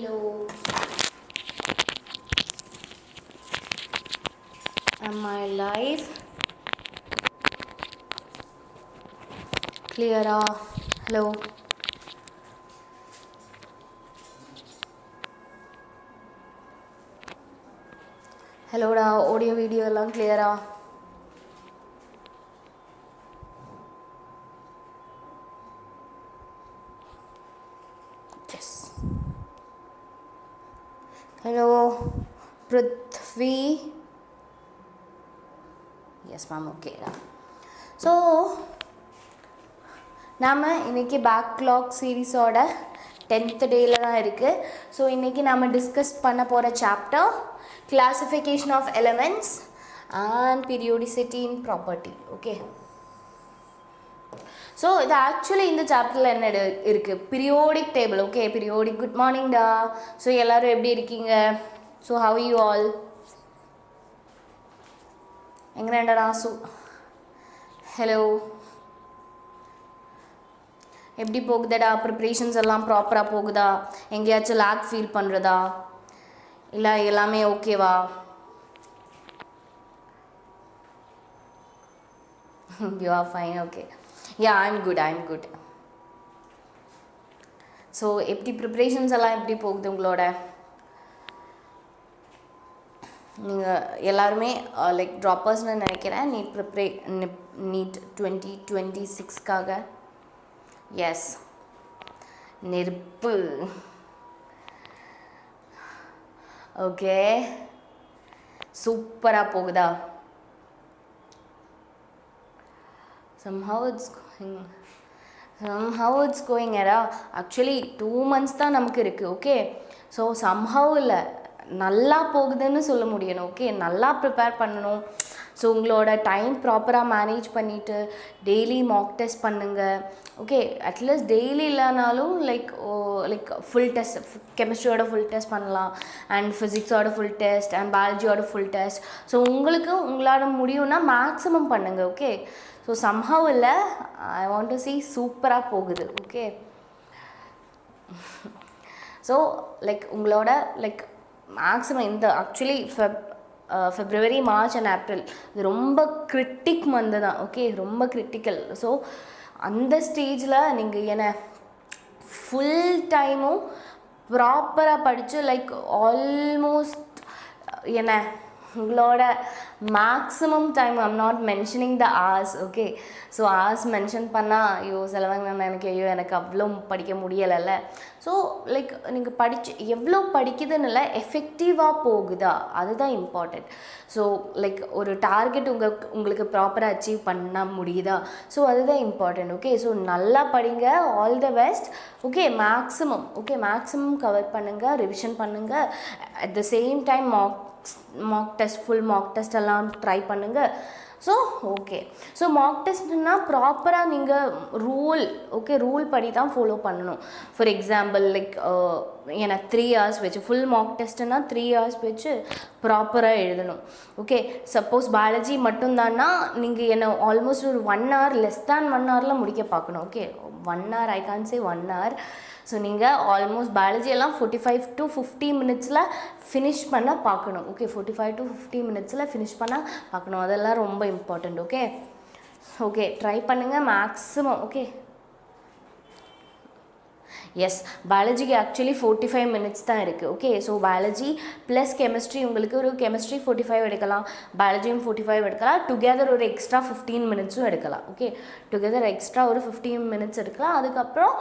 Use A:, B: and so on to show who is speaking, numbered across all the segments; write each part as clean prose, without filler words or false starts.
A: Hello. Am I live? Clear? Hello. Hello da. Audio video எல்லாம் clear? Yes. Hello. Prithvi. Yes ma'am, okay. So நாம இன்னைக்கு backlog series ஓட 10th dayல தான் இருக்கு. So இன்னைக்கு நாம டிஸ்கஸ் பண்ண போற chapter classification of elements and periodicity in property. Okay. So இது actually இந்த chapterல என்ன இருக்கு? Periodic table. Okay, periodic. Good morning da. So எல்லாரும் எப்படி இருக்கீங்க? So how are you all? எங்கடா சு? Hello. எப்படி போகுதடா? ப்ரிப்பரேஷன்ஸ் எல்லாம் ப்ராப்பராக போகுதா? எங்கேயாச்சும் லேக் ஃபீல் பண்ணுறதா? இல்லை எல்லாமே ஓகேவா? You are fine, okay. Yeah, I'm good. So எப்படி ப்ரிப்பரேஷன்ஸ் எல்லாம் எப்படி போகுது உங்களோட? நீங்கள் எல்லாருமே லைக் ட்ராப்பர்ஸ்னு நினைக்கிறேன். நீட் 2026க்காக. எஸ், நெருப்பு. ஓகே, சூப்பராக போகுதா? somehow it's going era. Actually 2 months தான் நமக்கு இருக்குது. ஓகே, ஸோ somehow இல்லை, நல்லா போகுதுன்னு சொல்ல முடியணும். ஓகே, நல்லா ப்ரிப்பேர் பண்ணணும். ஸோ உங்களோட டைம் ப்ராப்பராக மேனேஜ் பண்ணிவிட்டு டெய்லி மாக் டெஸ்ட் பண்ணுங்கள். ஓகே, அட்லீஸ்ட் டெய்லி இல்லைனாலும் லைக் ஃபுல் டெஸ்ட், கெமிஸ்ட்ரியோட ஃபுல் டெஸ்ட் பண்ணலாம், அண்ட் ஃபிசிக்ஸோட ஃபுல் டெஸ்ட், அண்ட் பயாலஜியோட ஃபுல் டெஸ்ட். ஸோ உங்களுக்கு உங்களால் முடியும்னா மேக்ஸிமம் பண்ணுங்கள். ஓகே, ஸோ somehow இல்லை, ஐ வாண்ட் டு see சூப்பராக போகுது. ஓகே, ஸோ லைக் உங்களோட லைக் மேக்ஸிமம் இந்த actually February, March and April இது ரொம்ப கிரிட்டிக் மந்த்து தான். ஓகே, ரொம்ப கிரிட்டிக்கல். ஸோ அந்த ஸ்டேஜில் நீங்கள் என்ன ஃபுல் டைமும் ப்ராப்பராக படித்து லைக் ஆல்மோஸ்ட் என்ன உங்களோட maximum time, I'm not mentioning the hours. Okay, so hours mention பண்ணால் ஐயோ சிலவங்க எனக்கு அவ்வளோ படிக்க முடியலைல்ல. ஸோ லைக் நீங்கள் எவ்வளோ படிக்குதுன்னு இல்லை, எஃபெக்டிவாக போகுதா, அதுதான் இம்பார்ட்டண்ட். ஸோ லைக் ஒரு டார்கெட் உங்களுக்கு ப்ராப்பராக அச்சீவ் பண்ண முடியுதா, ஸோ அதுதான் இம்பார்ட்டண்ட். ஓகே, ஸோ நல்லா படிங்க, all the best. Okay, maximum cover பண்ணுங்கள், ரிவிஷன் பண்ணுங்கள். At the same time Mach test, full Mach test எல்லாம் ட்ரை பண்ணுங்கள். ஸோ ஓகே, ஸோ மாக் டெஸ்ட்னா ப்ராப்பராக நீங்கள் ரூல் படி தான் ஃபாலோ பண்ணணும். ஃபார் எக்ஸாம்பிள் லைக் ஏன்னா 3 hours வச்சு ஃபுல் மாக் டெஸ்ட்டுன்னா 3 hours வச்சு ப்ராப்பராக எழுதணும். ஓகே, சப்போஸ் பயாலஜி மட்டும்தான்னா நீங்கள் என்ன ஆல்மோஸ்ட் ஒரு 1 hour, லெஸ் தேன் 1 hourல முடிக்க பார்க்கணும். ஓகே, 1 hour, ஐ கான் சே 1 hour. ஸோ நீங்கள் ஆல்மோஸ்ட் பயாலஜி எல்லாம் 45 to 50 minutesல ஃபினிஷ் பண்ண பார்க்கணும். ஓகே, 45 to 50 minutesல ஃபினிஷ் பண்ண பார்க்கணும். அதெல்லாம் ரொம்ப இம்பார்ட்டண்ட். ஓகே, ட்ரை பண்ணுங்கள் மேக்ஸிமம். ஓகே, எஸ், பயாலஜிக்கு ஆக்சுவலி 45 minutes தான் இருக்குது. Okay, so biology plus chemistry, உங்களுக்கு ஒரு கெமிஸ்ட்ரி 45 எடுக்கலாம், பயாலஜியும் 45 எடுக்கலாம், டுகெதர் ஒரு எக்ஸ்ட்ரா 15 minutesம் எடுக்கலாம். ஓகே, டுகெதர் எக்ஸ்ட்ரா ஒரு 15 minutes எடுக்கலாம். அதுக்கப்புறம்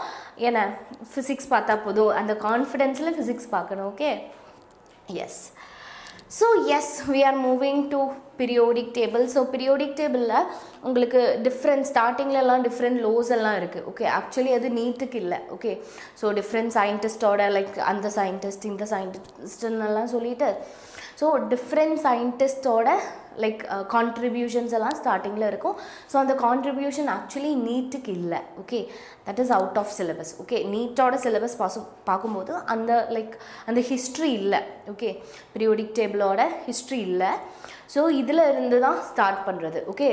A: என்ன ஃபிசிக்ஸ் பார்த்தா போதும், அந்த கான்ஃபிடென்ஸில் ஃபிசிக்ஸ் பார்க்கணும். Okay, yes. So yes, we are moving to periodic table. So periodic table உங்களுக்கு டிஃப்ரெண்ட் ஸ்டார்டிங்லலாம் டிஃப்ரெண்ட் லோஸ் எல்லாம் இருக்குது. ஓகே, ஆக்சுவலி அது நீட்டுக்கு இல்லை. ஓகே, ஸோ டிஃப்ரெண்ட் சயின்டிஸ்டோட லைக் அந்த சயின்டிஸ்ட் இந்த சயின்டிஸ்ட்னெல்லாம் சொல்லிட்டு, ஸோ டிஃப்ரெண்ட் சயின்டிஸ்டோட லைக் கான்ட்ரிபியூஷன்ஸ் எல்லாம் ஸ்டார்டிங்கில் இருக்கும். ஸோ அந்த கான்ட்ரிபியூஷன் ஆக்சுவலி நீட்டுக்கு இல்லை. Okay, that is out of syllabus. Okay, நீட்டோட சிலபஸ் பார்க்கும்போது அந்த லைக் அந்த ஹிஸ்ட்ரி இல்லை. ஓகே, பீரியோடிக் டேபிளோட ஹிஸ்ட்ரி இல்லை. ஸோ இதில் இருந்து தான் ஸ்டார்ட் பண்ணுறது. ஓகே,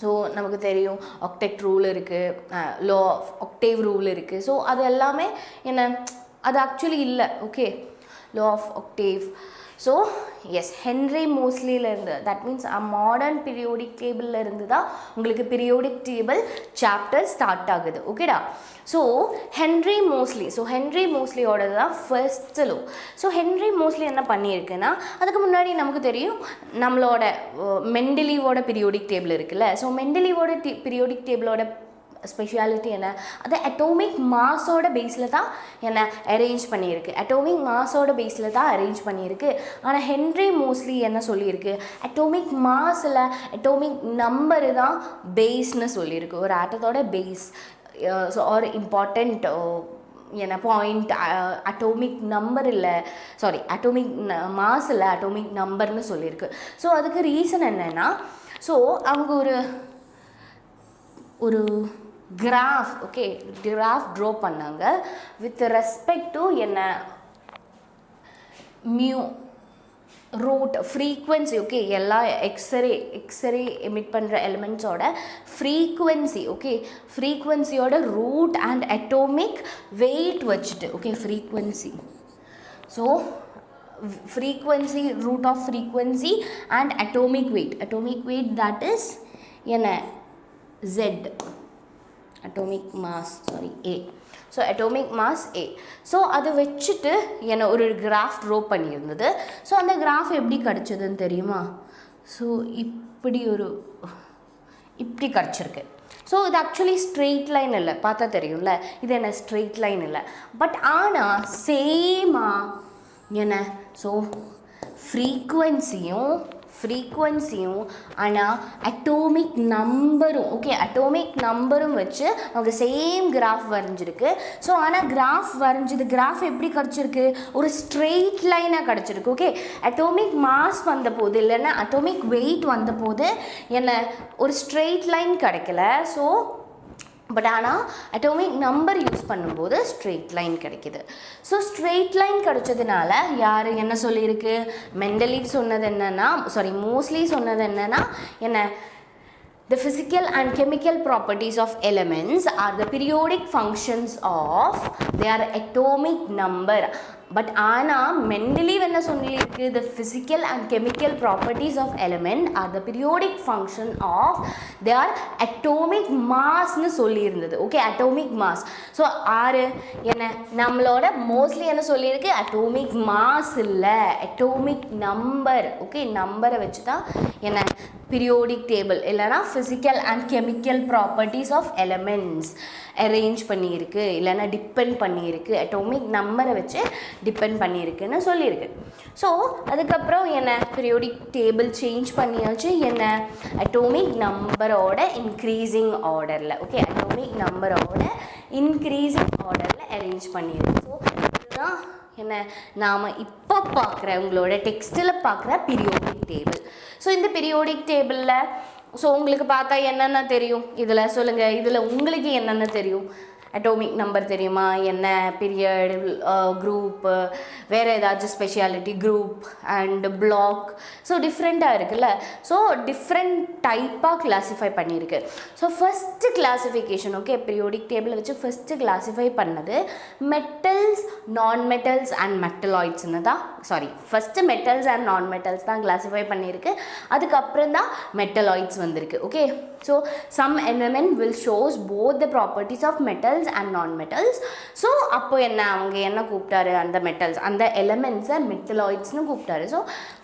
A: ஸோ நமக்கு தெரியும் ஆக்டெக்ட் ரூல் இருக்குது, லா ஆஃப் ஆக்டேவ் ரூல் இருக்குது. ஸோ அது எல்லாமே என்ன அது ஆக்சுவலி இல்லை. Okay, law of octave. So yes, Henry மோஸ்லியிலேருந்து, தட் மீன்ஸ் மாடர்ன் பீரியோடிக் டேபிளில் இருந்து தான் உங்களுக்கு பீரியோடிக் டேபிள் சாப்டர் ஸ்டார்ட் ஆகுது. ஓகேடா. ஸோ ஹென்ரி மோஸ்லியோட தான் first low. So Henry mostly என்ன பண்ணியிருக்குன்னா, அதுக்கு முன்னாடி நமக்கு தெரியும் நம்மளோட மெண்டலீவோட பீரியோடிக் டேபிள் இருக்குல்ல. ஸோ மெண்டலீவோட பீரியோடிக் டேபிளோட ஸ்பெஷாலிட்டி என்ன, அது அட்டோமிக் மாஸோட பேஸில் தான் என்ன அரேஞ்ச் பண்ணியிருக்கு, அட்டோமிக் மாஸோட பேஸில் தான் அரேஞ்ச் பண்ணியிருக்கு. ஆனால் ஹென்ரி மோஸ்லி என்ன சொல்லியிருக்கு, அட்டோமிக் மாஸில் அட்டோமிக் நம்பரு தான் பேஸ்னு சொல்லியிருக்கு, ஒரு ஆட்டத்தோட பேஸ். ஸோ ஒரு இம்பார்ட்டண்ட் என்ன பாயிண்ட், அட்டோமிக் நம்பர் இல்லை, சாரி அட்டோமிக் மாஸ் இல்லை, அட்டோமிக் நம்பர்னு சொல்லியிருக்கு. ஸோ அதுக்கு ரீசன் என்னென்னா, ஸோ அவங்க ஒரு கிராஃப், ஓகே, கிராஃப் ட்ரா பண்ணாங்க வித் ரெஸ்பெக்ட் டு என்ன மியூ ரூட் ஃப்ரீக்வன்சி. ஓகே, எல்லா எக்ஸ்ரே எமிட் பண்ணுற எலிமெண்ட்ஸோட ஃப்ரீக்வன்சி, ஓகே, ஃப்ரீக்வன்சியோட ரூட் அண்ட் அட்டோமிக் வெயிட் வச்சுட்டு, okay, frequency. So frequency, root of frequency and atomic weight that is என்ன Z, atomic mass, sorry, A. So atomic mass A. So அதை வச்சுட்டு என்ன ஒரு கிராஃப் ட்ரா பண்ணியிருந்தது. ஸோ அந்த graph எப்படி கிடச்சதுன்னு தெரியுமா? ஸோ இப்படி கிடச்சிருக்கு. ஸோ இது ஆக்சுவலி ஸ்ட்ரெயிட் லைன் இல்லை, பார்த்தா தெரியும்ல, இது என்ன ஸ்ட்ரெயிட் லைன் இல்லை. பட் ஆனால் சேமாக என்ன, ஸோ ஃப்ரீக்வன்சியும் ஆனால் அட்டோமிக் நம்பரும், ஓகே, அட்டோமிக் நம்பரும் வச்சு அவங்க சேம் கிராஃப் வரைஞ்சிருக்கு. ஸோ ஆனால் கிராஃப் எப்படி கிடச்சிருக்கு, ஒரு ஸ்ட்ரெயிட் லைனாக கிடச்சிருக்கு. ஓகே, அட்டோமிக் மாஸ் வந்த போது இல்லைன்னா அட்டோமிக் வெயிட் வந்த போது என்ன ஒரு ஸ்ட்ரெயிட் லைன் கிடைக்கல. ஸோ பட் ஆனால் அட்டோமிக் நம்பர் யூஸ் பண்ணும்போது ஸ்ட்ரெயிட் லைன் கிடைக்கிது. ஸோ ஸ்ட்ரெயிட் லைன் கிடைச்சதுனால யார் என்ன சொல்லியிருக்கு, மெண்டலீவ் சொன்னது என்னன்னா, சாரி மோஸ்ட்லி சொன்னது என்னன்னா என்ன, the physical and chemical properties of elements are the periodic functions of their atomic number. But ஆனால் மெண்டலீவ் என்ன சொல்லியிருக்கு, the physical and chemical properties of element are the periodic function of their atomic massனு சொல்லியிருந்தது. Okay, atomic mass. So என்ன நம்மளோட mostly என்ன சொல்லியிருக்கு, atomic mass இல்லை, அட்டோமிக் நம்பர். ஓகே, நம்பரை வச்சு தான் என்ன பீரியோடிக் டேபிள் இல்லைனா physical and chemical properties of elements arrange பண்ணியிருக்கு, இல்லைனா டிபெண்ட் பண்ணியிருக்கு, அட்டோமிக் நம்பரை வச்சு டிபெண்ட் பண்ணியிருக்குன்னு சொல்லியிருக்கு. ஸோ அதுக்கப்புறம் என்ன பீரியோடிக் டேபிள் சேஞ்ச் பண்ணியாச்சு, என்ன அட்டோமிக் நம்பரோட இன்க்ரீசிங் ஆர்டரில், ஓகே, அட்டோமிக் நம்பரோட இன்க்ரீசிங் ஆர்டரில் அரேஞ்ச் பண்ணியிருக்கு. ஸோ இதுதான் என்ன நாம் இப்போ பார்க்குற உங்களோட டெக்ஸ்ட்டில் பார்க்குற பீரியோடிக் டேபிள். ஸோ இந்த பீரியோடிக் டேபிளில் ஸோ உங்களுக்கு பார்த்தா என்னென்ன தெரியும், இதில் சொல்லுங்கள், இதில் உங்களுக்கு என்னென்ன தெரியும், அட்டோமிக் நம்பர் தெரியுமா, என்ன பீரியட், குரூப்பு, வேறு ஏதாச்சும் speciality, group and block. So டிஃப்ரெண்ட்டாக இருக்குல்ல. ஸோ டிஃப்ரெண்ட் டைப்பாக கிளாஸிஃபை பண்ணியிருக்கு. So first classification, okay, periodic டேபிளை வச்சு ஃபஸ்ட்டு கிளாஸிஃபை பண்ணது மெட்டல்ஸ், நான் மெட்டல்ஸ் அண்ட் மெட்டலாய்ட்ஸ்னு தான், sorry first metals and non metals தான் கிளாஸிஃபை பண்ணியிருக்கு. அதுக்கப்புறம் தான் மெட்டலாய்ட்ஸ் வந்திருக்கு. Okay, so some element will shows both the properties of metals and non-metals. So அப்போ என்ன அவங்க என்ன கூப்பிட்டாரு, அந்த மெட்டல்ஸ், அந்த எலிமெண்ட்ஸை மெட்டலாய்ட்ஸ்னு கூப்பிட்டாரு. ஸோ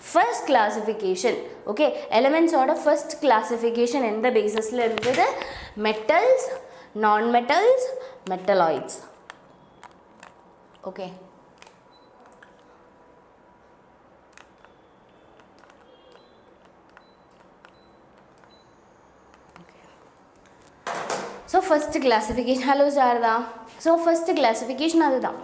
A: ஃபர்ஸ்ட் கிளாஸிஃபிகேஷன், ஓகே, எலிமெண்ட்ஸோட ஃபர்ஸ்ட் கிளாஸிஃபிகேஷன் எந்த பேசிஸில் இருந்தது, metals, non metals, metalloids. Okay, so first classification, hello Sharada. So first classification அதுதான்.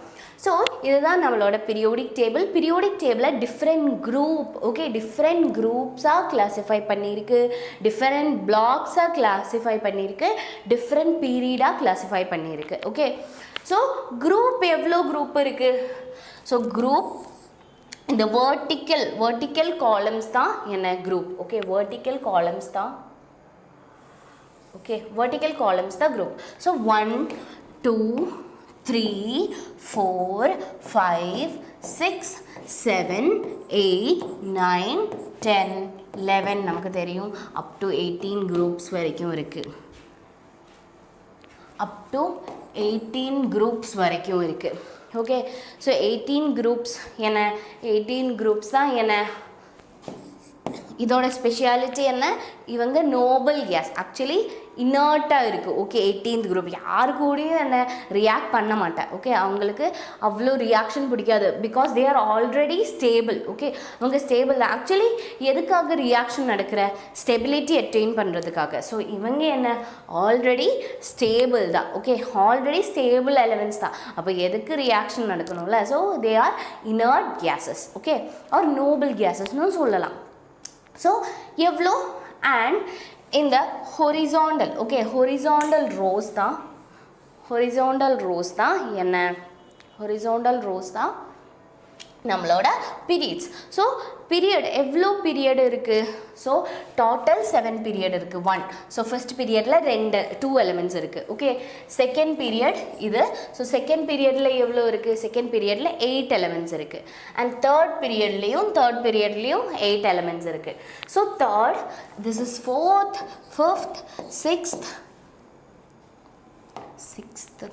A: ஸோ இதுதான் நம்மளோட பீரியோடிக் டேபிள். பீரியோடிக் டேபிளை டிஃப்ரெண்ட் குரூப், ஓகே, டிஃப்ரெண்ட் குரூப்ஸாக கிளாஸிஃபை பண்ணியிருக்கு, டிஃப்ரெண்ட் பிளாக்ஸாக கிளாஸிஃபை பண்ணியிருக்கு, டிஃப்ரெண்ட் பீரியடாக கிளாஸிஃபை பண்ணியிருக்கு. ஓகே, ஸோ குரூப் எவ்வளோ குரூப் இருக்குது, ஸோ குரூப் இந்த வெர்டிக்கல் காலம்ஸ் தான் என்ன குரூப். ஓகே, வெர்டிக்கல் காலம்ஸ் தான், okay, vertical columns the group. So 1 2 3 4 5 6 7 8 9 10 11 நமக்கு தெரியும் up to 18 groups வரைக்கும் இருக்கு up to 18 groups வரைக்கும் இருக்கு ஓகே ஸோ 18 groups என்ன 18 groups தான் என்ன இதோட ஸ்பெஷாலிட்டி என்ன இவங்க நோபல் கேஸ் ஆக்சுவலி இனர்ட்டாக இருக்குது ஓகே 18th குரூப் யாரு கூடயும் என்ன ரியாக்ட் பண்ண மாட்டேன் ஓகே அவங்களுக்கு அவ்வளோ ரியாக்ஷன் பிடிக்காது because they are already stable okay அவங்க ஸ்டேபிள் ஆக்சுவலி எதுக்காக ரியாக்ஷன் நடக்கிற ஸ்டெபிலிட்டி அட்டைன் பண்ணுறதுக்காக ஸோ இவங்க என்ன ஆல்ரெடி ஸ்டேபிள் தான் ஓகே ஆல்ரெடி ஸ்டேபிள் எலமெண்ட்ஸ் தான் அப்போ எதுக்கு ரியாக்ஷன் நடக்கணும்ல so they are inert gases okay or noble கேஸஸ்னு சொல்லலாம் ஸோ எவ்வளோ அண்ட் இந்த ஹொரிசாண்டல் ஓகே ஹொரிசாண்டல் ரோஸ் தான் என்ன ஹொரிசாண்டல் ரோஸ் தான் நம்மளோட பீரியட்ஸ் ஸோ பீரியட் எவ்வளோ பீரியட் இருக்குது ஸோ டோட்டல் 7 பீரியட் இருக்குது 1 ஸோ ஃபர்ஸ்ட் பீரியடில் 2 எலிமெண்ட்ஸ் இருக்குது ஓகே செகண்ட் பீரியட் இது ஸோ செகண்ட் பீரியடில் எவ்வளோ இருக்குது செகண்ட் பீரியடில் 8 எலிமெண்ட்ஸ் இருக்குது அண்ட் தேர்ட் பீரியட்லேயும் 8 எலிமெண்ட்ஸ் இருக்குது so third this is fourth fifth sixth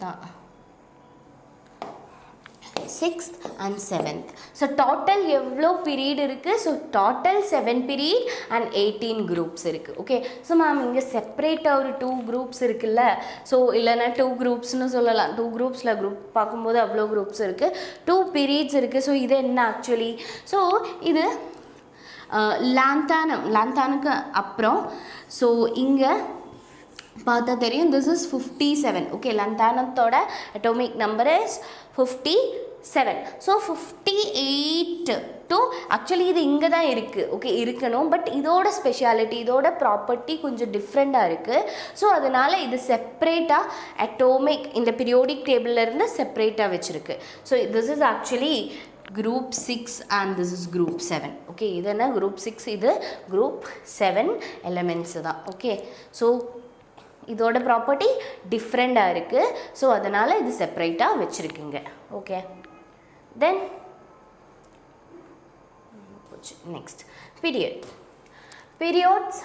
A: தான் 6th and 7th so total எவ்வளோ பீரியட் இருக்குது so total 7 period and 18 groups இருக்குது ஓகே ஸோ மேம் இங்கே செப்பரேட்டாக ஒரு 2 groups இருக்குல்ல ஸோ இல்லைன்னா 2 groupsனு சொல்லலாம் 2 groupஸில் குரூப் பார்க்கும்போது அவ்வளோ groups இருக்குது 2 periods இருக்குது ஸோ இது என்ன ஆக்சுவலி ஸோ இது லாந்தானுக்கு அப்புறம் ஸோ இங்கே பார்த்தா தெரியும் திஸ் இஸ் 57 ஓகே லந்தானத்தோட atomic number is 57 so 58 to actually இது இங்கே தான் இருக்குது ஓகே இருக்கணும் பட் இதோட ஸ்பெஷாலிட்டி இதோட ப்ராப்பர்ட்டி கொஞ்சம் டிஃப்ரெண்ட்டாக இருக்குது ஸோ அதனால் இது செப்ரேட்டாக அட்டோமிக் இந்த பீரியோடிக் டேபிள்லேருந்து செப்ரேட்டாக வச்சுருக்கு so this is actually group 6 and this is group 7 okay இது என்ன group 6 இது group 7 elements தான் okay so இதோட ப்ராப்பர்ட்டி டிஃப்ரெண்ட்டாக இருக்குது ஸோ அதனால் இது செப்பரேட்டாக வச்சுருக்குங்க okay then next periods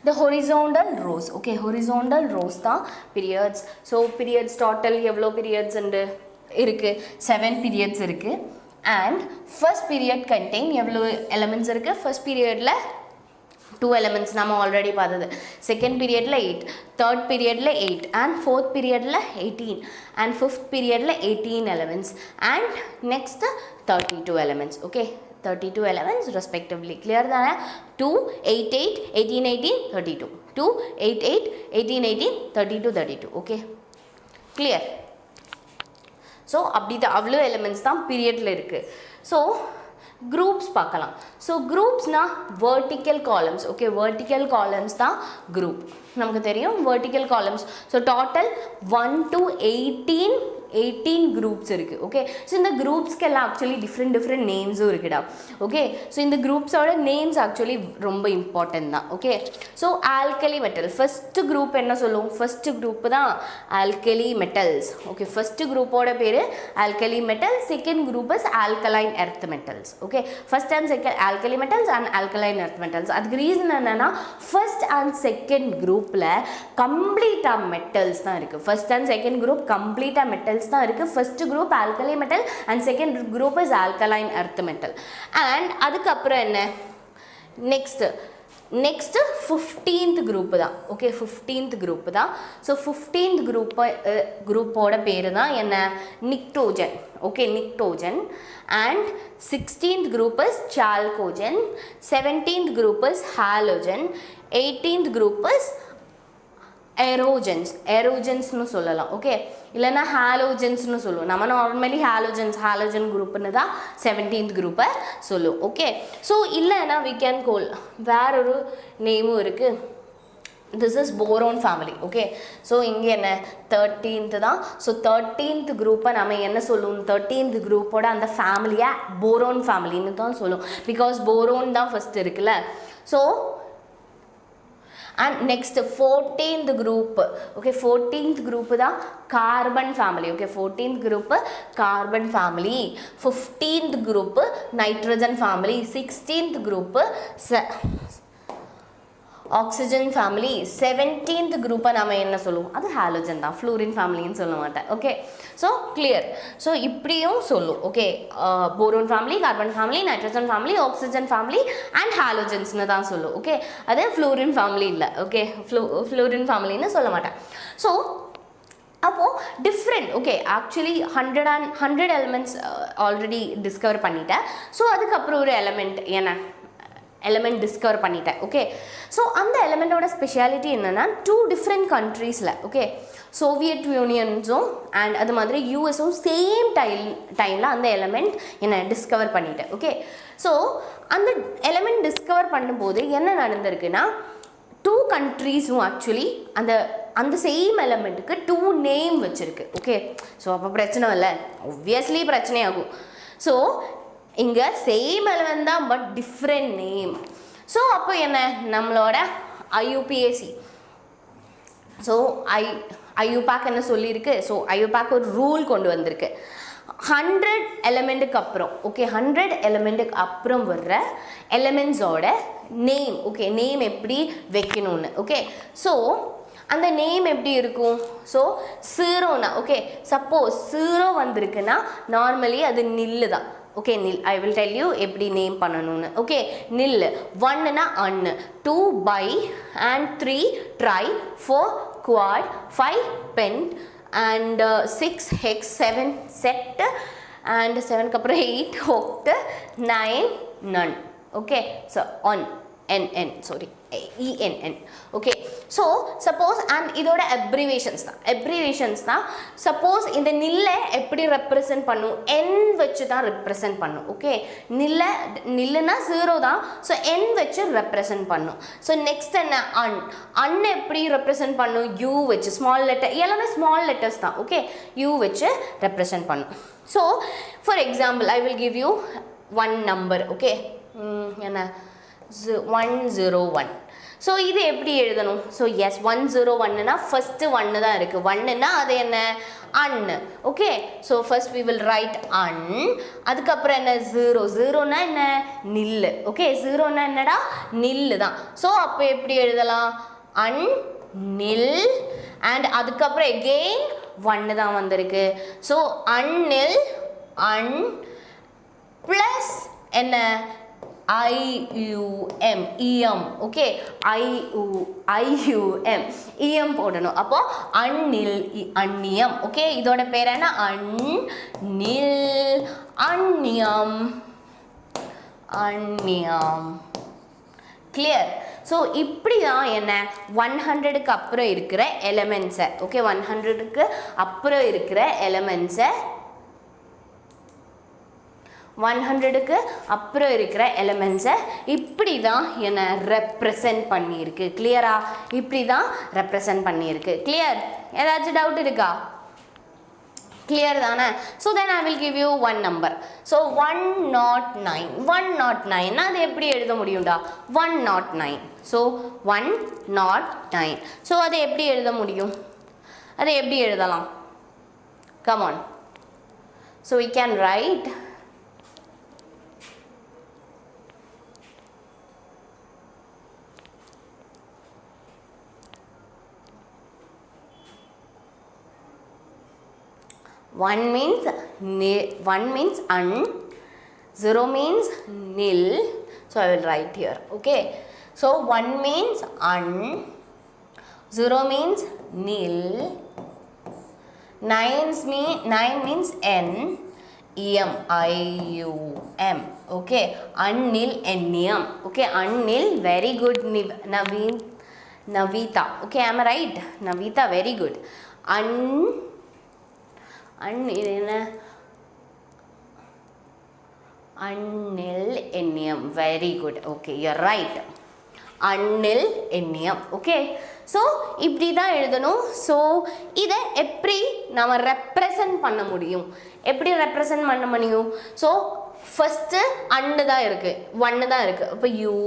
A: the horizontal rows okay horizontal rows தான் periods so periods total எவ்வளோ periods இருக்குது 7 periods இருக்குது and first period contain எவ்வளோ elements இருக்குது first periodல 2 elements நம்ம ஆல்ரெடி பார்த்தது செகண்ட் பீரியடில் 8 தேர்ட் பீரியடில் 8 அண்ட் ஃபோர்த் பீரியடில் 18 அண்ட் ஃபிஃப்த் பீரியடில் 18 elements and next 32 elements okay 32 elements respectively clear தானே 2 8 8 18 18 32 2 8 8 18 18 32 32 ஓகே கிளியர் ஸோ அப்படி தான் அவ்வளோ எலிமெண்ட்ஸ் தான் பீரியடில் இருக்குது ஸோ groups பார்க்கலாம் ஸோ குரூப்ஸ்னா vertical columns okay vertical columns தான் group நமக்கு தெரியும் vertical columns so total 1 to 18 groups இருக்குது ஓகே ஸோ இந்த குரூப்ஸ்க்கெல்லாம் ஆக்சுவலி டிஃப்ரெண்ட் நேம்ஸும் இருக்குடா ஓகே ஸோ இந்த குரூப்ஸோட நேம்ஸ் ஆக்சுவலி ரொம்ப இம்பார்ட்டன்ட் தான் okay so alkali metal first group என்ன சொல்லுவோம் ஃபஸ்ட்டு குரூப் தான் ஆல்கலி மெட்டல்ஸ் ஓகே ஃபஸ்ட்டு குரூப்போட பேர் alkali metal second group is alkaline earth metals okay first and second alkali metals and alkaline earth metals அதுக்கு reason என்னென்னா first and second குரூப்பில் கம்ப்ளீட்டாக metals தான் இருக்குது ஃபஸ்ட் அண்ட் செகண்ட் குரூப் கம்ப்ளீட்டாக metals தான் இருக்குது first group alkali metal and second group is alkaline earth metal and அதுக்கப்புறம் என்ன நெக்ஸ்ட் 15th குரூப் தான் ஓகே 15th குரூப் தான் ஸோ 15th குரூப்போட பேர் தான் என்ன pnictogen okay pnictogen and 16th group is chalcogen 17th group is halogen 18th group is ஏரோஜன்ஸ்னு சொல்லலாம் okay இல்லைன்னா ஹாலோஜன்ஸ்னு சொல்லுவோம் நம்ம நார்மலி ஹாலோஜன் குரூப்னு தான் 17th குரூப்பை சொல்லுவோம் ஓகே ஸோ இல்லைன்னா வி கேன் கோல் வேறொரு நேமும் இருக்குது this is boron family okay so இங்கே என்ன 13th தான் ஸோ 13th குரூப்பை நம்ம என்ன சொல்லுவோம் 13th குரூப்போட அந்த ஃபேமிலியை போரோன் ஃபேமிலின்னு தான் சொல்லுவோம் பிகாஸ் போரோன் தான் ஃபஸ்ட் இருக்குல்ல so And next 14th group, okay, 14th group தான் carbon family, okay, 14th group carbon family, 15th group nitrogen family, 16th group oxygen family, 17th group நாம என்ன சொல்லுவோம், அது halogen தான், fluorine family ன்னு சொல்ல மாட்டேன். Okay, so clear. ஸோ இப்படியும் சொல்லும். Okay, boron family, carbon family, nitrogen family, oxygen family and ஹாலோஜன்ஸ்னு தான் சொல்லும். ஓகே, அது ஃப்ளூரின் ஃபேமிலி இல்லை. ஓகே, ஃப்ளூரின் ஃபேமிலின்னு சொல்ல மாட்டேன். ஸோ அப்போது different, okay, actually 100 elements already discover பண்ணிட்டேன். ஸோ அதுக்கப்புறம் ஒரு எலிமெண்ட் எலிமெண்ட் டிஸ்கவர் பண்ணிட்டேன். ஓகே, ஸோ அந்த எலிமெண்ட்டோட ஸ்பெஷாலிட்டி என்னென்னா 2 டிஃப்ரெண்ட் கண்ட்ரீஸில், ஓகே, சோவியட் யூனியன்ஸும் அண்ட் அது மாதிரி யூஎஸும் சேம் டைமில் அந்த எலிமெண்ட் என்ன டிஸ்கவர் பண்ணிட்டேன். ஓகே, ஸோ அந்த எலிமெண்ட் டிஸ்கவர் பண்ணும்போது என்ன நடந்திருக்குன்னா 2 கண்ட்ரீஸும் ஆக்சுவலி அந்த சேம் எலிமெண்ட்டுக்கு 2 நேம் வச்சுருக்கு. ஓகே, ஸோ அப்போ பிரச்சனை இல்லை, ஒப்வியஸ்லி பிரச்சனையாகும். ஸோ இங்கே சேம் எலிமெண்ட் தான், பட் டிஃப்ரெண்ட் நேம். ஸோ அப்போ என்ன, நம்மளோட ஐயூபிஏசி, ஸோ ஐயூபேக் என்ன சொல்லியிருக்கு, ஸோ ஐயூபேக் ஒரு ரூல் கொண்டு வந்திருக்கு. 100 எலிமெண்ட்டுக்கு அப்புறம், ஓகே, 100 எலிமெண்ட்டுக்கு அப்புறம் வர்ற எலிமெண்ட்ஸோட நேம், ஓகே, நேம் எப்படி வைக்கணும்னு. ஓகே, ஸோ அந்த நேம் எப்படி இருக்கும், ஸோ 0னா, ஓகே, சப்போஸ் 0 வந்திருக்குன்னா நார்மலி அது நில்லு தான். Okay, nil, I will tell you எப்படி நேம் பண்ணணும்னு. ஓகே, நில், 1னா un, 2 bi and 3 tri, 4 quad, 5 pent and 6 hex, 7 set and 7க்கு அப்புறம் 8 hooked, 9 none. Okay, so on NN, sorry, ENN. Okay, so suppose and இதோட abbreviations தான். Suppose இந்த நில்லை எப்படி ரெப்ரசன்ட் பண்ணும், என் வச்சு தான் ரெப்ரசன்ட் பண்ணும். ஓகே, நில்லுன்னா 0 தான், ஸோ என் வச்சு ரெப்ரசன்ட் பண்ணும். ஸோ நெக்ஸ்ட் என்ன, அன் எப்படி ரெப்ரசன்ட் பண்ணும், யூ வச்சு, ஸ்மால் லெட்டர், எல்லாமே ஸ்மால் லெட்டர்ஸ் தான். ஓகே, யூ வச்சு ரெப்ரசன்ட் பண்ணும். So for example I will give you 1 number. Okay, என்ன 101. ஸோ இது எப்படி எழுதணும், ஸோ எஸ் 101னா ஃபஸ்ட்டு 1 தான் இருக்குது. 1னா அது என்ன, um. Okay, so first we will write um, அதுக்கப்புறம் என்ன 0னா என்ன, நில்லு. ஓகே, 0னா என்னடா, நில்லு தான். ஸோ அப்போ எப்படி எழுதலாம், அன் நில் அண்ட் அதுக்கப்புறம் எகெயின் 1 தான் வந்திருக்கு. ஸோ அன்னில், அன் ப்ளஸ் என்ன, IUM, EM. Okay, IUM, EM போடணும். அப்போ அன்னில், அந்நியம். ஓகே, இதோட பேர் என்ன, அன்னில், அந்நியம், அந்நியம். கிளியர். ஸோ இப்படி தான் என்ன 100க்கு அப்புறம் இருக்கிற எலிமெண்ட்ஸை, ஓகே, 100க்கு அப்புறம் இருக்கிற எலிமெண்ட்ஸை 100க்கு அப்புறம் இருக்கிற எலிமெண்ட்ஸை இப்படி தான் என்ன ரெப்ரசன்ட் பண்ணியிருக்கு. கிளியரா, இப்படி தான் ரெப்ரசன்ட் பண்ணியிருக்கு. கிளியர், ஏதாச்சும் டவுட் இருக்கா, கிளியர் தானே? So then I will give you 1 number. So 109, 109 அது எப்படி எழுத முடியும்டா, 109. ஸோ 109, ஸோ அதை எப்படி எழுத முடியும், அதை எப்படி எழுதலாம், come on. So we can write 1 means un, 0 means nil. So I will write here. Okay, so 1 means un, 0 means nil, 9 means n, em, ium. Okay, unnil, ennium. Okay, unnil, very good, Navita. Okay, am I right? Navita, very good. Unnil, ennium, very good. Okay, you're right. Unnil, ennium. Okay, so இப்படி தான் எழுதணும். So இதை எப்படி நம்ம represent பண்ண முடியும், எப்படி represent பண்ண முடியும்? ஸோ ஃபஸ்ட்டு அன்னு தான் இருக்குது, 1 தான் இருக்குது. அப்போ யூ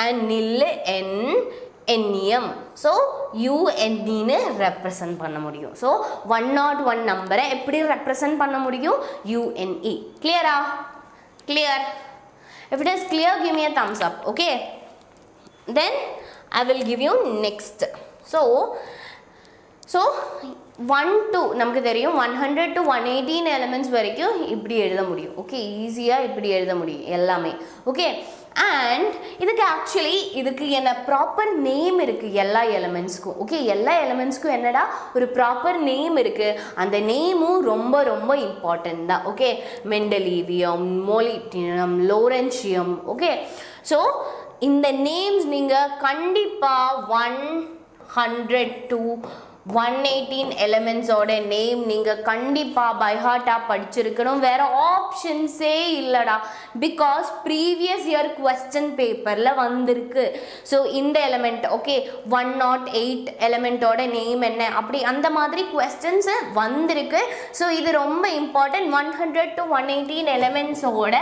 A: அண்ட் நில், என், எண்ணியம். ஸோ யூஎன்இன்னு ரெப்ரசன்ட் பண்ண முடியும். ஸோ 101 நம்பரை எப்படி ரெப்ரசன்ட் பண்ண முடியும்? யூஎன்இ. கிளியரா? Clear? If it is clear, give me a thumbs up. Okay. Then I will give you next. So 1 to நமக்கு தெரியும் 100 to 118 elements வரைக்கும் இப்படி எழுத முடியும். ஓகே, ஈஸியாக இப்படி எழுத முடியும் எல்லாமே. ஓகே, அண்ட் இதுக்கு ஆக்சுவலி இதுக்கு என்ன ப்ராப்பர் நேம் இருக்குது எல்லா எலமெண்ட்ஸ்க்கும். ஓகே, எல்லா எலமெண்ட்ஸ்க்கும் என்னடா ஒரு ப்ராப்பர் நேம் இருக்குது. அந்த நேமும் ரொம்ப ரொம்ப இம்பார்ட்டன்ட் தான். ஓகே, மெண்டலீவியம், மோலிப்டினம், லோரென்சியம். ஓகே, ஸோ இந்த நேம்ஸ் நீங்கள் கண்டிப்பாக 100 to 118 எலிமெண்ட்ஸோட நேம் நீங்கள் கண்டிப்பாக பைஹார்ட்டாக படிச்சிருக்கணும். வேறு ஆப்ஷன்ஸே இல்லைடா. பிகாஸ் ப்ரீவியஸ் இயர் கொஸ்டின் பேப்பரில் வந்திருக்கு. ஸோ இந்த எலிமெண்ட் ஓகே 108 எலிமெண்ட்டோட நேம் என்ன அப்படி அந்த மாதிரி கொஸ்டின்ஸு வந்திருக்கு. ஸோ இது ரொம்ப இம்பார்ட்டன்ட். 100 to 118 எலிமெண்ட்ஸோட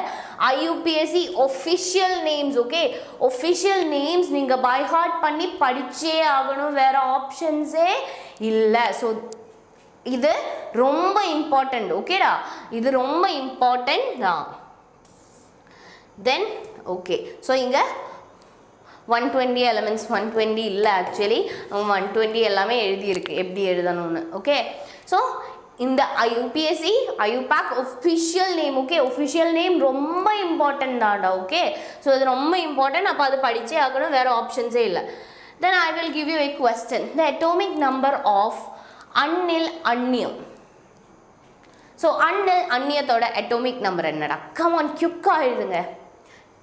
A: IUPAC official names. Okay, official names நீங்கள் பைஹார்ட் பண்ணி படித்தே ஆகணும். வேறு ஆப்ஷன்ஸே இல்லை. ஸோ இது ரொம்ப இம்பார்ட்டண்ட். ஓகேடா, இது ரொம்ப இம்பார்ட்டண்ட் தான். தென் ஓகே, ஸோ இங்கே 120 எலிமெண்ட்ஸ் 120 இல்லை, ஆக்சுவலி 120 எல்லாமே எழுதியிருக்கு எப்படி எழுதணும்னு. ஓகே, ஸோ இந்த IUPSC IUPAC official name. Okay, official name ரொம்ப இம்பார்ட்டன்ட் தான்டா. ஓகே, ஸோ இது ரொம்ப இம்பார்ட்டன்ட். அப்போ அது படித்தே ஆகணும், வேறு ஆப்ஷன்ஸே இல்லை. Then I will give you a question. The atomic number of annil annium. So annil anniyathoda atomic number என்னடா? Come on, quick-ஆ எழுதுங்க.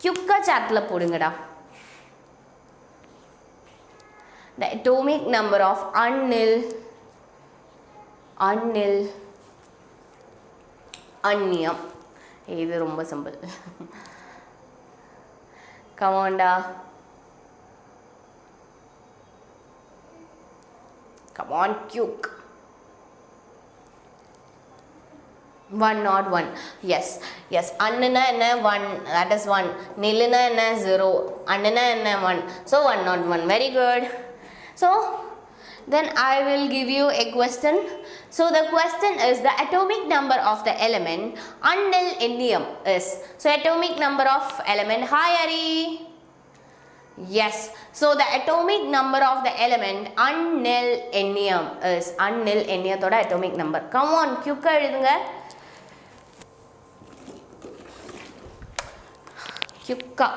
A: quick-ஆ chatல போடுங்கடா. The atomic number of annil annium. இது ரொம்ப சிம்பிள். Come on டா. Come on, quick. 101. Yes. Annina enna 1, that is 1. Nilina enna 0. Annina enna 1. So 101. Very good. So then I will give you a question. So the question is the atomic number of the element annil annium is. So atomic number of element. Hi Ari. Yes, so the atomic number of the element annil annium is. Annil anniyathோட atomic number. Come on, quick-ஆ எழுதுங்க. quick-ஆ.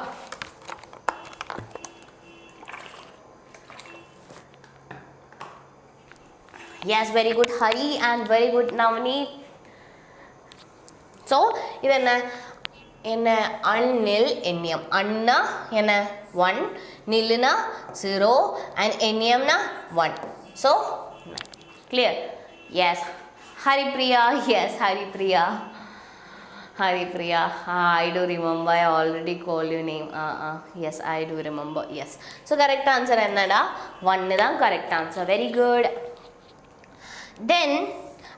A: Yes, very good Hari and very good Navneet. So இது என்ன annil annium. Anna என்ன 1, nilna 0 and anniumna 1. So clear? Yes. Haripriya. Yes, Haripriya. I do remember. I already called your name. Yes, I do remember. Yes. So correct answer என்னடா 1 தான் correct answer. Very good. Then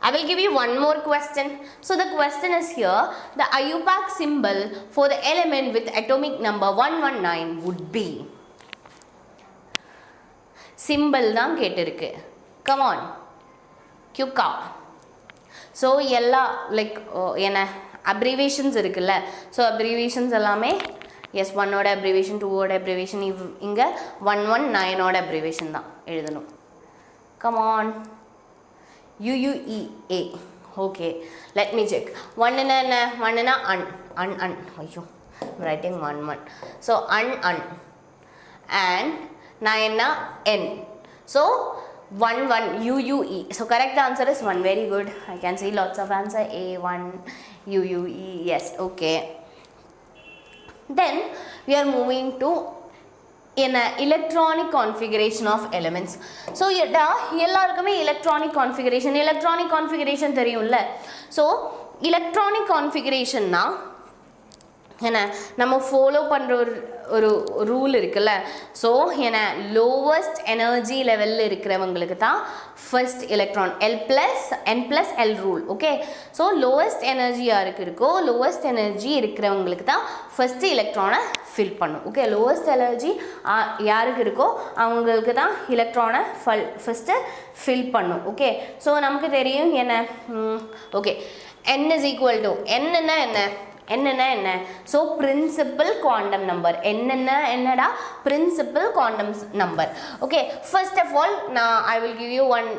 A: I will give you one more question. So the question is here. The IUPAC symbol for the element with atomic number 119 would be. Symbol தான் கேட்டிருக்கு. Come on. quick-ஆ. So எல்லா like என்ன abbreviations இருக்குல்ல. So abbreviations எல்லாமே yes 1 ஓட abbreviation 2 ஓட abbreviation இங்க 119 ஓட abbreviation தான் எழுதணும். Come on. UUEA. Okay, let me check. 1 என்ன 1 னா un. ஐயோ, I'm writing 1. So un and 9 னா n. So 1 UUE. So correct answer is 1. Very good. I can see lots of answer. A1 UUE. Yes. Okay. Then we are moving to in a electronic configuration of elements. So எல்லாருக்குமே electronic configuration தெரியும்ல. So electronic configuration னா என்ன நம்ம follow பண்ணுற ஒரு rule இருக்குல்ல. So என்ன lowest energy லெவலில் இருக்கிறவங்களுக்கு தான் first electron n+l rule. Okay, so lowest energy யாருக்கு இருக்கோ லோவஸ்ட் எனர்ஜி இருக்கிறவங்களுக்கு தான் ஃபர்ஸ்ட் எலக்ட்ரானை ஃபில் பண்ணும். ஓகே, லோவஸ்ட் எனர்ஜி யாருக்கு இருக்கோ அவங்களுக்கு தான் எலக்ட்ரானை ஃபஸ்ட்டு ஃபில் பண்ணும். ஓகே, ஸோ நமக்கு தெரியும் என்ன. Okay, n is equal to என்னன்னா என்ன ஸோ பிரின்சிபல் குவாண்டம் நம்பர் என்னடா principal quantum number. Okay, first of all I will give you one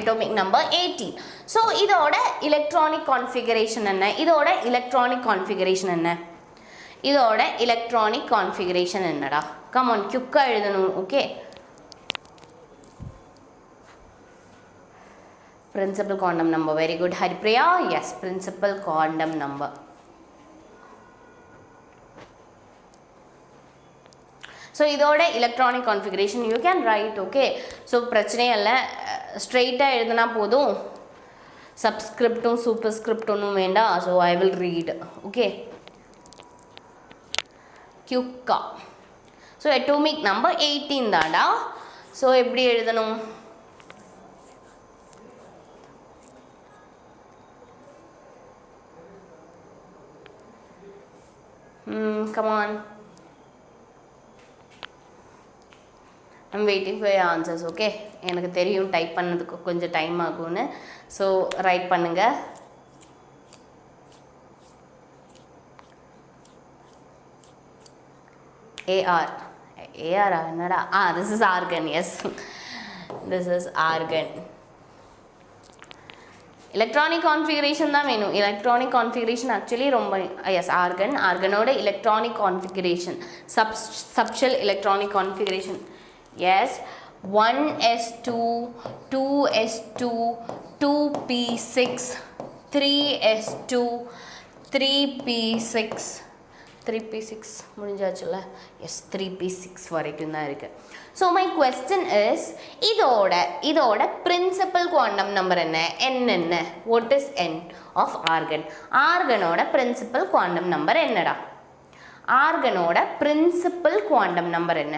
A: atomic number 18. So இதோட எலக்ட்ரானிக் கான்ஃபிகரேஷன் என்ன, இதோட எலக்ட்ரானிக் கான்ஃபிகரேஷன் என்னடா, கம் ஆன் குயிக்காக எழுதணும். Okay, principal quantum number, very good Haripriya. Yes, principal quantum number. So இதோட electronic configuration you can write. Okay, so பிரச்சனை இல்லை, ஸ்ட்ரெயிட்டாக எழுதுனா போதும், சப்ஸ்கிரிப்டும் சூப்பர்ஸ்கிரிப்டும் வேண்டாம். So I will read. Okay, குயிக்கா. ஸோ அட்டோமிக் நம்பர் 18 தான்டா. ஸோ எப்படி எழுதணும், come on, I'm waiting for your answers. Okay, எனக்கு தெரியும் டைப் பண்ணதுக்கு கொஞ்சம் டைம் ஆகும்னு. ஸோ ரைட் பண்ணுங்க. AR என்னடா, this is argon. Yes, this is argon. Electronic configuration தான் வேணும். எலக்ட்ரானிக் கான்ஃபிகரேஷன் ஆக்சுவலி ரொம்ப எஸ் ஆர்கனோட electronic configuration subshell electronic configuration yes 1s2 2s2 2p6 3s2 3p6 முடிஞ்சாச்சுல்ல. எஸ் 3p6 வரைக்கும் தான் இருக்குது. ஸோ மை கொஸ்டின் இஸ் இதோட பிரின்சிபல் குவாண்டம் நம்பர் என்ன, what is n of argon. ஆர்கனோட பிரின்சிபல் குவாண்டம் நம்பர் என்னடா, ஆர்கனோட பிரின்சிபல் குவாண்டம் நம்பர் என்ன,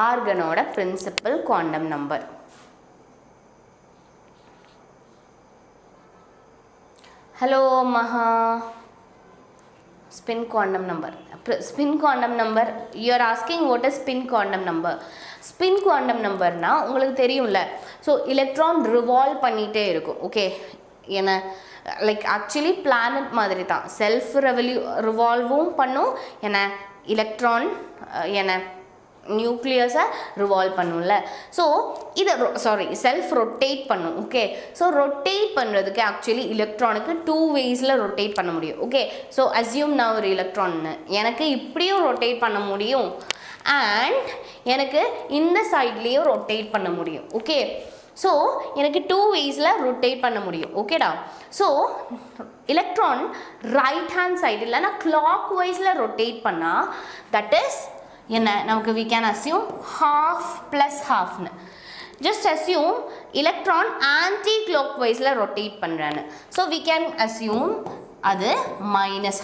A: ஆர்கனோட principal quantum number. Hello Maha, spin quantum number you are asking what is spin quantum number na உங்களுக்கு தெரியும்ல. So electron revolve பண்ணிகிட்டே இருக்கும். ஓகே, ஏன்னா லைக் ஆக்சுவலி பிளானட் மாதிரி தான், செல்ஃப் ரிவால்வும் பண்ணும். ஏன்னா எலக்ட்ரான் நியூக்ளியஸை ரிவால்வ் பண்ணும்ல. ஸோ இதை செல்ஃப் ரொட்டேட் பண்ணும். ஓகே, ஸோ ரொட்டேட் பண்ணுறதுக்கு ஆக்சுவலி எலக்ட்ரானுக்கு 2 waysல ரொட்டேட் பண்ண முடியும். ஓகே, ஸோ அஸ்யூம் நான் ஒரு எலக்ட்ரான்னு எனக்கு இப்படியும் ரொட்டேட் பண்ண முடியும் அண்ட் எனக்கு இந்த சைட்லேயும் ரொட்டேட் பண்ண முடியும். ஓகே, ஸோ எனக்கு 2 waysல ரொட்டேட் பண்ண முடியும். ஓகேடா, so electron right hand side இல்லைனா கிளாக் வைஸில் ரொட்டேட் பண்ணால் தட் இஸ் என்ன நமக்கு we can assume half plus halfனு. just assume electron anti clock வைஸில் ரொட்டேட் பண்ணுறான்னு. ஸோ we can assume அது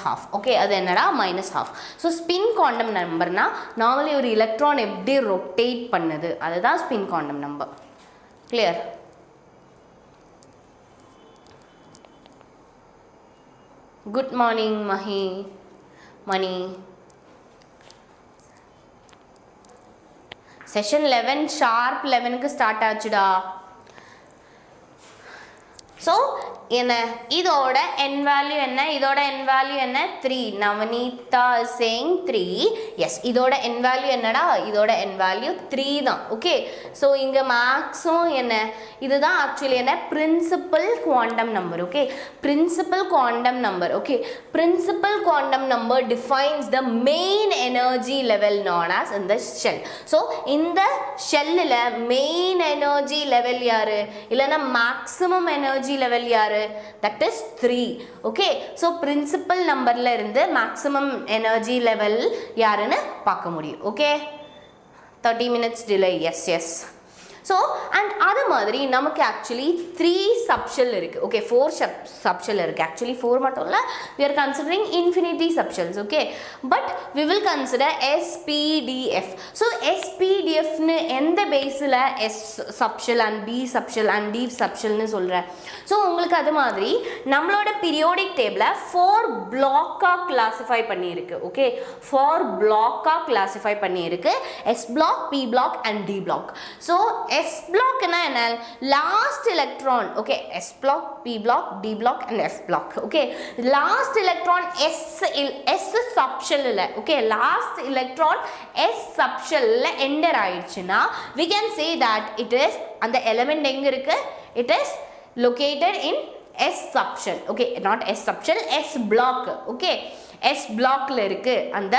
A: -half. ஓகே, அது என்னடா -half. ஸோ ஸ்பின் குவாண்டம் நம்பர்னா நார்மலி ஒரு எலக்ட்ரான் எப்படி ரொட்டேட் பண்ணுது அதுதான் spin quantum number. Clear? Good morning Mani. Session 11 sharp 11க்கு ஸ்டார்ட் ஆச்சுடா. ஸோ என்ன இதோட n வேல்யூ என்ன, இதோட n வேல்யூ என்ன 3. நவநீதா சேயிங் 3. எஸ், இதோட n வேல்யூ என்னடா, இதோட n வேல்யூ 3 தான். ஓகே, ஸோ இங்கே மேக்ஸும் என்ன இதுதான் ஆக்சுவலி என்ன principal quantum number. Okay, principal quantum number. Okay, principal quantum number defines the main energy level known as in the shell. So இந்த ஷெல்லில் மெயின் எனர்ஜி லெவல் யாரு இல்லைன்னா மேக்ஸிமம் எனர்ஜி லெவல் யாரு, that is 3. okay, so principal numberல இருந்து maximum energy level யாருன்னு பார்க்க முடியும். okay, 30 minutes delay. yes. So and அது மாதிரி நமக்கு ஆக்சுவலி 3 சப்ஷெல் இருக்குது. ஓகே 4 சப்ஷெல் இருக்குது. ஆக்சுவலி 4 மட்டும் இல்லை, we are considering infinity subshells. Okay, but we will consider SPDF. so SPDF னு எந்த பேஸில் S subshell and B subshell and D subshell னு சொல்கிறேன். ஸோ உங்களுக்கு அது மாதிரி நம்மளோட பீரியோடிக் டேபிளை 4 பிளாக்காக கிளாஸிஃபை பண்ணியிருக்கு. ஓகே 4 பிளாக்காக கிளாஸிஃபை பண்ணியிருக்கு. S block, P block and D block. So S blockனா என்ன? Last electron. Okay S block, P block, D block and F block. Okay last electron S சப்ஷெல்லில், ஓகே லாஸ்ட் எலக்ட்ரான் S சப்ஷெல்லில் enter ஆயிடுச்சுன்னா we can say that it is அந்த எலிமெண்ட் எங்கே இருக்குது? it is located in S subshell. okay not S subshell, S block. okay S blockல இருக்கு அந்த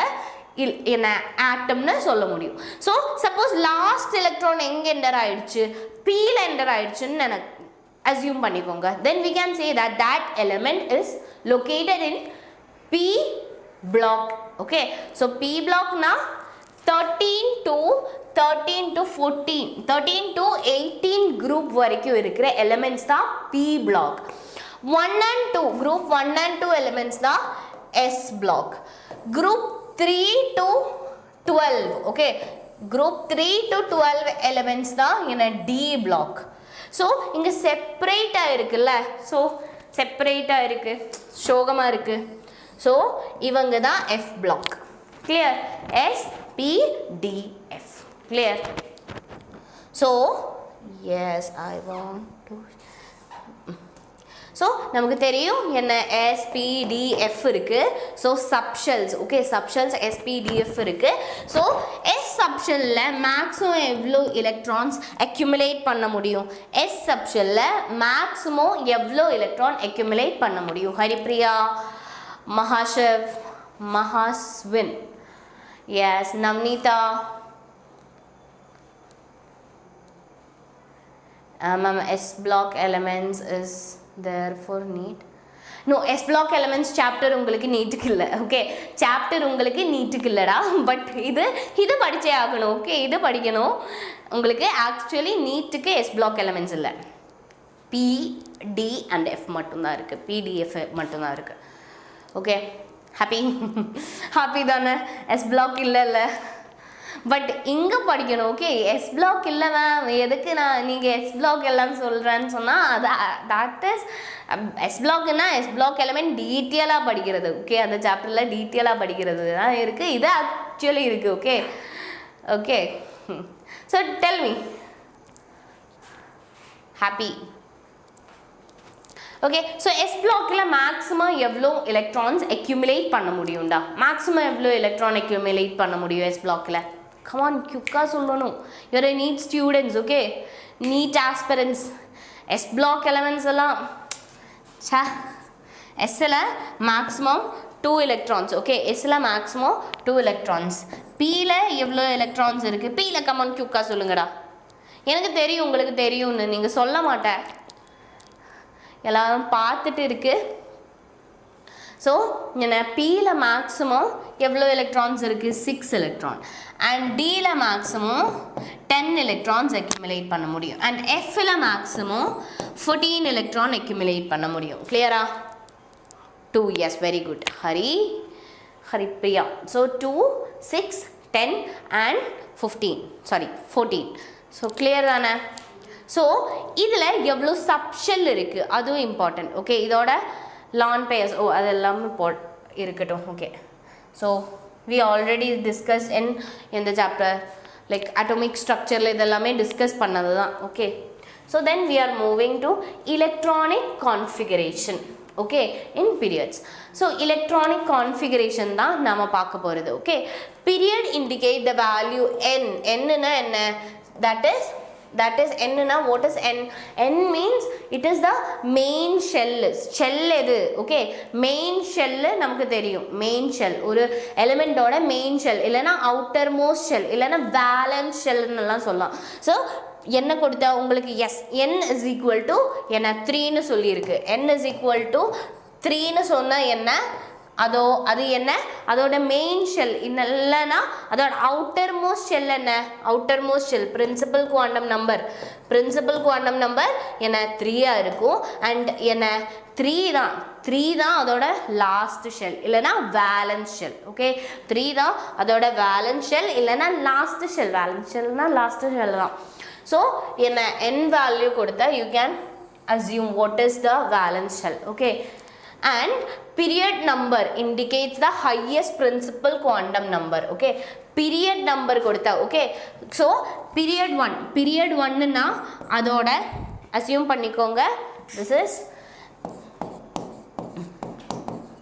A: என்ன ஆட்டம்னு சொல்ல முடியும். ஸோ சப்போஸ் லாஸ்ட் எலக்ட்ரான் எங்கே என்டர் ஆயிடுச்சு? Pல என்டர் ஆயிடுச்சுன்னு எனக்கு அசியூம் பண்ணிக்கோங்க. then we can say that that element is located in P block. okay so P block na 13 to 14 13 to 18 group வரைக்கும் இருக்கிற எலிமெண்ட்ஸ் தான் P block. 1 and 2 group 1 and 2 elements தான் S block. group 3 to 12, okay group 3 to 12 elements தான் என்ன D block. So இங்கே செப்பரேட்டாக இருக்குல்ல, so செப்பரேட்டாக இருக்குது, சோகமாக இருக்குது. ஸோ இவங்க தான் F block. Clear? S P D F. Clear? So yes I want to so நமக்கு தெரியும் என்ன SPDF இருக்குது. So subshells, okay subshells SPDF இருக்குது. ஸோ S சப்ஷெல்லில் மேக்ஸிமம் எவ்வளோ எலக்ட்ரான்ஸ் அக்யூமுலேட் பண்ண முடியும்? S சப்ஷெல்லில் மேக்ஸிமம் எவ்வளோ எலக்ட்ரான் அக்யூமுலேட் பண்ண முடியும்? Haripriya, Mahashiv, Mahaswin, yes Navneetha, ma'am S block elements is there for Neet. no S block elements chapter உங்களுக்கு நீட்டுக்கு இல்லை. ஓகே சாப்டர் உங்களுக்கு நீட்டுக்கு இல்லைடா, பட் இது படிச்சே ஆகணும். ஓகே இது படிக்கணும் உங்களுக்கு. ஆக்சுவலி நீட்டுக்கு S block elements இல்லை, P D and F மட்டும்தான் இருக்குது. PDF மட்டும்தான் இருக்குது. ஓகே ஹாப்பி தானே? S block இல்லை பட் இங்கே படிக்கணும். ஓகே எஸ் பிளாக் இல்லை மேம், எதுக்கு நீங்கள் எஸ் பிளாக் எல்லாம் சொல்கிறேன்னு சொன்னால் அது தட் இஸ் எஸ் பிளாக்னா எஸ் பிளாக் எலமெண்ட் டீட்டெயிலாக படிக்கிறது. ஓகே அந்த சாப்டரில் டீட்டெயிலாக படிக்கிறது தான் இருக்குது. இது ஆக்சுவலி இருக்குது. Okay okay so tell me happy. Okay so S பிளாக்கில் மேக்ஸிமம் எவ்வளோ எலக்ட்ரான்ஸ் அக்யூமுலேட் பண்ண முடியும்டா? மேக்ஸிமம் எவ்வளோ எலக்ட்ரான் அக்யூமுலேட் பண்ண முடியும் எஸ் பிளாக்கில்? கமான் குயிக்காக சொல்லணும். You're NEET students. Okay NEET aspirants. S block elements எல்லாம் எஸ்ஸில் மேக்ஸிமம் 2 எலக்ட்ரான்ஸ். ஓகே எஸ்ஸில் மேக்ஸிமம் 2 எலக்ட்ரான்ஸ். பியில் எவ்வளோ எலக்ட்ரான்ஸ் இருக்குது? பியில் கமான் குயிக்காக சொல்லுங்கடா. எனக்கு தெரியும் உங்களுக்கு தெரியும்னு, நீங்கள் சொல்ல மாட்டேன், எல்லாரும் பார்த்துட்டு இருக்குது. ஸோ என்ன பியில் மேக்ஸிமம் எவ்வளோ எலக்ட்ரான்ஸ் இருக்குது? 6 எலக்ட்ரான். அண்ட் டியில் மேக்ஸிமம் 10 எலக்ட்ரான்ஸ் அக்யூமுலேட் பண்ண முடியும். அண்ட் எஃப்பில் மேக்ஸிமம் 14 எலக்ட்ரான் அக்யூமுலேட் பண்ண முடியும். கிளியரா? 2 yes very good Haripriya. So 2 6 10 and 14. So clear தானே? ஸோ இதில் எவ்வளோ சப்ஷெல் இருக்குது அதுவும் இம்பார்ட்டன்ட். ஓகே இதோட லான் பேயர்ஸ் அது எல்லாமே இருக்கட்டும். Okay so we already discuss in the chapter like atomic ஸ்ட்ரக்சரில் இதெல்லாமே டிஸ்கஸ் பண்ணது தான். Okay so then we are moving to electronic configuration. Okay in periods. So electronic configuration தான் நாம் பார்க்க போகிறது. Okay period indicate the value என்னன்னா என்ன? that is n na what is n means it is the main shell எது? Okay main shell நமக்கு தெரியும். Main shell ஒரு எலிமெண்டோட மெயின் ஷெல் இல்லைனா அவுட்டர் மோஸ்ட் ஷெல் இல்லைனா வேலன்ஸ் ஷெல்னுலாம் சொல்லலாம். ஸோ என்ன கொடுத்தா உங்களுக்கு S n is equal to என்ன 3ன்னு சொல்லியிருக்கு. n is equal to 3ன்னு சொன்னால் என்ன அது என்ன அதோட மெயின் ஷெல் இல்லைன்னா அதோட அவுட்டர் மோஸ்ட் ஷெல் என்ன outer most shell principal quantum number என்ன 3 இருக்கும் அண்ட் என்ன 3 தான் அதோட லாஸ்ட் ஷெல் இல்லைன்னா வேலன்ஸ் ஷெல் ஓகே 3 தான் அதோட வேலன்ஸ் ஷெல் இல்லைன்னா லாஸ்ட் ஷெல் வேலன்ஸ் ஷெல்னா லாஸ்ட் ஷெல் தான் ஸோ என்ன n வேல்யூ கொடுத்தா you can assume what is the valence shell okay and period number indicates the highest principal quantum number okay period number kodutha okay so period 1 na adoda assume pannikonga this is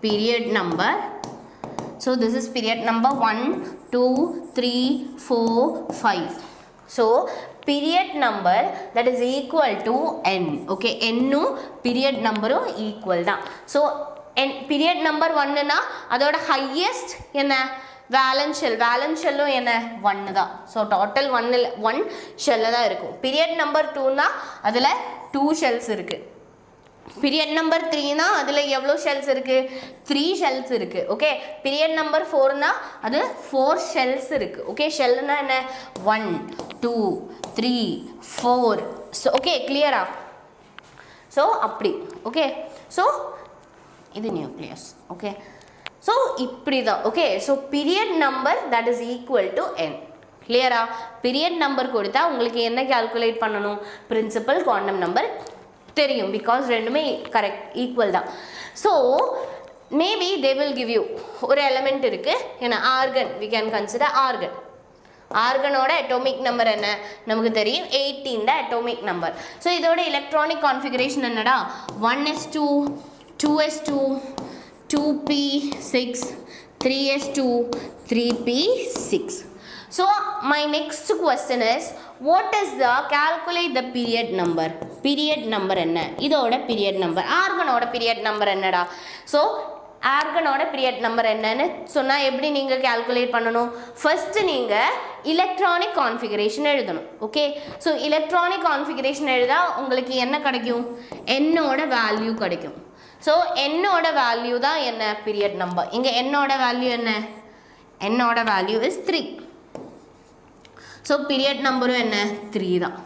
A: period number so this is period number 1 2 3 4 5 so period number that is equal to n okay n nu period number equal da so n period number 1 na adoda highest enna valence shell enna 1 da so total 1 shell da irukum period number 2 na adula 2 shells irukku period number 3 na adula evlo shells irukku 3 shells irukku okay period number 4 na adu 4 shells irukku okay shell na enna 1 2 3 4 so okay clear ah so appdi okay so idu nucleus okay so ippdida okay so period number that is equal to n clear ah period number kodutha ungalku enna calculate pananum principal quantum number தெரியும் because ரெண்டுமே correct equal தான் so maybe they will give you ஒரு element இருக்கு என்ன argon we can consider argonோட atomic number என்ன நமக்கு தெரியும் 18 the atomic number so இதோட electronic configuration என்னடா 1s2 2s2 2p6 3s2 3p6 so my next question is what is the calculate the period number என்ன இதோட period number argonோட period number என்னடா so argonோட period number என்னன்னு சொன்னா எப்படி நீங்க calculate பண்ணனும் first நீங்க electronic configuration எழுதணும் okay so electronic configuration எழுதா உங்களுக்கு என்ன கிடைக்கும் n ஓட value கிடைக்கும் so n ஓட value தான் என்ன period number இங்க n ஓட value என்ன n ஓட value is 3 so period number என்ன 3 தான்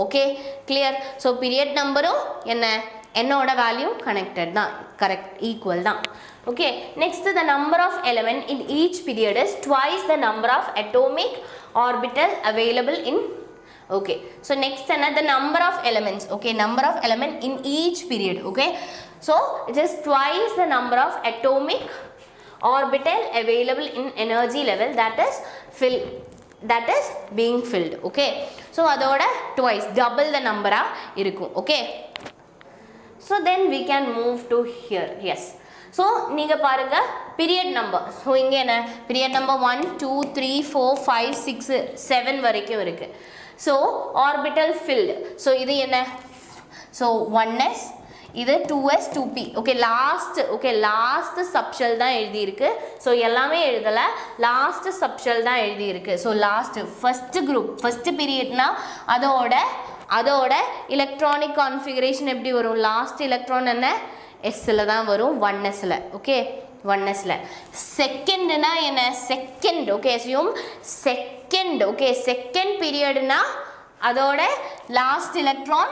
A: okay clear so period number என்ன n ஓட value connected தான் correct equal தான் okay next the number of element in each period is twice the number of atomic orbital available in okay so next the number of elements okay number of element in each period okay so it is twice the number of atomic orbital available in energy level that is being filled okay so adoda twice double the number irukum okay so then we can move to here yes so நீங்க பாருங்க period number so இங்க என்ன period number 1 2 3 4 5 6 7 வரைக்கும் இருக்கு so orbital filled so இது என்ன so 1s இது 2s 2p okay last subshell தான் எழுதி இருக்கு so எல்லாமே எழுதல last subshell தான் எழுதி இருக்கு so last first group first period னா அதோட electronic configuration எப்படி வரும் last electron என்ன s ல தான் வரும் 1s ல okay 1s ல second னா என்ன second okay assume second okay second period னா அதோட last electron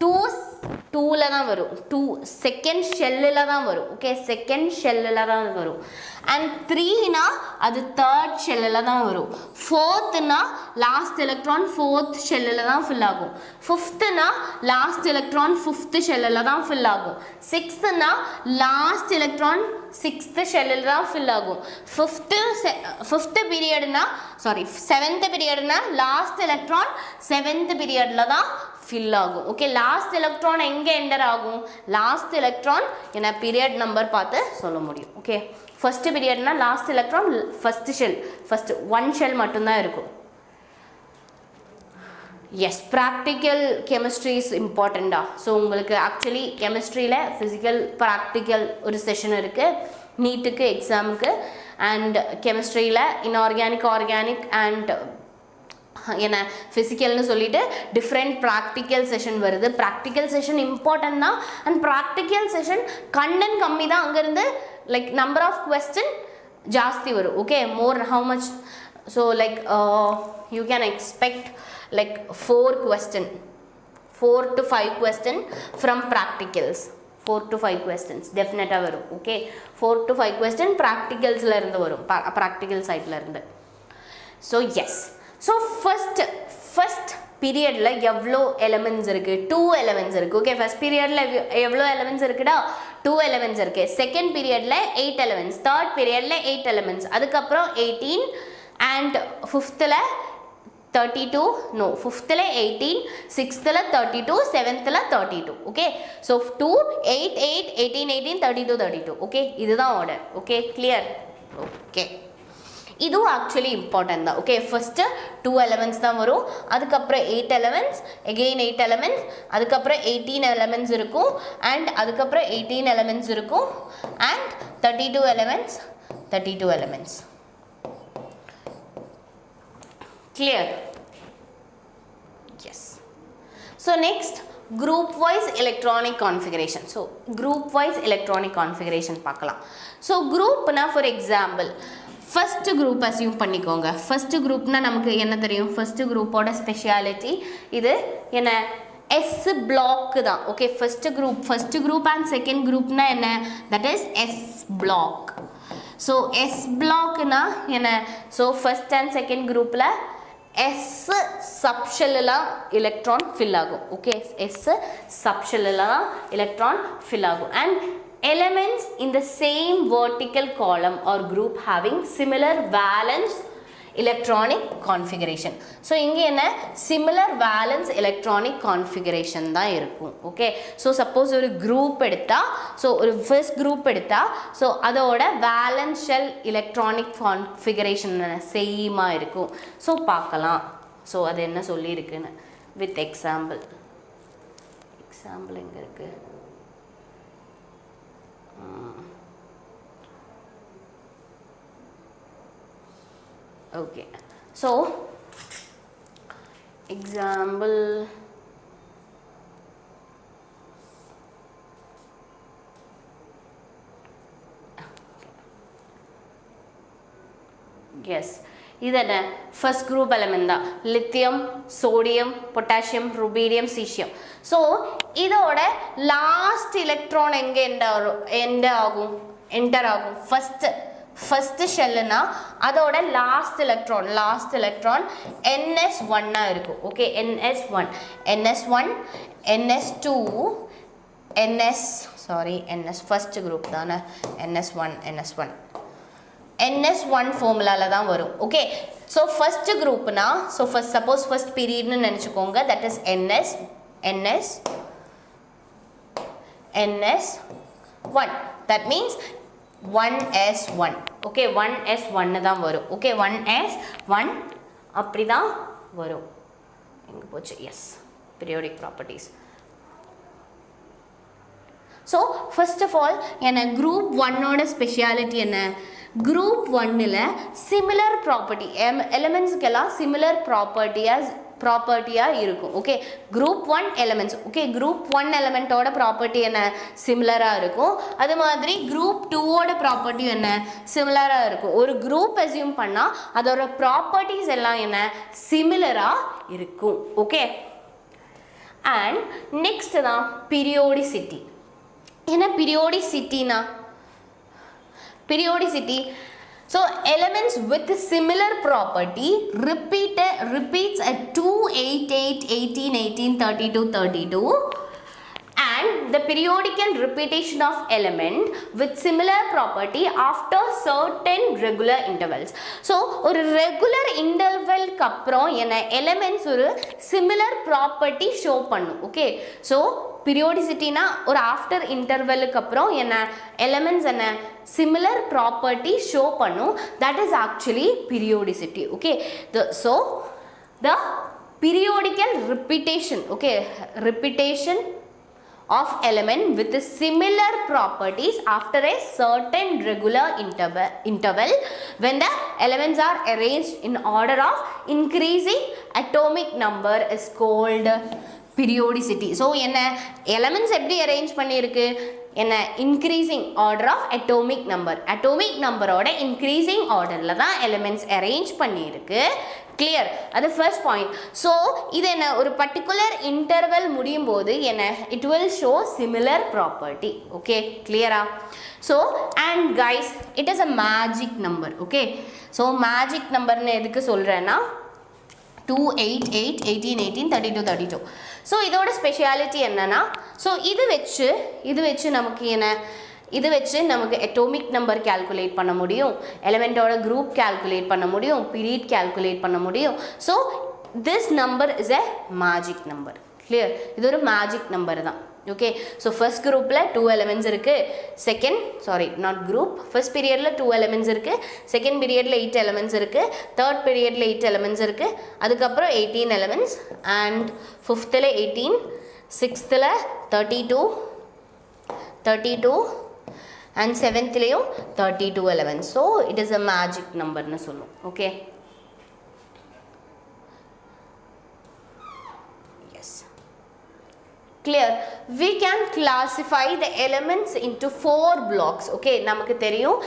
A: 2 ல தான் வரும் 2 second shell ல தான் வரும் okay second shell ல தான் வரும் and 3 னா அது third shell ல தான் வரும் fourth னா last electron fourth shell ல தான் fill ஆகும் fifth னா last electron fifth shell ல தான் fill ஆகும் sixth னா last electron sixth shell ல தான் fill ஆகும் fifth period னா sorry seventh period னா last electron seventh period ல தான் fill ஆகும் okay last electron எங்க enter ஆகும் last electron என்ன period number பார்த்து சொல்ல முடியும் okay first period னா last electron first shell first one shell மட்டும் தான் இருக்கும் yes practical chemistry is important so உங்களுக்கு actually chemistry ல physical practical ஒரு session இருக்கு NEET க்கு exam க்கு and chemistry ல inorganic organic and என்ன ஃபிசிக்கல்னு சொல்லிட்டு டிஃப்ரெண்ட் ப்ராக்டிக்கல் செஷன் வருது ப்ராக்டிக்கல் செஷன் இம்பார்ட்டன்ட் தான் அண்ட் ப்ராக்டிக்கல் செஷன் கண்டென்ட் கம்மி தான் அங்கேருந்து like number of question ಜಾಸ್ತಿ ವரும் okay more how much so like you can expect like 4 to 5 question from practicals 4 to 5 questions definitely வரும் okay 4 to 5 question practicals ல இருந்து வரும் practical side ல இருந்து so yes so first period ல எவ்வளோ elements இருக்கு 2 elements இருக்கு okay first period ல எவ்வளோ elements இருக்குடா 2 elements இருக்கு second period ல 8 elements third period ல 8 elements அதுக்கு அப்புறம் 18 and fifth ல 32 no fifth ல 18 sixth ல 32 seventh ல 32 okay so 2 8 8 18 18 32 32 okay இதுதான் order okay clear okay இது actually important தான் okay first 2 elements தான் வரும் அதுக்கு அப்புறம் 8 elements again 8 elements அதுக்கு அப்புறம் 18 elements இருக்கும் and அதுக்கு அப்புறம் 18 elements இருக்கும் and 32 elements clear yes so next group wise electronic configuration so group wise electronic configuration பார்க்கலாம் so group na for example first group assume பண்ணிக்கோங்க first group na நமக்கு என்ன தெரியும் first group ஓட ஸ்பெஷாலிட்டி இது என்ன S block தான் okay first group and second group na என்ன that is S block so S block na என்ன so first and second group la S subshell la electron fill ஆகும் okay S subshell la electron fill ஆகும் and elements in the same vertical column or group having similar valence electronic configuration so இங்க என்ன similar valence electronic configuration தான் இருக்கும் okay so suppose ஒரு group எடுத்தா so ஒரு first group எடுத்தா so அதோட valence shell electronic configuration same ஆ இருக்கும் so பார்க்கலாம் so அது என்ன சொல்லி இருக்குன்னு with example எங்க இருக்கு okay so example yes இது என்ன first group element தான் lithium sodium potassium rubidium cesium so இதோட last electron எங்க enter ஆகும் first shell na அதோட last electron ns1 ஆ இருக்கும் okay ns1 ns2 ns first group தான ns1 formula la தான் வரும் okay so first group na so suppose first period னு நினைச்சுக்கோங்க that is ns1 that means 1s1 okay 1s1 தான் வரும் okay 1s1 அப்படி தான் வரும் எங்க போச்சு yes periodic properties so first of all என்ன group 1 ஓட ஸ்பெஷாலிட்டி என்ன group 1 ல similar property elements கெல்லாம் similar property இருக்கும் okay group 1 elements okay group 1 element ஓட property என்ன similar இருக்கும் அது மாதிரி group 2 ஓட property என்ன similar இருக்கும் ஒரு group assume பண்ணா அதோட properties எல்லாம் என்ன similar இருக்கும் okay and next தான் periodicity என்ன periodicity so elements with similar property repeats at 2 8 8 18 18 32 32 and the periodical repetition of element with similar property after certain regular intervals so ஒரு regular interval க்கு அப்புறம் என்ன elements ஒரு similar property show பண்ணும் okay so periodicity na ஒரு after interval க்கு அப்புறம் என்ன elements என்ன similar property show பண்ணும் that is actually periodicity okay so the periodical repetition okay repetition of element with similar properties after a certain regular interval when the elements are arranged in order of increasing atomic number is called periodicity so என்ன elements எப்படி arrange பண்ணிருக்கு என்ன increasing order of atomic number increasing orderல தான் elements arrange பண்ணியிருக்கு. clear அது first point. so இது என்ன ஒரு particular interval முடியும் போது என்ன it will show similar property. okay clear so and guys it is a magic number. okay so magic number னு எதுக்கு சொல்றேன்னா 2 8 8 18 18 32 32. ஸோ இதோட ஸ்பெஷாலிட்டி என்னன்னா ஸோ இது வச்சு நமக்கு என்ன இது வச்சு நமக்கு அட்டோமிக் நம்பர் கால்குலேட் பண்ண முடியும், எலிமெண்டோட குரூப் கால்குலேட் பண்ண முடியும், பீரியட் கால்குலேட் பண்ண முடியும். So this number is a magic number. Clear இது ஒரு மேஜிக் நம்பர் தான். ஓகே ஸோ ஃபர்ஸ்ட் குரூப்பில் 2 எலிமெண்ட்ஸ் இருக்குது, ஃபர்ஸ்ட் பீரியடில் 2 எலிமெண்ட்ஸ் இருக்குது, செகண்ட் பீரியடில் 8 எலிமெண்ட்ஸ் இருக்குது, தேர்ட் பீரியடில் 8 எலிமெண்ட்ஸ் இருக்குது, அதுக்கப்புறம் 18 எலிமெண்ட்ஸ் அண்ட் ஃபிஃப்த்தில் 18, சிக்ஸ்த்தில் 32 அண்ட் செவன்த்லேயும் 32 elements. So it is a magic நம்பர்னு சொல்லுவோம். Okay clear we can classify the elements into 4 blocks. okay நமக்கு தெரியும்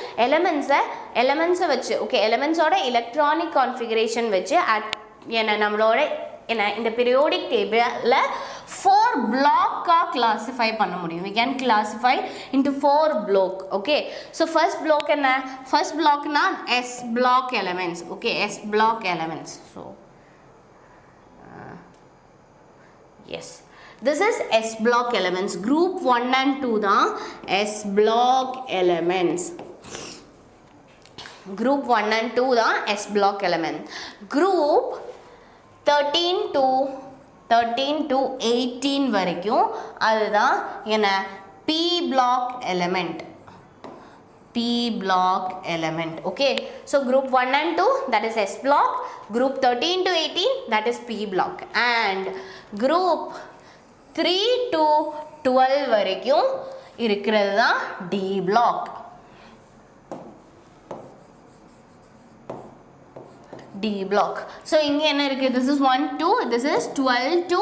A: elements வச்சு okay elements ஓட electronic configuration வச்சு என்ன நம்மளோட என்ன இந்த periodic table 4 block classify பண்ண முடியும். we can classify into 4 block. okay so first block என்ன first block னா s block elements. okay s block elements. so yes this is S block elements. group 1 and 2 தான் S block elements. group 1 and 2 தான் S block elements. group 13 to 18 வரைக்கும் அதுதான் என்ன P block element. okay so group 1 and 2 that is S block, group 13 to 18 that is P block, and group 3 to 12 வரைக்கும் இருக்கிறது தான் D block. so இங்க என்ன இருக்கு, this is 1 2 this is 12 to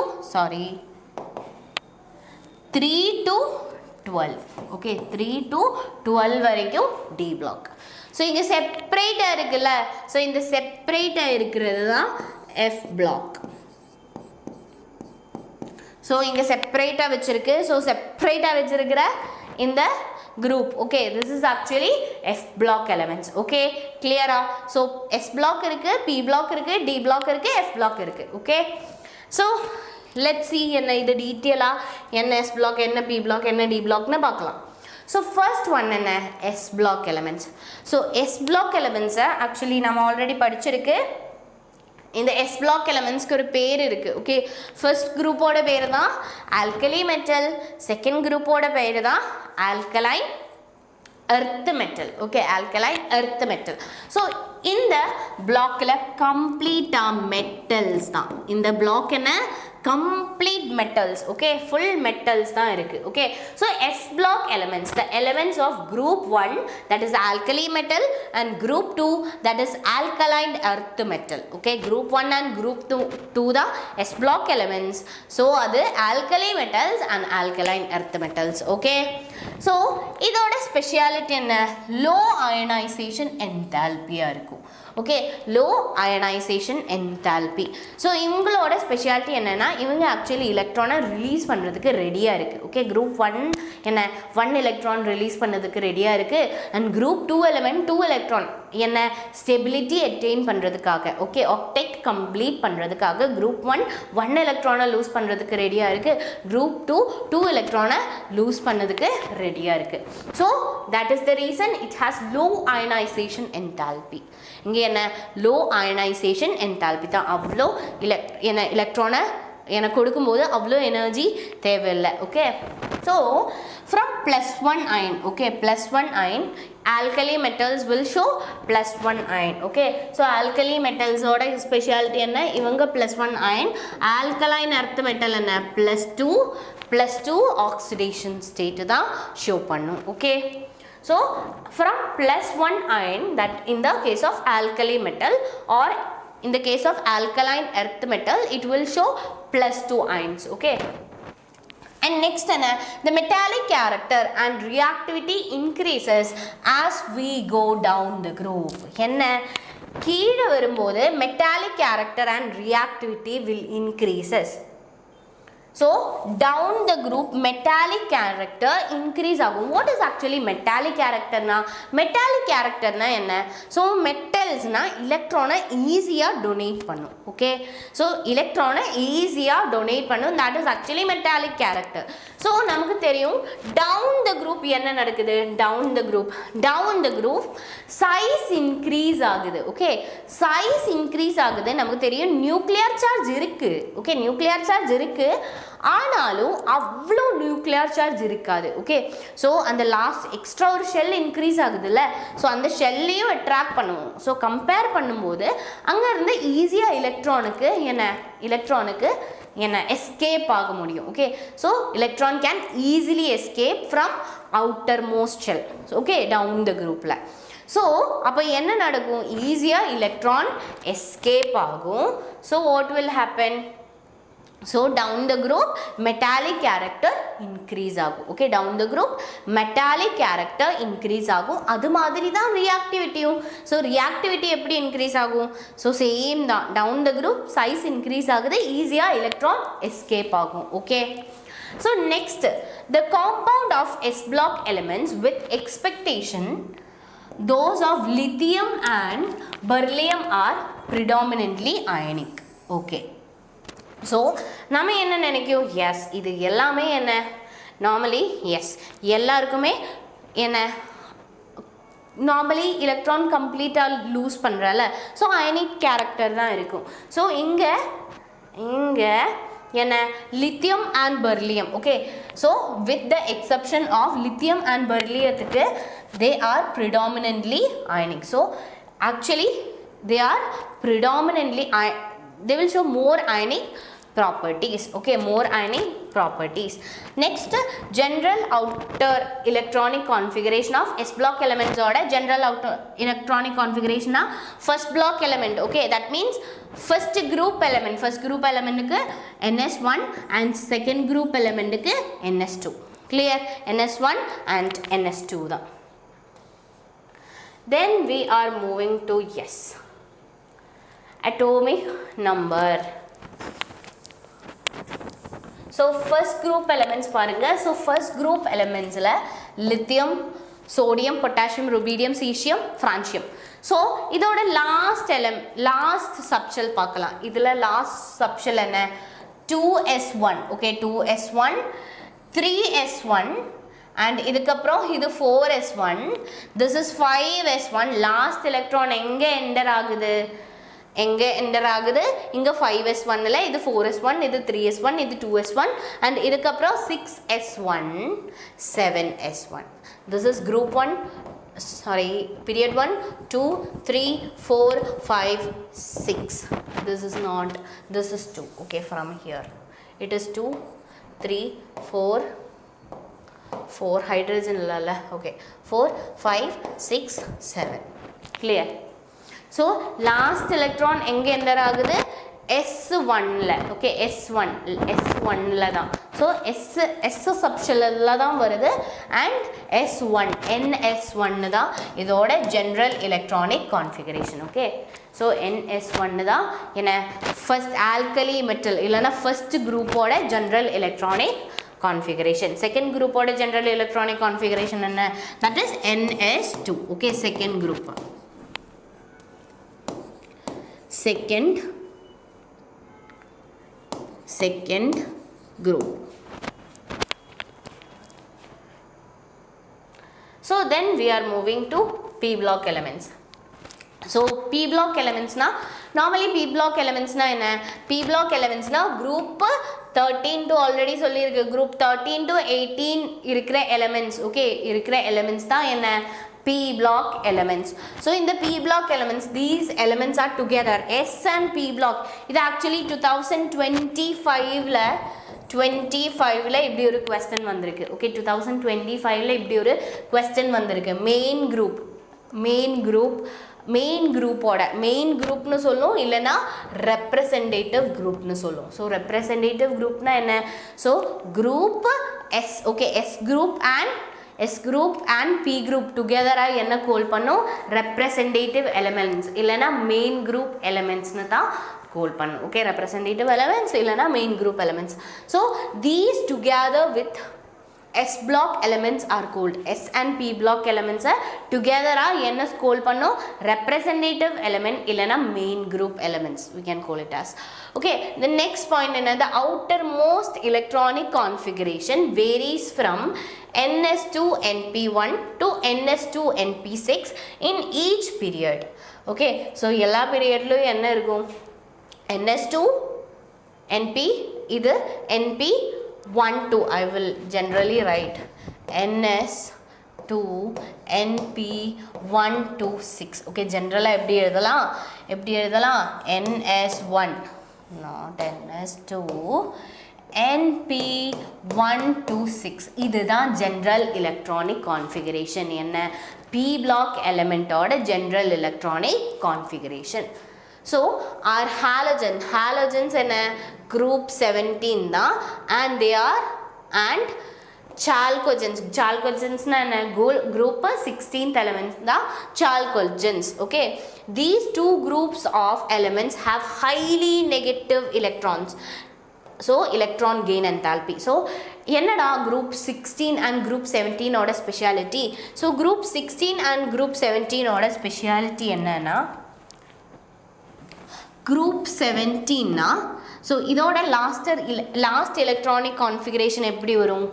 A: 3 to 12. okay 3 to 12 வரைக்கும் D block. so இங்க செப்பரேட்டா இருக்குல்ல, so இந்த செப்பரேட்டா இருக்கிறது தான் F block. ஸோ இங்கே செப்பரேட்டாக வச்சுருக்கு, ஸோ செப்பரேட்டாக வச்சுருக்கிற இந்த group. okay this is actually F block elements. okay clear-ஆ ஸோ S block இருக்குது, P block இருக்குது, D block இருக்குது, F block இருக்குது. okay ஸோ let's see என்ன இது டீட்டெயிலாக என்ன S block என்ன P block என்ன D blockனு பார்க்கலாம். ஸோ ஃபர்ஸ்ட் ஒன் என்ன S block elements. So S block elements-ஐ ஆக்சுவலி நம்ம ஆல்ரெடி படிச்சிருக்கு. இந்த S block elementsக்கு ஒரு பேர் இருக்கு. ஓகே ஃபர்ஸ்ட் குரூப்போட பேர் தான் ஆல்கலி மெட்டல், செகண்ட் குரூப்போட பேர் தான் alkaline earth metal. Okay alkaline earth metal. So இந்த பிளாக்ல கம்ப்ளீட்டா மெட்டல்ஸ் தான். இந்த பிளாக் என்ன complete metals. okay full metals தான் இருக்கு. okay so S block elements, the elements of group 1 that is alkali metal and group 2 that is alkaline earth metal. okay group 1 and group 2 தான் S block elements. so அது alkali metals and alkaline earth metals. okay so இதோட speciality என்ன, low ionization enthalpy இருக்கும். okay low ionization enthalpy. so இவங்களோட speciality என்னன்னா இவங்க actually எலக்ட்ரானை release பண்ணுறதுக்கு ரெடியாக இருக்குது. ஓகே குரூப் 1 என்ன 1 எலக்ட்ரான் ரிலீஸ் பண்ணதுக்கு ரெடியாக இருக்குது, அண்ட் குரூப் 2 எலிமெண்ட் 2 எலக்ட்ரான் என்ன ஸ்டெபிலிட்டி அட்டைன் பண்ணுறதுக்காக ஓகே ஆக்டெட் கம்ப்ளீட் பண்ணுறதுக்காக குரூப் 1 எலக்ட்ரானை லூஸ் பண்ணுறதுக்கு ரெடியாக இருக்குது, குரூப் 2 எலக்ட்ரானை லூஸ் பண்ணதுக்கு ரெடியாக இருக்குது. So that is the reason it has low ionisation enthalpy. இங்கே என்ன லோ அயனைசேஷன் என்தால்பி தான், அவ்வளோ எலக்ட்ரானை எனக்கு கொடுக்கும்போது அவ்வளோ எனர்ஜி தேவையில்லை. Okay so from +1 ion okay +1 ion alkali metals will show +1 ion. Okay so alkali metals-ஓட ஸ்பெஷாலிட்டி என்ன, இவங்க +1 ion, alkaline earth metal என்ன +2 ஆக்சிடேஷன் ஸ்டேட்டு தான் ஷோ பண்ணும். Okay so from +1 ion that in the case of alkali metal or in the case of alkaline earth metal it will show +2 ions. okay And next the metallic character and reactivity increases as we go down the group. என்ன கீழே வரும்போது metallic character and reactivity will increases. So down the group metallic character increase ஆகும். What is actually metallic character na? Metallic character na என்ன? So metals na electron easier donate பண்ணும். Okay, so electron easier donate பண்ணும். That is actually metallic character. So நமக்கு தெரியும் down the group என்ன நடக்குது? Down the group size increase ஆகுது. Okay, size increase ஆகுது. நமக்கு தெரியும் nuclear charge இருக்கு. Okay, nuclear charge இருக்கு. ஆனாலும் அவ்வளோ நியூக்ளியர் சார்ஜ் இருக்காது. ஓகே, ஸோ அந்த லாஸ்ட் எக்ஸ்ட்ரா ஒரு ஷெல் இன்க்ரீஸ் ஆகுதுல்ல, ஸோ அந்த ஷெல்லையும் அட்ராக்ட் பண்ணுவோம். ஸோ கம்பேர் பண்ணும்போது அங்கேருந்து ஈஸியாக எலக்ட்ரானுக்கு எஸ்கேப் ஆக முடியும். Okay, so electron can easily escape from outer most shell. Okay, down the குரூப்பில். ஸோ அப்போ என்ன நடக்கும்? ஈஸியாக எலக்ட்ரான் எஸ்கேப் ஆகும். So what will happen? So down the group metallic character increase ஆகும். Okay, down the group metallic character increase ஆகும். அது மாதிரி தான் reactivityயும். So reactivity எப்படி increase ஆகும்? So same தான், down the group size increase ஆகுது, ஈஸியா electron escape ஆகும். Okay, so next the compound of S block elements with expectation, those of lithium and beryllium are predominantly ionic. Okay, so நம்ம என்ன நினைக்கும்? S, இது எல்லாமே என்ன நார்மலி எஸ் எல்லாருக்குமே என்ன நார்மலி எலக்ட்ரான் கம்ப்ளீட்டாக லூஸ் பண்ணுறல, ஸோ அயனிக் கேரக்டர் தான் இருக்கும். ஸோ இங்கே என்ன lithium and beryllium. Okay, so with the exception of lithium and பெர்லியத்துக்கு they are predominantly ionic. So actually they are predominantly they will show more ionic properties. Okay, more ionic properties. Next, general outer electronic configuration of S block elements order. General outer electronic configuration na first block element. Okay, that means first group element ku NS1 and second group element ku NS2. Clear? NS1 and NS2 da. Then we are moving to yes, atomic number. So first group elements பாருங்க. So first group elements ல lithium, sodium, potassium, rubidium, cesium, francium. So இதோட last subshell பார்க்கலாம். இதுல last subshell என்ன? 2s1. Okay, 2s1, 3s1 and இதுக்கப்புறம் இது 4s1, this is 5s1. last electron எங்க enter ஆகுது? இங்க 5s1 ல இது 4s1, இது 3s1, இது 2s1 and இதுக்கப்புறம் 6s1, 7s1. this is group 1, sorry, period 1, 2, 3, 4, 5, 6. this is not, this is 2. Okay, from here it is 2, 3, 4 hydrogen lala. Okay, 4, 5, 6, 7. Clear? So last electron எங்க enter ஆகுது? S1 ல. Okay, S1 ல தான். So S subshell ல தான் வருது and S1 NS1 தான் இதோட general electronic configuration. Okay, so NS1 தான் என்ன first alkali metal இல்லனா first group ஓட general electronic configuration. Second group ஓட general electronic configuration என்ன? That is NS2. Okay, second group group. So then we are moving to P block elements. So P block elements na normally P block elements na enna? P block elements na group 13 to already சொல்லிருக்கு. group 13 to 18 இருக்கிற elements. Okay, இருக்கிற elements தான் என்ன? P block elements. So in the P block elements, these elements are together. S and P block. இது actually 2025 ல இப்படி ஒரு question வந்திருக்கு. Okay, 2025 ல இப்படி ஒரு question வந்திருக்கு. main group மெயின் குரூப்போட மெயின் குரூப்னு சொல்லும், இல்லைனா ரெப்ரசன்டேட்டிவ் குரூப்னு சொல்லும். ஸோ ரெப்ரசன்டேட்டிவ் குரூப்னா என்ன? So group S, okay, S group and P group டுகெதராக என்ன கோல் பண்ணும்? ரெப்ரசன்டேட்டிவ் எலிமெண்ட்ஸ் இல்லைனா மெயின் குரூப் எலிமெண்ட்ஸ்னு தான் கோல் பண்ணும். ஓகே, ரெப்ரசன்டேட்டிவ் எலிமெண்ட்ஸ் இல்லைனா main group elements. So these together with S block elements are called, S and P block elements together என்ன call பண்ணோம்? representative element இல்லனா main group elements we can call it as. Okay, the next point என்ன? The outermost electronic configuration varies from ns2 np1 to ns2 np6 in each period. Okay, so எல்லா பீரியட்லயும் என்ன இருக்கும்? ns2 np, இது np 1 2 I will generally write ns2 np 1 2 6. okay, generally எப்படி எழுதலாம் ns1 not ns2 np 1 2 6. இதுதான் general electronic configuration. என்ன? p block element ஓட general electronic configuration. So our halogens என்ன? group 17 தான், and they are and chalcogens na enna? group 16th elements da chalcogens. Okay, these two groups of elements have highly negative electrons, so electron gain enthalpy. So என்னடா group 16 and group 17 ஓட speciality? So group 16 and group 17 ஓட speciality என்னன்னா, group 17 na, so இதோட last electronic configuration எப்படி வரும்?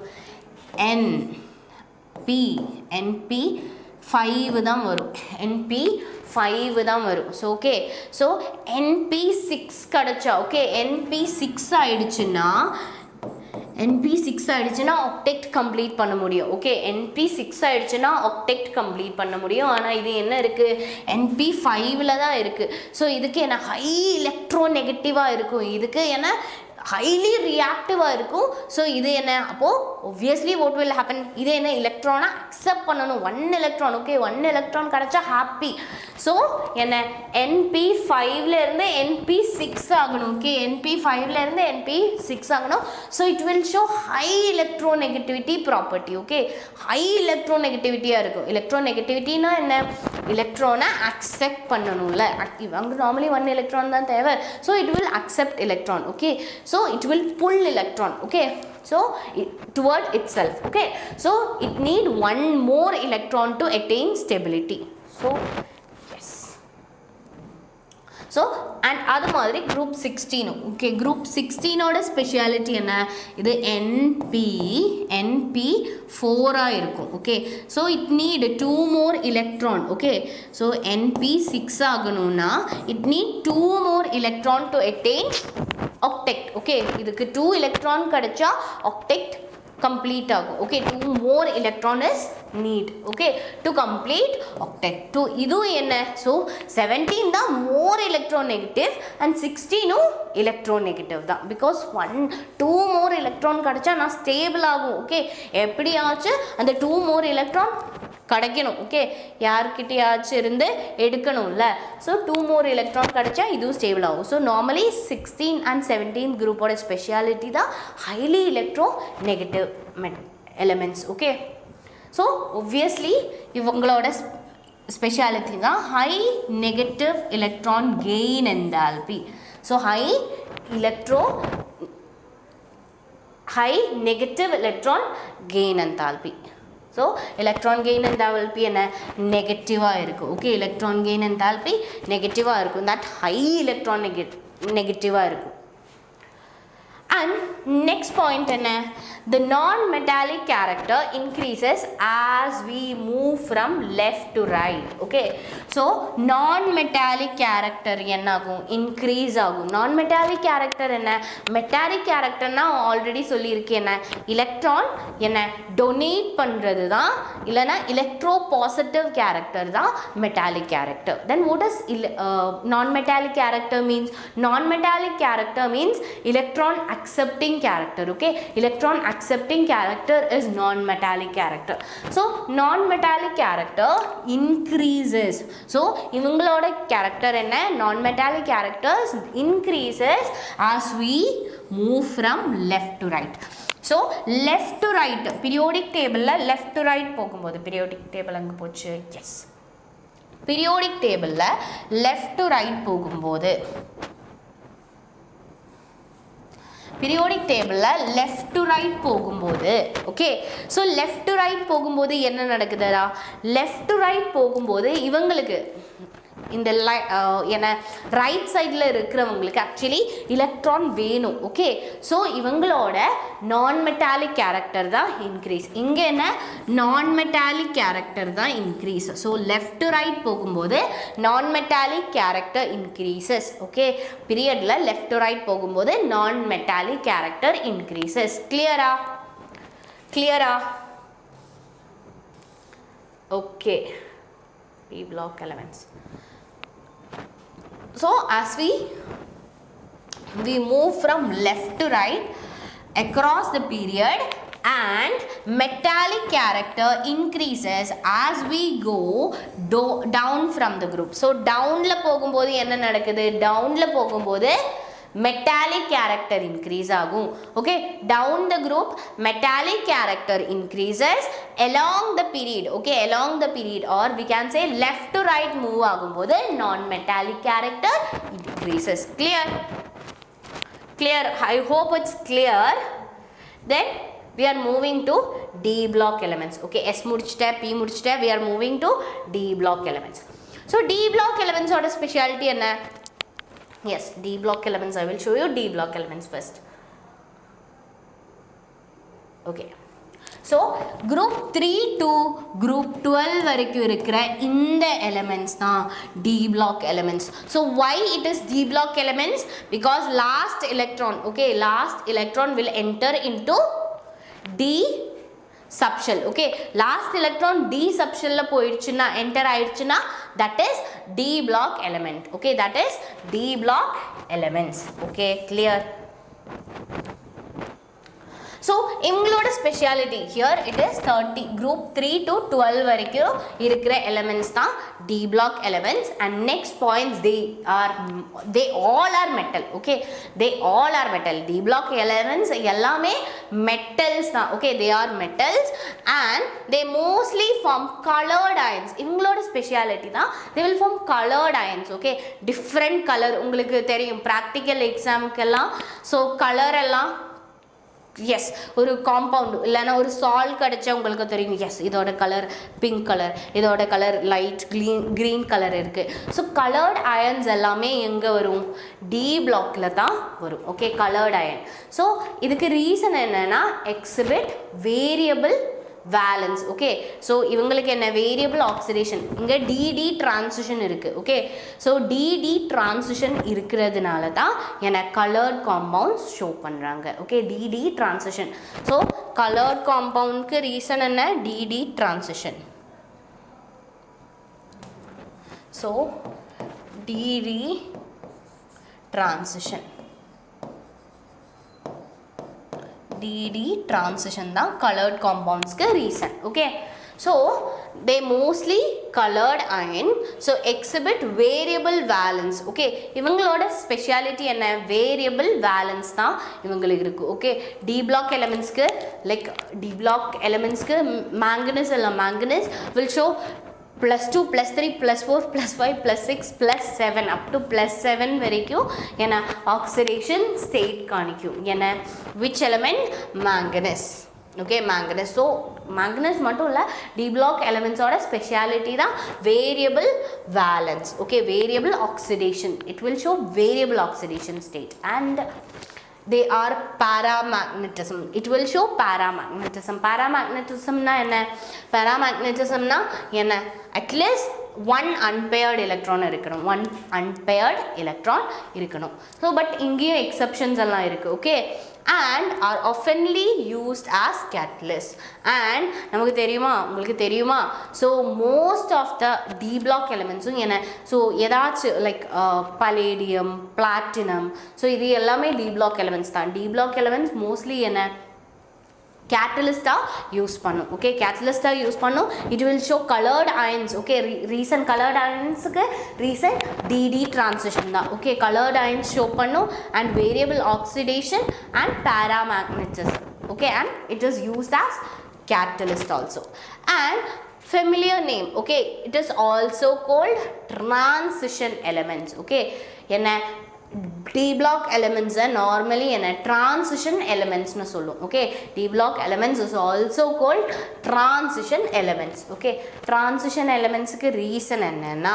A: np 5 தான் வரும், np 5 தான் வரும். so okay, so np 6 கிடைச்சா, okay, np 6 ஆயிடுச்சுன்னா octet complete பண்ண முடியும். ஓகே, np 6 ஆயிடுச்சுன்னா octet complete பண்ண முடியும். ஆனால் இது என்ன இருக்கு? np 5ல தான் இருக்கு. ஸோ இதுக்கு என்ன ஹை எலக்ட்ரோநெகட்டிவாக இருக்கும், இதுக்கு என்ன ஹைலி ரியாக்டிவாக இருக்கும். ஸோ இது என்ன? அப்போது ஒப்வியஸ்லி வாட் வில் ஹேப்பன்? இது என்ன? எலக்ட்ரானை அக்செப்ட் பண்ணணும். 1 எலக்ட்ரான், ஓகே, 1 எலக்ட்ரான் கிடச்சா ஹாப்பி. ஸோ என்ன? np 5லேருந்து np 6 ஆகணும். ஓகே, np 5லேருந்து np 6 ஆகணும். So it will show high electronegativity property. Okay, high எலக்ட்ரோநெகட்டிவிட்டியாக இருக்கும். எலக்ட்ரோநெகட்டிவிட்டினா என்ன? எலக்ட்ரானை அக்செப்ட் பண்ணணும்ல. அங்கே நார்மலி 1 எலக்ட்ரான் தான் தேவை. So it will accept electron. Okay, so it will pull electron. Okay, so toward itself. Okay, so it need one more electron to attain stability. So yes, so and அது மாதிரி group 16. okay, group 16 ஓட speciality என்ன? இது np 4 இருக்கும். okay, so it need 2 more electron. okay, so np 6 ஆகணும்னா it need 2 more electron to attain octet. okay, இதுக்கு 2 electron கிடைச்சா octet complete ஆகும். okay, 2 more electron is need, okay, to complete octet. to இது என்ன? so 17 தான் more electronegative and 16 electronegative தான், because 2 more electron கிடைச்சா நான் ஸ்டேபிள் ஆகும். ஓகே, எப்படியாச்சும் அந்த 2 more electron கிடைக்கணும். ஓகே, யார்கிட்டயாச்சும் இருந்து எடுக்கணும்ல. ஸோ 2 more electron கிடைச்சா இதுவும் ஸ்டேபிள் ஆகும். ஸோ நார்மலி 16 and 17 குரூப்போட ஸ்பெஷாலிட்டி தான் highly electro negative elements. Okay, so obviously இவங்களோட ஸ்பெஷாலிட்டி தான் high negative electron gain enthalpy. So high negative electron gain enthalpy. So electron gain enthalpy என்ன? நெகட்டிவாக இருக்கும். ஓகே, எலக்ட்ரான் கெயின் என்தால்பி நெகட்டிவாக இருக்கும். That high electron நெகட்டிவாக இருக்கும். And next point என்ன? The non-metallic character increases as we move from left to right. Okay, so non-metallic character என்ன ஆகும்? increase ஆகும். non-metallic character என்ன? metallic character னா already சொல்லியிருக்கேன். என்ன? electron என்ன donate பண்ணுறது தான், இல்லைனா electropositive character தான் metallic character. Then what does non-metallic character means? non-metallic character means electron accepting character. Okay, electron accepting character is non-metallic character. So non-metallic character increases. So இவங்களோட character என்ன, non-metallic characters increases as we move from left to right. So left to right periodic table left to right போகும்போது periodic table அங்க போச்சு. Yes, periodic table left to right போகும்போது periodic table left to right போகும்போது okay, so left to right போகும்போது என்ன நடக்குதுடா, left to right போகும்போது இவங்களுக்கு இந்த என்ன ரைட் சைடில் இருக்கிறவங்களுக்கு ஆக்சுவலி எலக்ட்ரான் வேணும். ஓகே, ஸோ இவங்களோட நான் மெட்டாலிக் கேரக்டர் தான் இன்க்ரீஸ். இங்கே என்ன, நான் மெட்டாலிக் கேரக்டர் தான் increase. So left to right போகும்போது non metallic character increases. Okay, பீரியடில் லெஃப்ட் டு ரைட் போகும்போது நான் மெட்டாலிக் கேரக்டர் இன்க்ரீசஸ். கிளியரா? கிளியரா? Okay, P block elements. So as we move from left to right across the period and metallic character increases as we go down from the group. So down la போகும்போது என்ன நடக்குது, down la போகும்போது metallic character increase ஆகும். Okay, down the group metallic character increases along the period. Okay, along the period, or we can say left to right move ஆகும்போது non metallic character increases. Clear? Clear? I hope it's clear. Then we are moving to D block elements. Okay, S முடிச்சிட்ட, P முடிச்சிட்ட, we are moving to D block elements. So D block elements oda speciality என்ன? Yes, D block elements. I will show you D block elements first. Okay, so group 3 to group 12 வரைக்கும் இருக்கிற இந்த elements தான் D block elements. So why it is D block elements? Because last electron, okay, last electron will enter into D subshell. Okay, last electron D subshell la போயிடுச்சுனா, enter ஆயிடுச்சுனா, that is D block element. Okay, that is D block elements. Okay, clear? So இவங்களோட speciality here it is 30 group 3 to 12 வரைக்கும் இருக்கிற elements தான் D block elements. And next points, they all are metal. Okay, they all are metal. D block elements எல்லாமே metals தான். Okay, they are metals and they mostly form colored ions. இவங்களோட speciality தான் they will form colored ions. Okay, different color உங்களுக்கு தெரியும் practical examக்கெல்லாம். So color எல்லாம் yes, ஒரு compound இல்லைன்னா ஒரு சால்ட் கிடச்சா உங்களுக்கு தெரியும், எஸ் இதோட கலர் பிங்க் கலர், இதோட கலர் லைட் க்ரீன் கலர் இருக்குது. ஸோ கலர்ட் அயன்ஸ் எல்லாமே எங்கே வரும், டி பிளாக்ல தான் வரும். Okay, coloured ion. ஸோ இதுக்கு ரீசன் என்னென்னா exhibit variable valence. Okay, so இவங்களுக்கு என்ன வேரியபிள் ஆக்சிடேஷன், இங்கே டிடி டிரான்சிஷன் இருக்குது. ஓகே, ஸோ டிடி டிரான்சிஷன் இருக்கிறதுனால தான் என்ன கலர்ட் காம்பவுண்ட்ஸ் ஷோ பண்ணுறாங்க. Okay, DD transition. So coloured காம்பவுண்டுக்கு ரீசன் என்ன, DD transition. So DD transition, DD transition தான் colored compounds க்கு reason. Okay, so they mostly colored ion, so exhibit variable valence. Okay, இவங்களோட speciality என்ன, variable valence தான் இவங்களுக்கு இருக்கு. Okay, D block elements க்கு like D block elements க்கு manganese இல்ல manganese will show +2 +3 +4 +5 +6 +7 up to +7 வரைக்கும் என்ன ஆக்சிடேஷன் ஸ்டேட் காணிக்கும். என்ன which element, manganese. Okay, manganese. So manganese மட்டும் இல்லை, டி பிளாக் எலிமெண்ட்ஸோட ஸ்பெஷாலிட்டி தான் variable valence. Okay, variable oxidation, it will show variable oxidation state. And they are paramagnetism, it will show paramagnetism. Paramagnetism na enna, paramagnetism na enna, at least one unpaired electron இருக்கணும், one unpaired electron இருக்கணும். So but இங்கேயும் exceptions எல்லாம் இருக்குது. Okay, and are oftenly used as catalyst. and நமக்கு தெரியுமா, உங்களுக்கு தெரியுமா, so most of the D block எலிமெண்ட்ஸும் என்ன, ஸோ ஏதாச்சும் லைக் பலேடியம், பிளாட்டினம், ஸோ இது எல்லாமே டி பிளாக் எலிமெண்ட்ஸ் தான். டி பிளாக் எலிமெண்ட்ஸ் மோஸ்ட்லி என்ன catalyst-ஆக யூஸ் பண்ணும். ஓகே, catalyst-ஆக யூஸ் பண்ணும். it will show colored ions. Okay, reason colored ions-க்கு ரீசன்ட் DD transition தான். ஓகே, colored ions show பண்ணும் and variable oxidation and paramagnetism. ஓகே, and it is used as catalyst also. and familiar name. okay, it is also called transition elements. okay, என்ன D block elements are normally in a transition elements na sollum. okay, D block elements is also called transition elements. okay, transition elements ku reason enna na,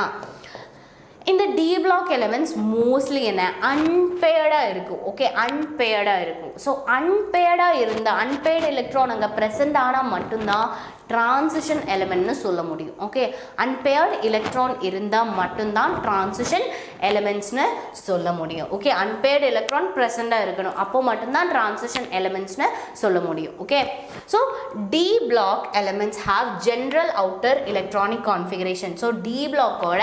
A: in the D block elements mostly என்ன unpaired-ஆ இருக்கும். Okay, unpaired-ஆ இருக்கும். So unpaired-ஆ இருந்த unpaired electron அங்கே present ஆனால் மட்டும்தான் transition எலிமெண்ட்னு சொல்ல முடியும். Okay, unpaired electron இருந்தால் மட்டும்தான் டிரான்சிஷன் எலிமெண்ட்ஸ்னு சொல்ல முடியும். ஓகே, அன்பேர்டு எலக்ட்ரான் ப்ரெசென்ட்டாக இருக்கணும், அப்போ மட்டும்தான் டிரான்சிஷன் எலிமெண்ட்ஸ்னு சொல்ல முடியும். Okay, so D block elements have general outer electronic configuration. So D பிளாக்கோட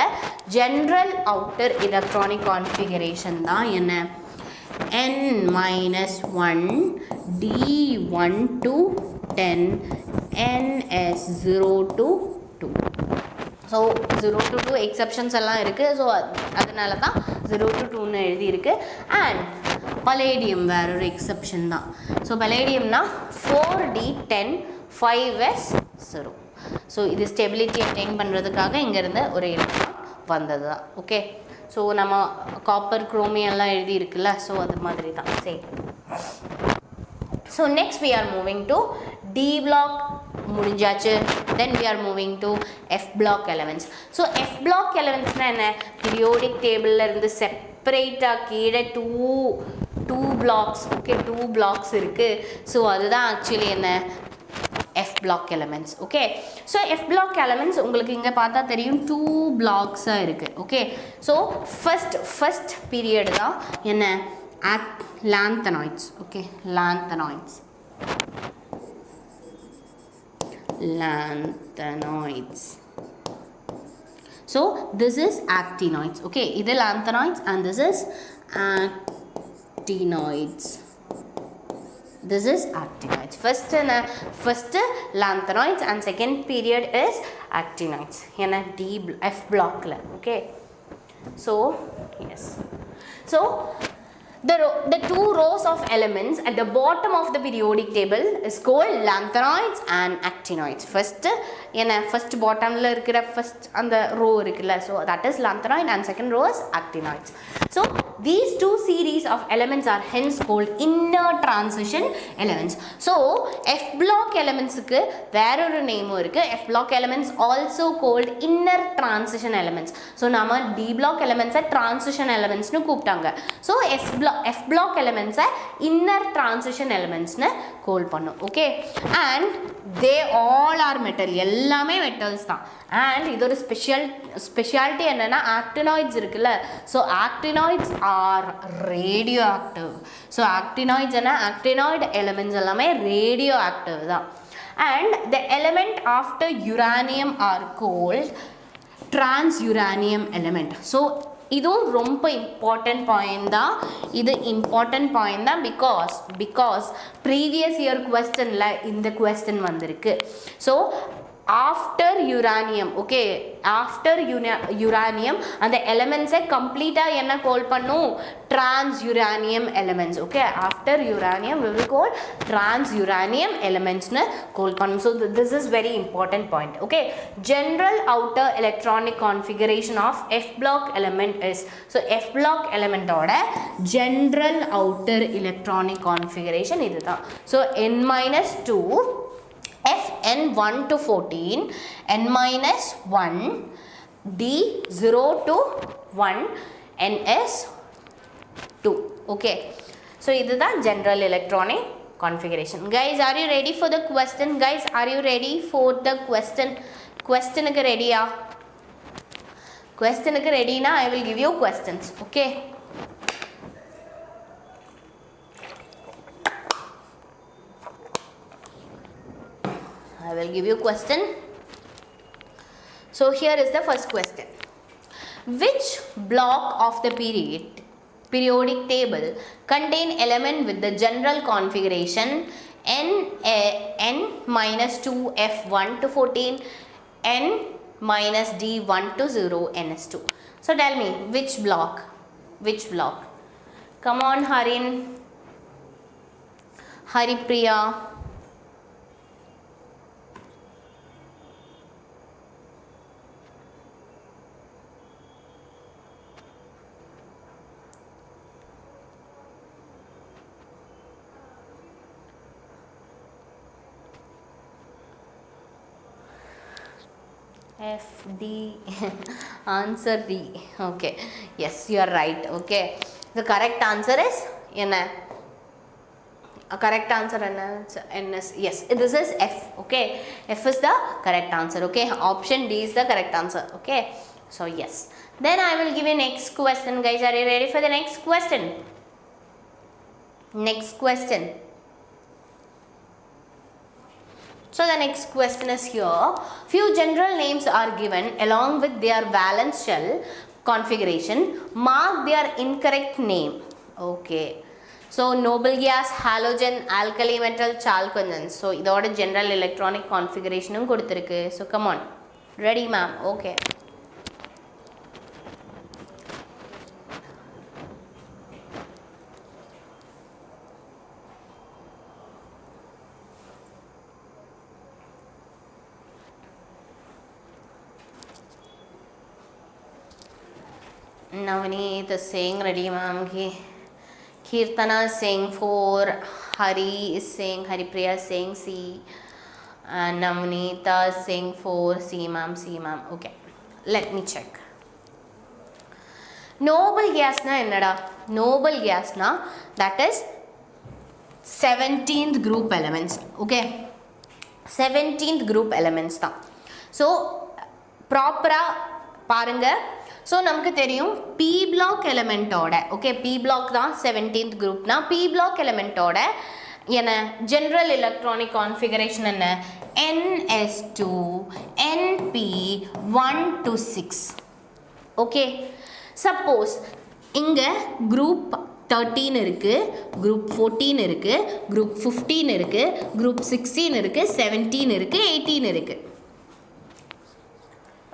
A: ஜென்ரல் அவுட்டர் எலக்ட்ரானிக் கான்ஃபிகரேஷன் தான் என்ன, n-1 d1 to 10 ns0 to 2. So 0 to 2 exceptions எல்லாம் இருக்குது. ஸோ அதனால தான் 0 to 2ன்னு எழுதியிருக்கு. அண்ட் பலேடியம் வேற ஒரு எக்ஸப்ஷன் தான். ஸோ பலேடியம்னா 4d10 5s0. ஸோ இது ஸ்டெபிலிட்டி அட்டைன் பண்ணுறதுக்காக இங்கேருந்து ஒரு எலக்ட்ரான் வந்தது தான். ஓகே, ஸோ நம்ம காப்பர் குரோமியம் எல்லாம் எழுதி இருக்குல்ல, ஸோ அது மாதிரி தான். சரி, so next we are moving to D block முடிஞ்சாச்சு. then we are moving to F block elements. So F block elementsனா என்ன, பீரியோடிக் டேபிளில் இருந்து செப்பரேட்டாக கீழே டூ blocks. ஓகே, 2 blocks இருக்குது. ஸோ அதுதான் ஆக்சுவலி என்ன F block elements. Okay, so F block elements உங்களுக்கு இங்கே பார்த்தா தெரியும் 2 blocks-ஆக இருக்குது. ஓகே, ஸோ ஃபர்ஸ்ட் பீரியட் தான் என்ன lanthanoids. Okay, lanthanoids. So this is actinoids. okay, இது lanthanoids and this is actinoids. this is actinoids. first lanthanoids and second period is actinoids. ஏன்னா F blockல. okay, so yes, so the two rows of elements at the bottom of the periodic table is called lanthanoids and actinoids. first bottomல இருக்கிற first அந்த row இருக்குல்ல, so that is lanthanoid and second row is actinoids. so these two series of elements are hence called inner transition elements. so F block elements க்கு வேற ஒரு நேமும் இருக்கு. F block elements also called inner transition elements. so நாம D block elements transition elements னு கூப்பிட்டாங்க. so F block elements inner transition elements னு கால் பண்ணோம். okay, and they all are metal. எல்லாமே metals தான். and இதோட ஸ்பெஷாலிட்டி என்னன்னா actinoids இருக்குல்ல, so actinoids are radioactive. so actinoids என்ன, actinoid elements எல்லாமே radioactive தான். and the element after uranium are called transuranium element. so இதுவும் ரொம்ப இம்பார்ட்டன்ட் பாயிண்ட் தான். இது இம்பார்ட்டன்ட் பாயிண்ட் தான் பிகாஸ் ப்ரீவியஸ் இயர் குவெஸ்டனில் இந்த குவெஸ்டன் வந்திருக்கு. So after uranium, okay, after uranium அந்த எலிமெண்ட்ஸை கம்ப்ளீட்டாக என்ன கால் பண்ணும், transuranium elements. Okay, after uranium we will call transuranium elementsனு கால் பண்ணும். So this is very important point. okay, general outer electronic configuration of F block element is, so F block elementோட general outer electronic configuration இதுதான். so n-2 Fn1 to 14 n-1 d0 to 1 ns2. okay, so this is the general electronic configuration. guys, are you ready for the question? guys, are you ready for the question? Ready? Question ready na? I will give you questions. Okay. I will give you question. So here is the first question. Which block of the periodic table contain element with the general configuration n-2f1 to 14, n-d1 to 0, ns2. So tell me which block? Which block? Come on, Harin, Haripriya. F, D, answer D. Okay, yes, you are right. Okay, the correct answer is a correct answer NS. Yes, this is F. Okay, F is the correct answer. Okay, option D is the correct answer. Okay, so yes. Then I will give you next question, guys. Are you ready for the next question? Next question. So the next question is here. Few general names are given along with their valence shell configuration. Mark their incorrect name. Okay. So noble gas, halogen, alkali metal, chalcogen. So idoda general electronic configuration koduthiruku. So come on. Ready, ma'am? Okay. Navneet is saying ready, ma'am. Kirtana is saying 4. Hari is saying, Haripriya is saying C. And Navneeta is saying 4. C, ma'am, C, ma'am. Okay. Let me check. Noble gas na ennada? Noble gas na, that is 17th group elements. Okay. 17th group elements da. So, proper parunga. So, நமக்கு தெரியும் P block element ஓட, okay, P block தான் 17th group na, P block element ஓட என்ன general electronic configuration என்ன ns2 np1 to 6. Okay, suppose இங்க group 13 இருக்கு, group 14 இருக்கு, group 15 இருக்கு, group 16 இருக்கு, 17 இருக்கு, 18 இருக்கு.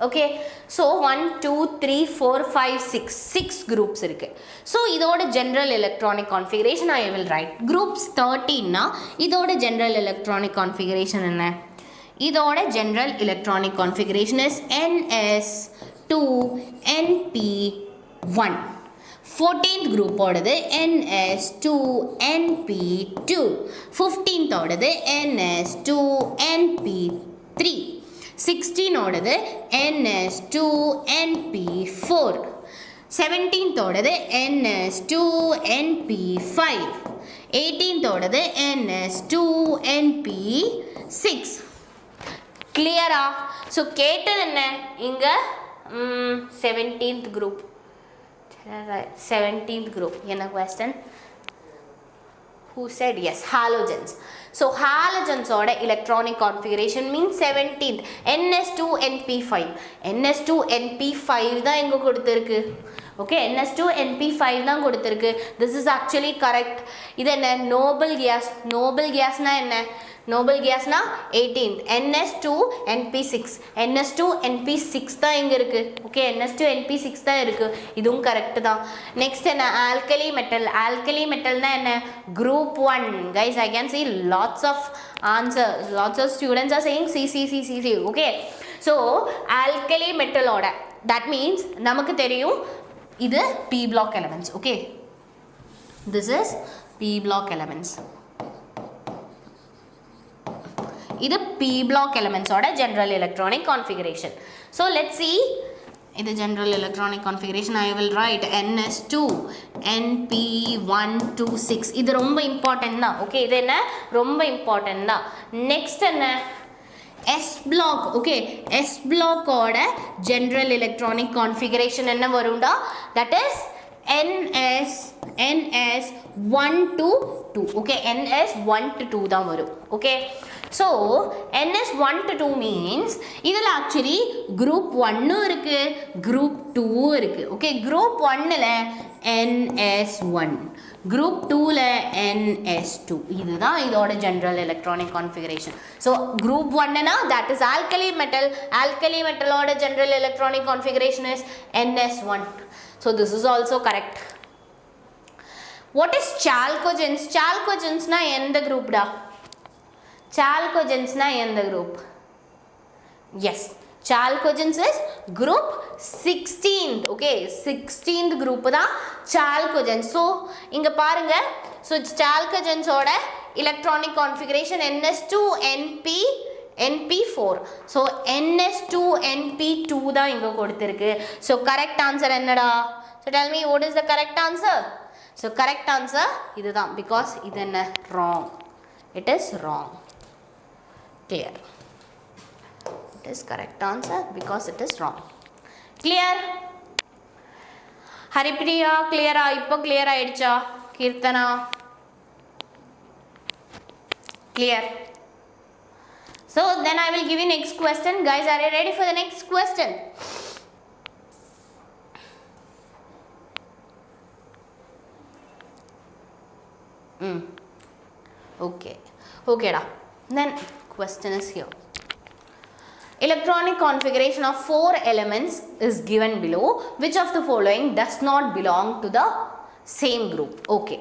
A: Okay, so 1 2 3 4 5 6 groups இருக்கு. So இதோட general electronic configuration I will write. Groups 13 na இதோட general electronic configuration என்ன? இதோட general electronic configuration is ns2 np1. 14th group ஓடது ns2 np2. 15th ஓடது ns2 np3. 16 ஓடது ns2 np4. 17th ஓடது ns2 np5. 18th ஓடது ns2 np6. கிளியரா? So கேட்டது என்ன இங்க 17th group. 17th group என்ன question? Who said yes? Halogens. So halogens order electronic configuration means 17th. ns2 np5. ns2 np5 தான் எங்க கொடுத்திருக்கு. Okay, ns2 np5 தான் கொடுத்திருக்கு. This is actually correct. இது என்ன noble gas. Noble gas na என்ன? Noble gas na 18th. ns2 np6. ns2 np6 தான் இங்க இருக்கு. Okay, ns2 np6 தான் இருக்கு. இதுவும் correct தான். Next என்ன alkali metal. Alkali metal na என்ன? Group 1. Guys, I can see lots of answers. Lots of students are saying C. Okay, so alkali metal order. That means நமக்கு தெரியும் இது P block elements. Okay, this is P block elements. இது P block elements order general electronic configuration. So let's see இது general electronic configuration. I will write ns2 np126. இது ரொம்ப important தான். Okay, இது என்ன ரொம்ப important தான். Next என்ன S block, okay, S block oda general electronic configuration enna varunda, that is NS 1 to 2, okay, NS 1 to 2 da varum, okay. So NS 1 to 2 means idhula actually group 1 irukku, group 2 irukku, okay. Group 1 la NS1, group 2 la NS2, இதுதா இதோட general electronic configuration. So group 1 na, that is alkali metal oda general electronic configuration is NS1. So this is also correct. What is chalcogens? Chalcogens na endha group da? Chalcogens na endha group? Yes, chalcogens is group 16th, okay, 16th group da chalcogens. So inga parunga, so chalcogens oda electronic configuration NS2 NP4. So NS2 NP2 da inga koduthirukku. So correct answer enna da? So tell me, what is the correct answer? So correct answer idu da, because idu enna wrong, it is wrong. Clear? It is correct answer because it is wrong. Clear? Haripriya clear ah? Ipo clear aidicha? Kirtana clear? So then I will give you next question. Guys, are you ready for the next question? Okay, okay da. Then question is here. Electronic configuration of 4 elements is given below. Which of the following does not belong to the same group? Okay.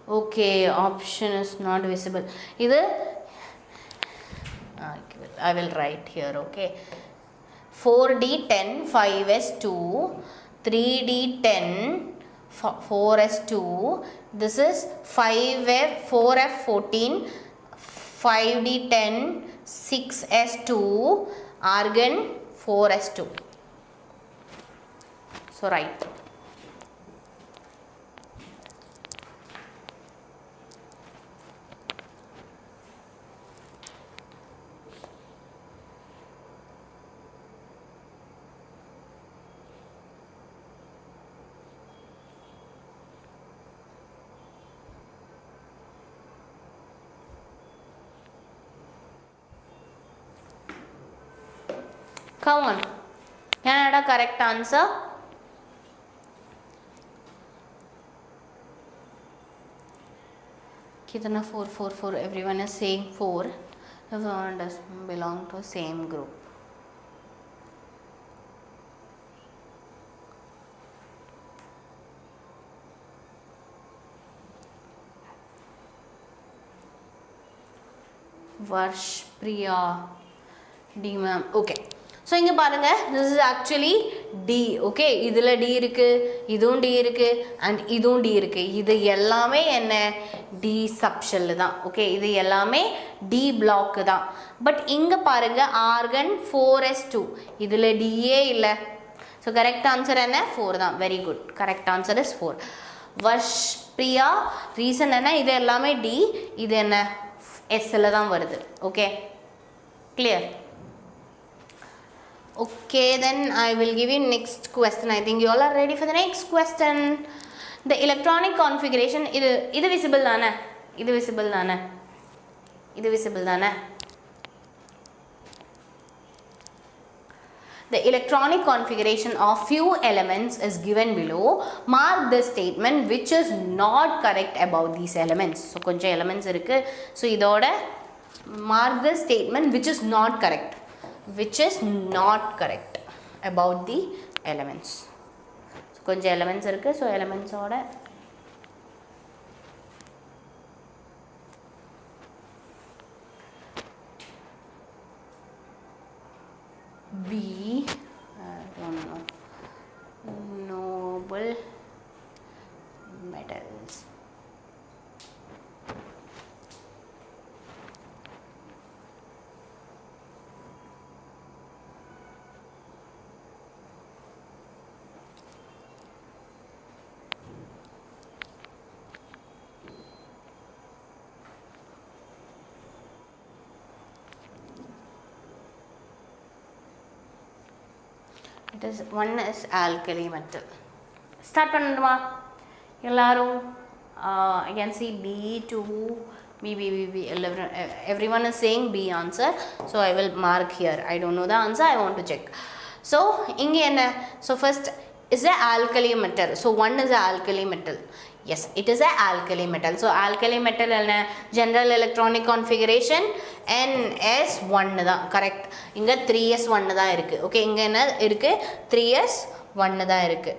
A: Okay, option is not visible. Either I will write here, okay. 4D10, 5S2, 3D10, 4S2, this is 5F, 4F14, 5D10, 6S2, argon 4S2. So right. Come on. Can I add a correct answer? Kitana 4, 4, 4. Everyone is saying 4. Everyone does belong to same group. Varsh, Priya, D ma'am. Okay. So inga parunga, this is actually D, okay. Idhula D irukku, idhum D irukku, and idhum D irukku. Idu ellame enna D subshell da, okay. Idu ellame D block da. But inga parunga argon 4s2. Idhula D e illa. So correct answer enna 4 da. Very good. Correct answer is 4. Varsh, Priya, reason enna idu ellame D, idu enna S la da varudhu, okay. Clear? Okay, then I will give you next question. I think you all are ready for the next question. The electronic configuration, idu visible dana? Idu visible dana? Idu visible dana? The electronic configuration of few elements is given below. Mark the statement which is not correct about these elements. So konja elements irukku. So idoda mark the statement which is not correct. Which is not correct about the elements. So konja elements irukku. So elements oda B, I don't know, noble metals. one is alkali metal. Start பண்ணணுமா எல்லாரும்? I can see B, 2, B. Everyone is saying B answer. So I will mark here. I don't know the answer. I want to check. So inge enna? So first is a alkali metal. So 1 is a alkali metal. Yes, it is a alkali metal. So alkali metal enna? General electronic configuration NS1 da. Correct. Inga 3s1 da irukku. Okay, inga enna irukku? 3s1 da irukku.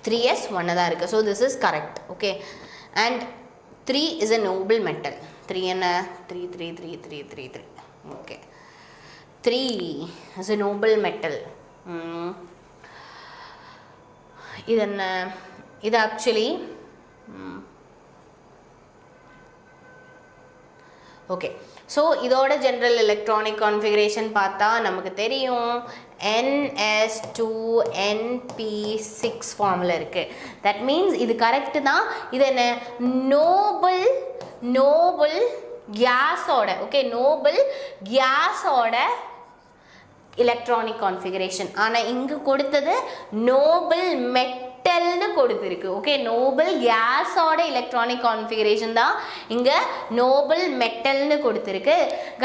A: 3s1 da irukku. So this is correct. Okay. And 3 is a noble metal. 3 enna? 3. Okay. 3 is a noble metal. This actually okay. So idoda general electronic configuration paatha namakku theriyum NS2NP6 formula irukku. That means idu correct da. Idu enna? noble gas oda. Okay, noble gas oda electronic configuration. Ana inga koduthathu noble metal nu koduthiruku. Okay, noble gas oda electronic configuration da inga noble metal nu koduthiruku.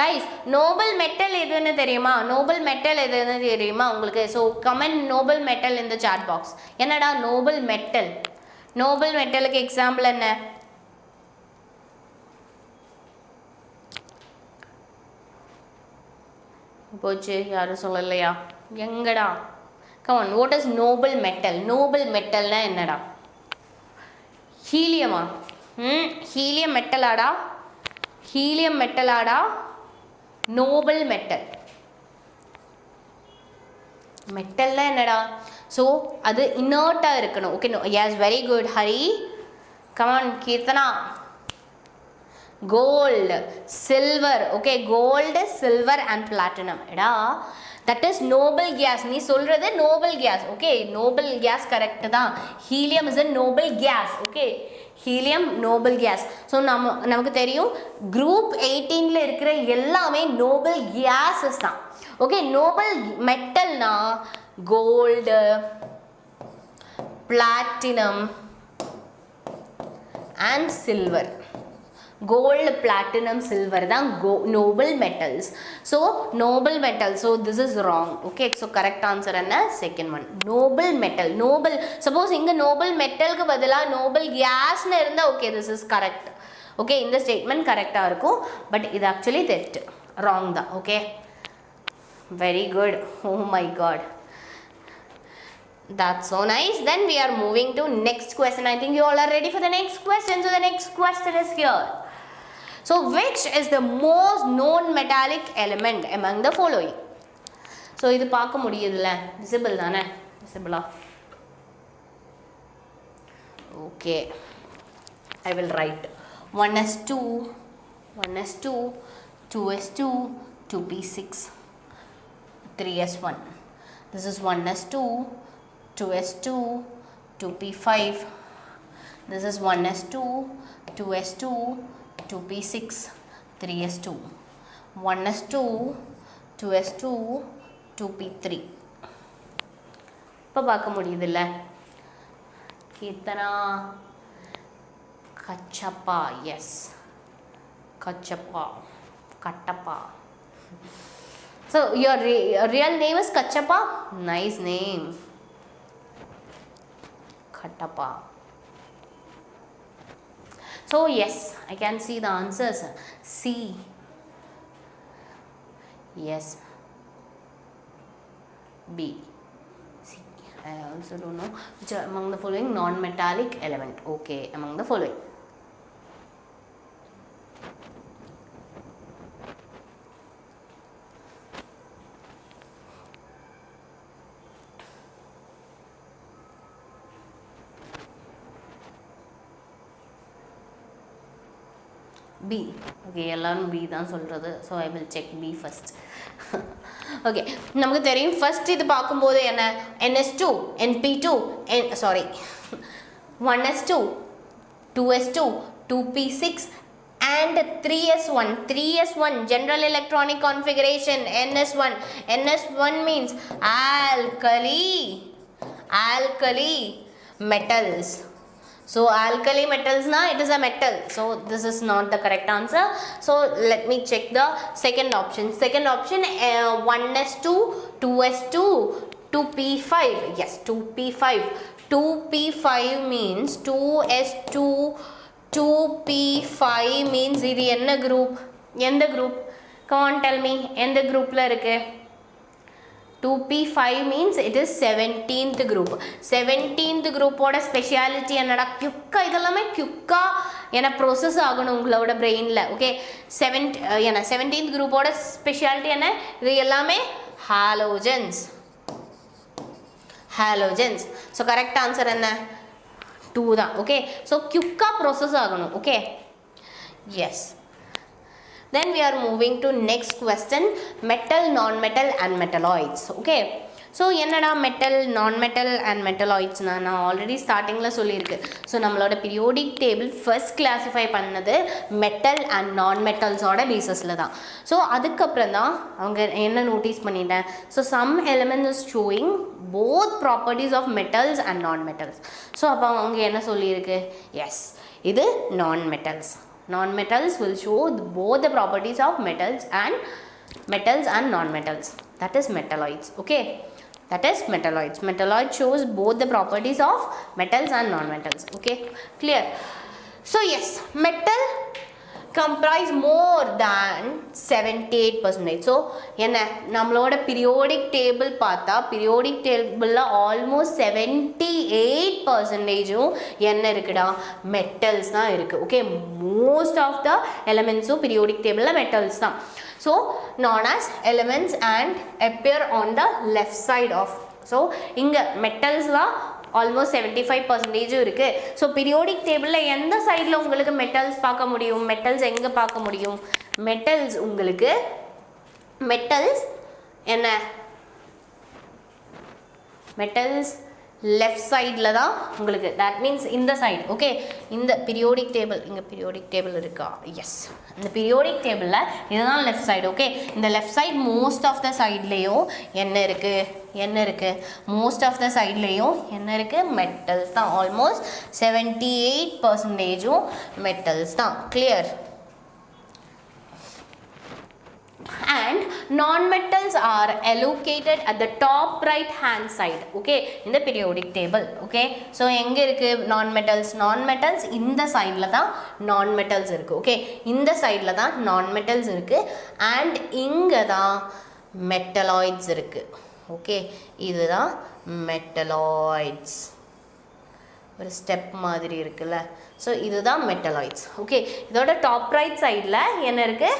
A: Guys, noble metal edunu theriyuma? Noble metal edunu theriyuma ungalku? So comment noble metal in the chat box. Enada noble metal? Noble metal ku example enna? போச்சு யாரும் சொல்லலையா? எங்கடா? Come on, what is noble metal? Noble metal na என்னடா? ஹீலியமா? Helium மெட்டலாடா? Helium மெட்டலாடா? noble metal. மெட்டல்னா என்னடா? So அது இனர்ட்டா இருக்கணும். Okay, no. Yes, very good. Hari. Come on, Kirtana. Gold, silver. Okay, gold, silver and platinum. Eda, that is noble gas. Nee solradhu noble gas. Okay, noble gas correct da. Helium is a noble gas. Okay, helium noble gas. So namakku theriyum group 18 la irukra ellame noble gases da. Okay, noble metal na gold, platinum and silver. Gold, platinum, silver தான் noble metals. So noble metal. So this is wrong. Okay, so correct answer என்ன? Second one. Noble metal. Noble. Suppose இங்க noble metal க்கு பதிலா noble gas னு இருந்தா okay, this is correct. Okay, இந்த statement correct-ஆ இருக்கும். But இது actually தெட்டு. Wrong தான். Okay. Very good. Oh my god. That's so nice. Then we are moving to next question. I think you all are ready for the next question. So the next question is here. So which is the most known metallic element among the following? So idu paaka mudiyudla visible dana? Visible ah? Okay, I will write 1s2, 2s2, 2p6, 3s1. This is 1s2, 2s2, 2p5. This is 1s2, 2s2, 2p6, 3s2. 1s2, 2s2, 2p3. இப்போ பார்க்க முடியுதுல்ல? Keerthana, Kachappa. Yes, Kachappa, Kattappa. So your real name is Kachappa? Nice name. Khattappa. So yes, I can see the answers. C. Yes. B. C. I also don't know which are among the following non-metallic element. Okay, among the following. B. Okay, எல்லாரும் B தான் சொல்றது. So I will check B first. Okay, நமக்கு தெரியும் first இது பார்க்கும்போது என்ன? NS2, NP2, sorry, 1s2, 2s2, 2p6 and 3s1 general electronic configuration, ns1 means alkali metals. So alkali metals na, it is a metal, so this is not the correct answer. So let me check the second option. 1s2 2s2 2p5. Yes, 2p5 means 2s2 2p5 means இது என்ன group? எந்த group? Come on, tell me, எந்த groupல இருக்கு? 2p5 means it is 17th group. 17th group ஓட speciality என்னடா? குயிக்கா, இதெல்லாமே குயிக்கா என்ன process ஆகணும் உங்களோட brainல. Okay, 17th group ஓட speciality என்ன? இது எல்லாமே halogens. So correct answer என்ன? 2 தான். Okay, so குயிக்கா process ஆகணும். Okay, yes. Then we are moving to next question, metal, non-metal and metalloids. Okay, so என்னடா metal, non-metal and metalloids நான் already startingல சொல்லியிருக்கேன். ஸோ நம்மளோட periodic table first classify பண்ணது metal and non-metals ஓட பேசிஸில் தான். ஸோ அதுக்கப்புறம் தான் அவங்க என்ன நோட்டீஸ் பண்ணிட்டேன், so some elements is showing both properties of metals and non-metals. So அப்போ அவங்க என்ன சொல்லியிருக்கு, எஸ் இது non-metals. Non-metals will show both the properties of metals and non-metals. That is metalloids. Okay, that is metalloids. Metalloid shows both the properties of metals and non-metals. Okay, clear? So yes, metal comprise more than 78%. So என்ன நம்மளோட periodic table பார்த்தா periodic tableல almost 78% என்ன இருக்குடா, metals தான் இருக்கு. Okay, most of the elements periodic tableல metals தான். So known as elements and appear on the left side of. So இங்க metals-லாம் almost 75% இருக்கு. ஸோ பீரியோடிக் டேபிளில் எந்த சைடில் உங்களுக்கு மெட்டல்ஸ் பார்க்க முடியும், மெட்டல்ஸ் எங்கே பார்க்க முடியும், மெட்டல்ஸ் உங்களுக்கு மெட்டல்ஸ் என்ன, மெட்டல்ஸ் லெஃப்ட் சைடில் தான் உங்களுக்கு, தட் மீன்ஸ் இந்த சைடு. ஓகே, இந்த பீரியோடிக் டேபிள், இங்கே பீரியோடிக் டேபிள் இருக்கா, எஸ், இந்த பீரியோடிக் டேபிளில் இதுதான் லெஃப்ட் சைடு. ஓகே, இந்த left side most of the சைட்லேயும் என்ன இருக்குது, மோஸ்ட் ஆஃப் த சைட்லேயும் என்ன இருக்குது, மெட்டல்ஸ் தான். ஆல்மோஸ்ட் 78% மெட்டல்ஸ் தான். Clear? And non-metals are allocated at the top right hand side. Okay, in the periodic table. Okay, so எங்க இருக்கு non-metals? Non-metals இந்த சைடில் தான் non-metals இருக்கு. Okay, இந்த சைடில் தான் non-metals இருக்கு and இங்கே தான் metalloids இருக்கு. Okay, இதுதான் metalloids. ஒரு ஸ்டெப் மாதிரி இருக்குல்ல, ஸோ இதுதான் metalloids. Okay, இதோட டாப் ரைட் சைடில் என்ன இருக்கு,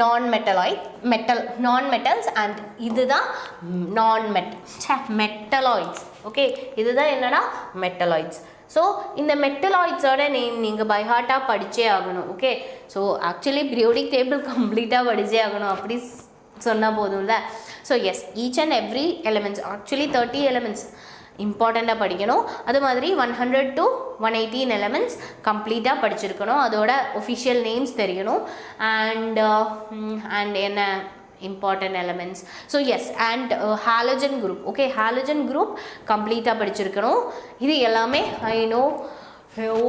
A: non-metals and இதுதான் metalloids. ஓகே, இதுதான் என்னன்னா metalloids. ஸோ இந்த மெட்டலாய்ட்ஸோட நேம் நீங்கள் பை ஹார்ட்டாக படித்தே ஆகணும். Okay, so actually periodic table கம்ப்ளீட்டாக படித்தே ஆகணும், அப்படி சொன்னால் போதும்ல. So yes, each and every elements, actually 30 எலிமெண்ட்ஸ் இம்பார்ட்டண்ட்டாக படிக்கணும். அது மாதிரி 100 to 118 எலிமெண்ட்ஸ் கம்ப்ளீட்டாக படிச்சிருக்கணும், அதோட ஒஃபிஷியல் நேம்ஸ் தெரியணும் அண்ட் என்ன important elements. So yes, and halogen group. Okay, halogen group கம்ப்ளீட்டாக படிச்சிருக்கணும். இது எல்லாமே I know.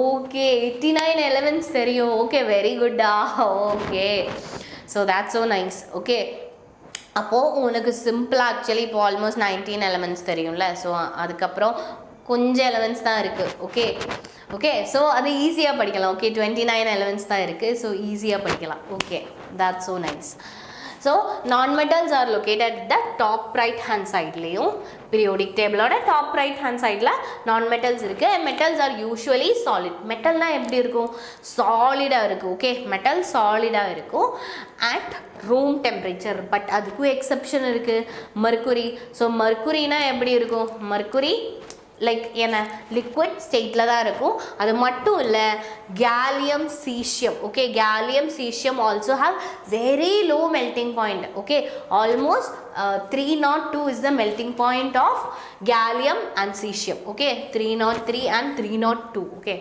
A: ஓகே, 89 elements தெரியும். Okay, very Gutta. Okay, so that's so nice. Okay, அப்போது உனக்கு சிம்பிளாக ஆக்சுவலி இப்போ ஆல்மோஸ்ட் 19 எலிமெண்ட்ஸ் தெரியும்ல. ஸோ அதுக்கப்புறம் கொஞ்சம் எலிமெண்ட்ஸ் தான் இருக்குது. ஓகே, ஸோ அது ஈஸியாக படிக்கலாம். ஓகே, 29 எலிமெண்ட்ஸ் தான் இருக்குது, ஸோ ஈஸியாக படிக்கலாம். Okay, that's so nice. So non-metals are located at the top right hand sideலையும் periodic table ஓட top right hand sideல non-metals இருக்கு. Metals are usually solid. மெட்டல்னா எப்படி இருக்கும், சாலிடாக இருக்கும். ஓகே, மெட்டல் சாலிடாக இருக்கும் at room temperature. பட் அதுக்கும் எக்ஸப்ஷன் இருக்குது, மர்க்குரி. ஸோ மர்க்குரினா எப்படி இருக்கும், மர்க்குரி லைக் என்ன லிக்விட் ஸ்டேட்டில் தான் இருக்கும். அது மட்டும் இல்லை, gallium caesium. Okay, gallium caesium also have very low melting point. Okay, almost 302 is the melting point of gallium and cesium. Okay, 303 and 302. Okay,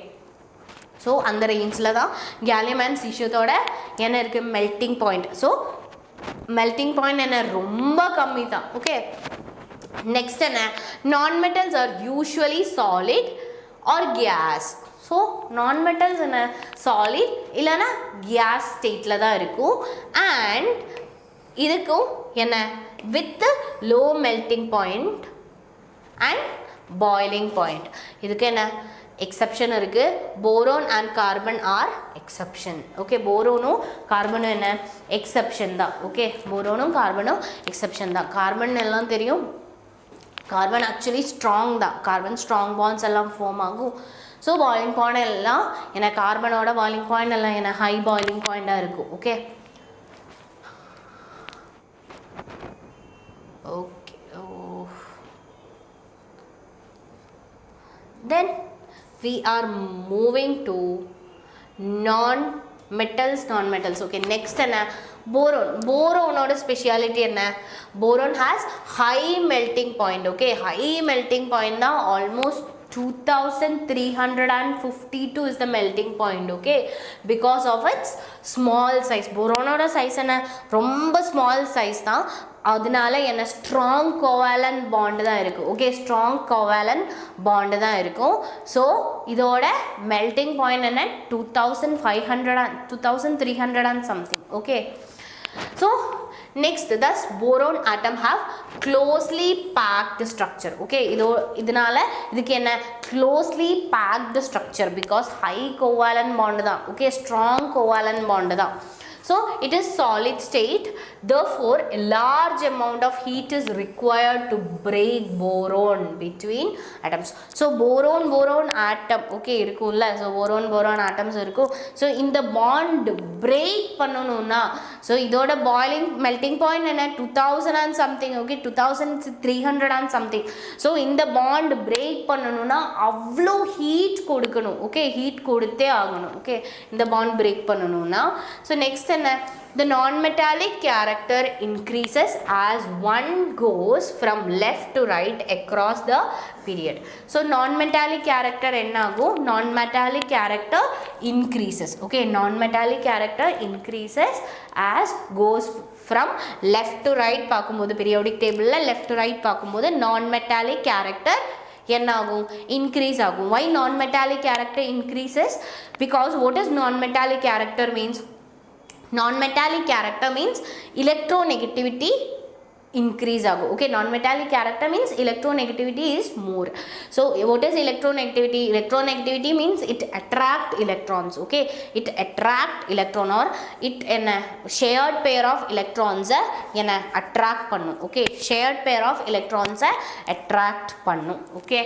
A: so அந்த ரேஞ்சில் தான் கேலியம் அண்ட் சீசியத்தோட என்ன இருக்குது melting point. So melting point என்ன ரொம்ப கம்மி தான். Okay, next என்ன, non-metals are usually solid or gas. So non-metals என்ன சாலிட் இல்லைன்னா கேஸ் ஸ்டேட்டில் தான் இருக்கும். அண்ட் இதுக்கும் என்ன with low melting point and boiling point. இதுக்கு என்ன எக்ஸப்ஷன் இருக்குது. Boron and carbon are exception. Okay, போரோனும் கார்பனும் என்ன எக்ஸப்ஷன் தான். ஓகே, போரோனும் கார்பனும் எக்ஸப்ஷன் தான். கார்பன் எல்லாம் தெரியும், கார்பன் ஆக்சுவலி ஸ்ட்ராங் தான். கார்பன் ஸ்ட்ராங் பாண்ட்ஸ் எல்லாம் ஃபார்ம் ஆகும். ஸோ பாய்லிங் பாயிண்ட் எல்லாம் என்ன கார்பனோட பாய்லிங் பாயிண்ட் எல்லாம் என்ன ஹை பாய்லிங் பாயிண்டாக இருக்கும். Okay okay then we are moving to non-metals. Okay, next என்ன boron. Boronோட ஸ்பெஷாலிட்டி என்ன, boron has high melting point. Okay, high melting point தான் almost 2352 is the melting point. Okay, because of its small size. boronோட size என்ன ரொம்ப small size தான், அதனால என்ன strong கோவேலன்ட் bond தான் இருக்கும். ஓகே, ஸ்ட்ராங் கோவேலன்ட் பாண்ட் தான் இருக்கும். ஸோ இதோட மெல்டிங் பாயிண்ட் என்ன 2300 and something. Okay, so next thus boron atom have closely packed structure. okay இதனால இதுக்கு என்ன closely packed structure because high covalent bond தான். okay, strong covalent bond தான். So it is solid state, therefore a large amount of heat is required to break boron between atoms. So boron atom okay இருக்குல்ல, so boron atoms இருக்கும். so இந்த bond break பண்ணனும்னா so இதோட boiling melting point என்ன 2000 and something. okay, 2300 and something. so இந்த bond break பண்ணனும்னா அவ்ளோ heat கொடுக்கணும். okay, heat கொடுத்தே ஆகணும். okay, இந்த bond break பண்ணனும்னா. so next the non-metallic character increases as one goes from left to right across the period. so non-metallic character enna agum, non-metallic character increases. okay, non-metallic character increases as goes from left to right. paakumbodhu periodic table la left to right paakumbodhu non-metallic character என்ன ஆகும் increase ஆகும். why non-metallic character increases? because what is non-metallic character means? non-metallic character means electronegativity increase ஆகும். okay, non-metallic character means electronegativity is more. so what is electronegativity? electronegativity means it attract electrons. okay, it attract electron or it என்ன shared pair of electrons என்ன attract பண்ணும். okay, shared pair of electrons attract பண்ணும். okay,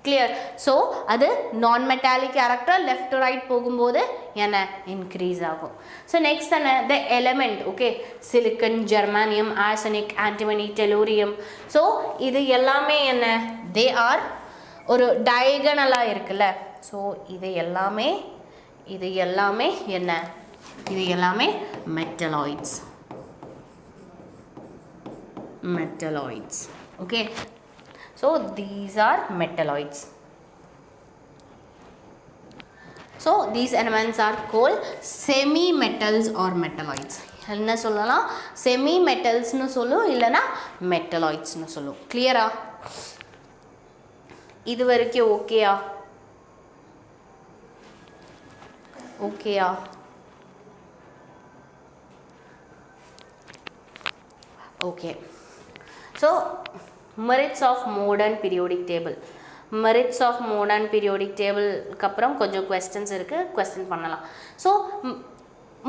A: clear? so அது non-metallic character left to right போகும்போது என்ன increase ஆகும். so next என்ன the element. okay, silicon, germanium, arsenic, antimony, tellurium. so இது எல்லாமே என்ன they are ஒரு diagonal-ஆ இருக்குல்ல. so இது எல்லாமே என்ன இது எல்லாமே metalloids. okay, so these are metalloids. so these elements are called semi metals or metalloids. என்ன சொல்லலாம் semi metals னு சொல்லும் இல்லனா metalloids னு சொல்லும். clear ஆ? இது வரைக்கும் ஓகேயா? ஓகேயா? okay, so merits of modern periodic table. merits of modern periodic table அப்புறம் கொஞ்சம் questions இருக்கு, question பண்ணலாம். so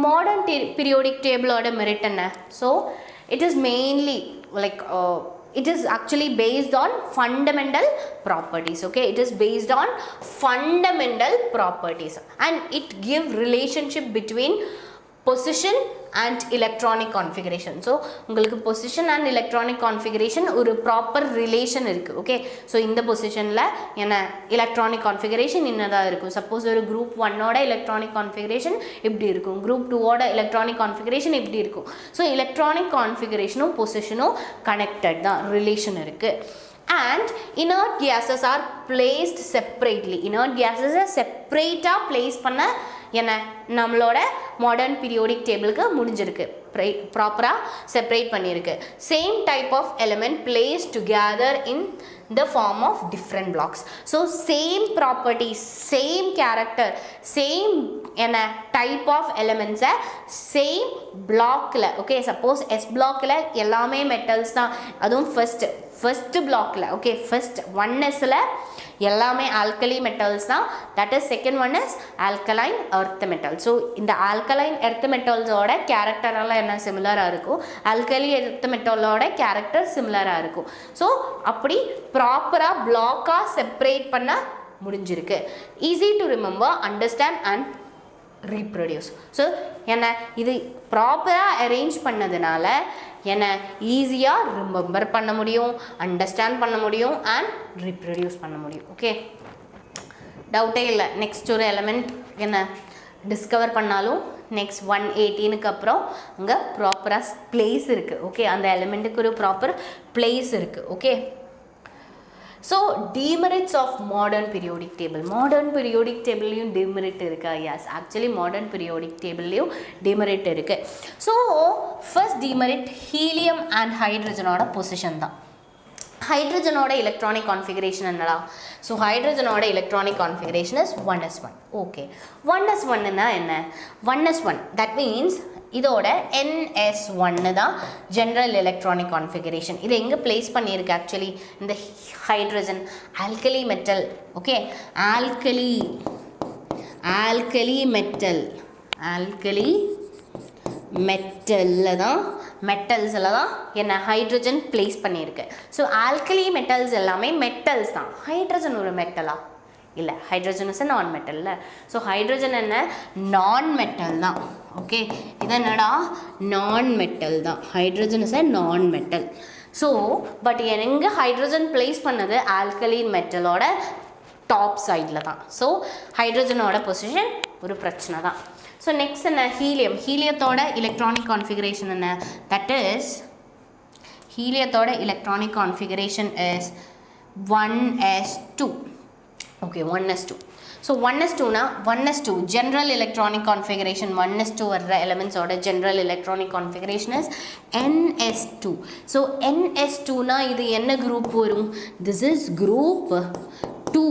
A: modern periodic table ஓட merit என்ன? so it is mainly like it is actually based on fundamental properties. okay, it is based on fundamental properties and it give relationship between position and electronic configuration. so உங்களுக்கு position and electronic configuration ஒரு proper relation இருக்கு. okay, so இந்த positionல என்ன electronic configuration என்னதா இருக்கும். suppose ஒரு group 1 ஓட electronic configuration இப்படி இருக்கும், group 2 ஓட electronic configuration இப்படி இருக்கும். so electronic configuration position connected தான், relation இருக்கு. and inert gases are placed separately. Inert gases are separate place பண்ண என்ன நம்மளோட மாடர்ன் பீரியோடிக் டேபிளுக்கு முடிஞ்சிருக்கு, ப்ராப்பராக செப்பரேட் பண்ணியிருக்கு. Same type of element place together in the form of different blocks. So same properties, same character, same type of elements same block la. Okay, suppose S block la எல்லாமே metals தான், அதுவும் first block la. Okay, first 1s la எல்லாமே alkali metals தான், that is second one is alkaline earth metal. So இந்த alkaline earth metals ஓட character எல்லாம் என்ன similar-ஆ இருக்கும், alkali earth metal ஓட character similar-ஆ இருக்கும். So அப்படி ப்ராப்பராக பிளாக்காக செப்பரேட் பண்ண முடிஞ்சிருக்கு. Easy to remember, understand and reproduce. So என்ன இது ப்ராப்பராக அரேஞ்ச் பண்ணதுனால என்ன ஈஸியாக ரிமெம்பர் பண்ண முடியும், அண்டர்ஸ்டாண்ட் பண்ண முடியும் அண்ட் ரீப்ரொடியூஸ் பண்ண முடியும். ஓகே, டவுட்டே இல்லை. நெக்ஸ்ட் ஒரு எலமெண்ட் என்ன டிஸ்கவர் பண்ணாலும் நெக்ஸ்ட் 118க்கு அப்புறம் அங்கே ப்ராப்பராக பிளேஸ் இருக்குது. ஓகே, அந்த எலிமெண்ட்டுக்கு ஒரு ப்ராப்பர் பிளேஸ் இருக்குது. Okay, so demerits of modern periodic table. Modern periodic table லையும் demerit இருக்கா? Yes, actually modern periodic table லையும் demerit இருக்கு. So first demerit helium and hydrogen ஓட position தான். ஹைட்ரஜன் ஓட electronic configuration என்னடா? So hydrogen ஓட electronic configuration is 1s1. Okay, 1s1 னா என்ன? 1s1 that means இதோட NS1 தான் ஜென்ரல் எலக்ட்ரானிக் கான்ஃபிகரேஷன். இது எங்கே பிளேஸ் பண்ணியிருக்கு? ஆக்சுவலி இந்த hydrogen alkali metal. Okay, alkali மெட்டலில் தான், மெட்டல்ஸில் தான் என்ன ஹைட்ரஜன் பிளேஸ் பண்ணியிருக்கு. ஸோ ஆல்கலி மெட்டல்ஸ் எல்லாமே மெட்டல்ஸ் தான். ஹைட்ரஜன் ஒரு மெட்டலா? இல்லை, ஹைட்ரஜன் இஸ் நான் மெட்டல்ல. ஸோ ஹைட்ரஜன் என்ன நான் மெட்டல் தான். ஓகே, இது என்னடா நான் மெட்டல் தான். ஹைட்ரஜன் இஸ் நான் மெட்டல். ஸோ பட் எங்கே ஹைட்ரஜன் பிளேஸ் பண்ணது ஆல்கலின் மெட்டலோட டாப் சைடில் தான். ஸோ ஹைட்ரஜனோட பொசிஷன் ஒரு பிரச்சனை தான். ஸோ நெக்ஸ்ட் என்ன ஹீலியத்தோட எலக்ட்ரானிக் கான்ஃபிகரேஷன் என்ன? தட் இஸ் ஹீலியத்தோட electronic configuration is 1s2. Okay, 1s2. So 1s2 na 1s2 general electronic configuration 1s2 வர்ற elements ஓட general electronic configuration is ns2. So ns2 na இது என்ன group வரும்? This is group 2.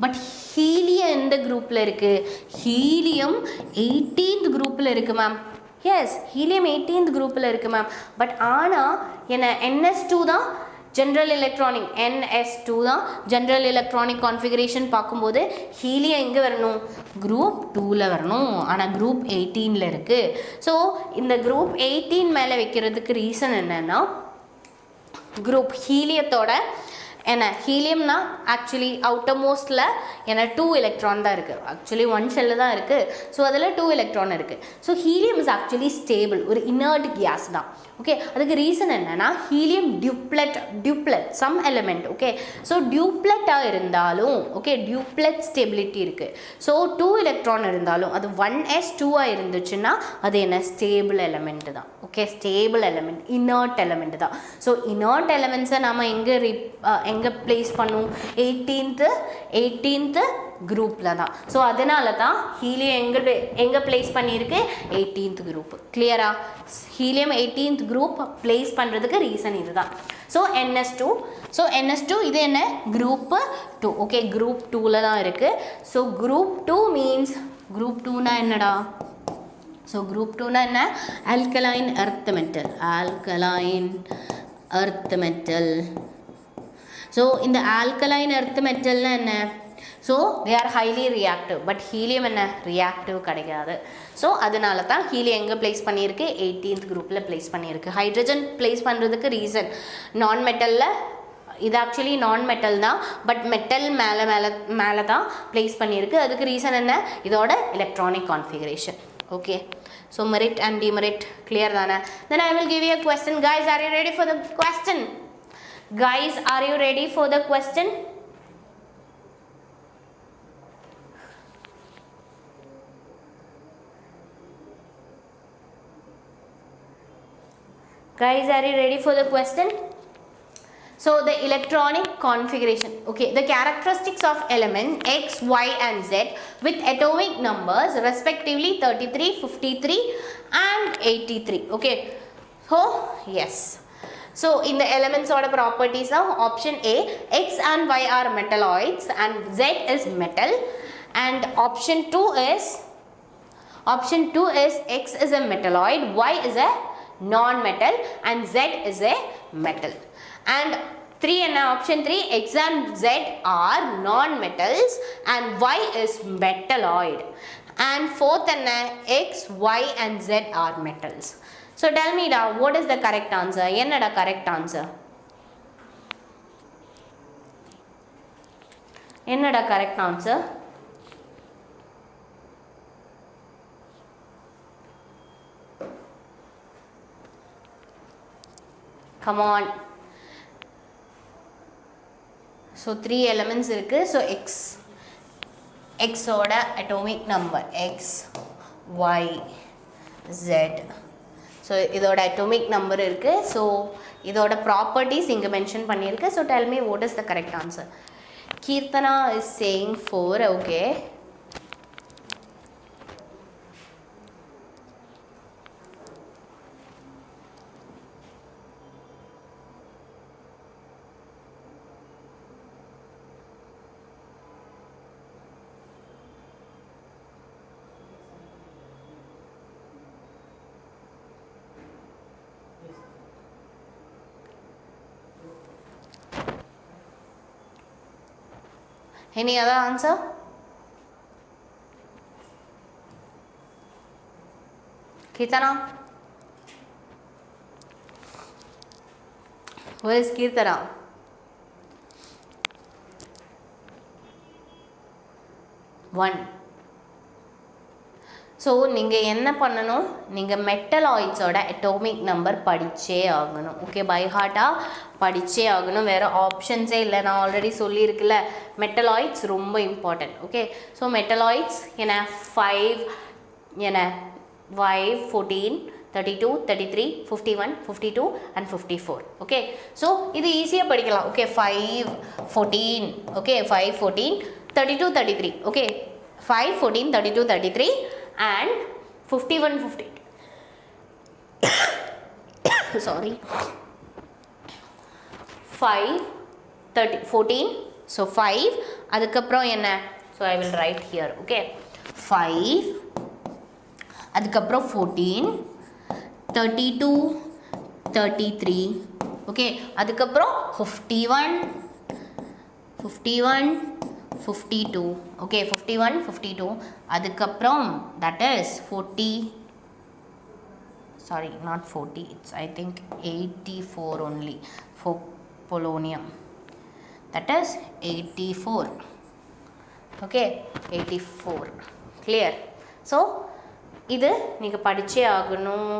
A: But helium எந்த groupல இருக்கு? Helium 18th groupல இருக்கு ma'am. Yes, helium 18th groupல இருக்கு ma'am. But ஆனா என்ன ns2 தான் ஜென்ரல் எலக்ட்ரானிக், NS2 தான் ஜென்ரல் எலக்ட்ரானிக் கான்ஃபிகரேஷன். பார்க்கும்போது ஹீலியம் எங்கே வரணும்? குரூப் 2ல் வரணும். ஆனால் குரூப் 18ல் இருக்குது. ஸோ இந்த குரூப் 18 மேலே வைக்கிறதுக்கு ரீசன் என்னென்னா, குரூப் ஹீலியத்தோட என்ன ஹீலியம்னா ஆக்சுவலி அவுட்டர் மோஸ்டில் என்ன 2 எலக்ட்ரான் தான் இருக்குது. ஆக்சுவலி 1 ஷெல்லு தான் இருக்குது. ஸோ அதில் 2 எலக்ட்ரான் இருக்குது. So helium is actually stable, ஒரு இனர்ட் கேஸ் தான். ஓகே, அதுக்கு ரீசன் என்னென்னா helium duplet some element. Okay, so டியூப்ளெட்டாக இருந்தாலும் ஓகே டியூப்ளெட் ஸ்டெபிலிட்டி இருக்குது. ஸோ 2 எலக்ட்ரான் இருந்தாலும் அது 1s2ஆக இருந்துச்சுன்னா அது என்ன ஸ்டேபிள் எலிமெண்ட் தான். Okay, stable element, inert element தான். ஸோ இனர்ட் எலிமெண்ட்ஸை நம்ம எங்கே பிளேஸ் பண்ணும்? 18th குரூப்பில் தான். ஸோ அதனால தான் ஹீலியம் எங்கே பிளேஸ் பண்ணியிருக்கு? 18th group. கிளியரா? ஹீலியம் 18th குரூப் பிளேஸ் பண்ணுறதுக்கு ரீசன் இது தான். ஸோ NS2 இது என்ன? குரூப் 2. ஓகே, குரூப் 2ல் தான் இருக்குது. ஸோ குரூப் 2 மீன்ஸ் குரூப் 2னா என்னடா? ஸோ குரூப் 2னா என்ன? Alkaline earth metal. ஸோ இந்த ஆல்கலைன் எர்த் மெட்டல்னா என்ன? So they R highly reactive. But helium என்ன? ரியாக்டிவ் கிடையாது. ஸோ அதனால தான் ஹீலியம் எங்கே பிளேஸ் பண்ணியிருக்கு? 18th குரூப்பில் பிளேஸ் பண்ணியிருக்கு. ஹைட்ரஜன் பிளேஸ் பண்ணுறதுக்கு ரீசன் நான் மெட்டலில், இது ஆக்சுவலி நான் மெட்டல் தான், பட் மெட்டல் மேலே தான் பிளேஸ் பண்ணியிருக்கு. அதுக்கு ரீசன் என்ன? இதோட electronic configuration. Okay, so merit and demerit clear தானே? Then I will give you a question. Guys, are you ready for the question? Guys, are you ready for the question? Guys, are you ready for the question? So the electronic configuration, okay, the characteristics of element X, Y and Z with atomic numbers respectively 33, 53 and 83. Okay, so yes, so in the elements order properties of option A, X and Y are metalloids and Z is metal, and option 2 is X is a metalloid, Y is a non-metal and Z is a metal. And 3 and option 3, X and Z are non-metals and Y is metalloid. And 4th and X, Y and Z are metals. So tell me now, what is the correct answer? Enna the correct answer? Enna the correct answer? Come on. So 3 elements irukku. So X oda atomic number X, Y, Z. So idoda atomic number irukku. So idoda properties inga mention pannirukku. So tell me what is the correct answer? Kirtana is saying 4. Okay. Any other answer? Kirtana? Where is Kirtana? One. So நீங்கள் என்ன பண்ணணும், நீங்கள் மெட்டலாய்ட்ஸோட atomic number படிச்சே ஆகணும். Okay, by ஹார்ட்டாக படிச்சே ஆகணும், வேறு ஆப்ஷன்ஸே இல்லை. நான் ஆல்ரெடி சொல்லியிருக்குல்ல, மெட்டலாய்ட்ஸ் ரொம்ப இம்பார்ட்டன்ட். ஓகே, ஸோ மெட்டலாய்ட்ஸ் என்ன 5 என்ன 5, 14, 32, 33, 51, 52 and 54. ஓகே, ஸோ இது ஈஸியாக படிக்கலாம். Okay, 5, 14, okay 5, 14, 32, 33. Okay, 5, 14, 32, 33 and 51, 50. Sorry, 5, 30, 14. So 5 அதுக்கப்புறம் என்ன, so I will write here. Okay, 5 அதுக்கப்புறம் 14, 32, 33. Okay, அதுக்கப்புறம் 51, 51, 52. Okay, 51, 52. அதுக்கப்புறம் that is 40, sorry not 40, it's I think 84 only for polonium. That is 84. Okay, 84. Clear? So இது நீங்கள் படிச்சே ஆகணும்.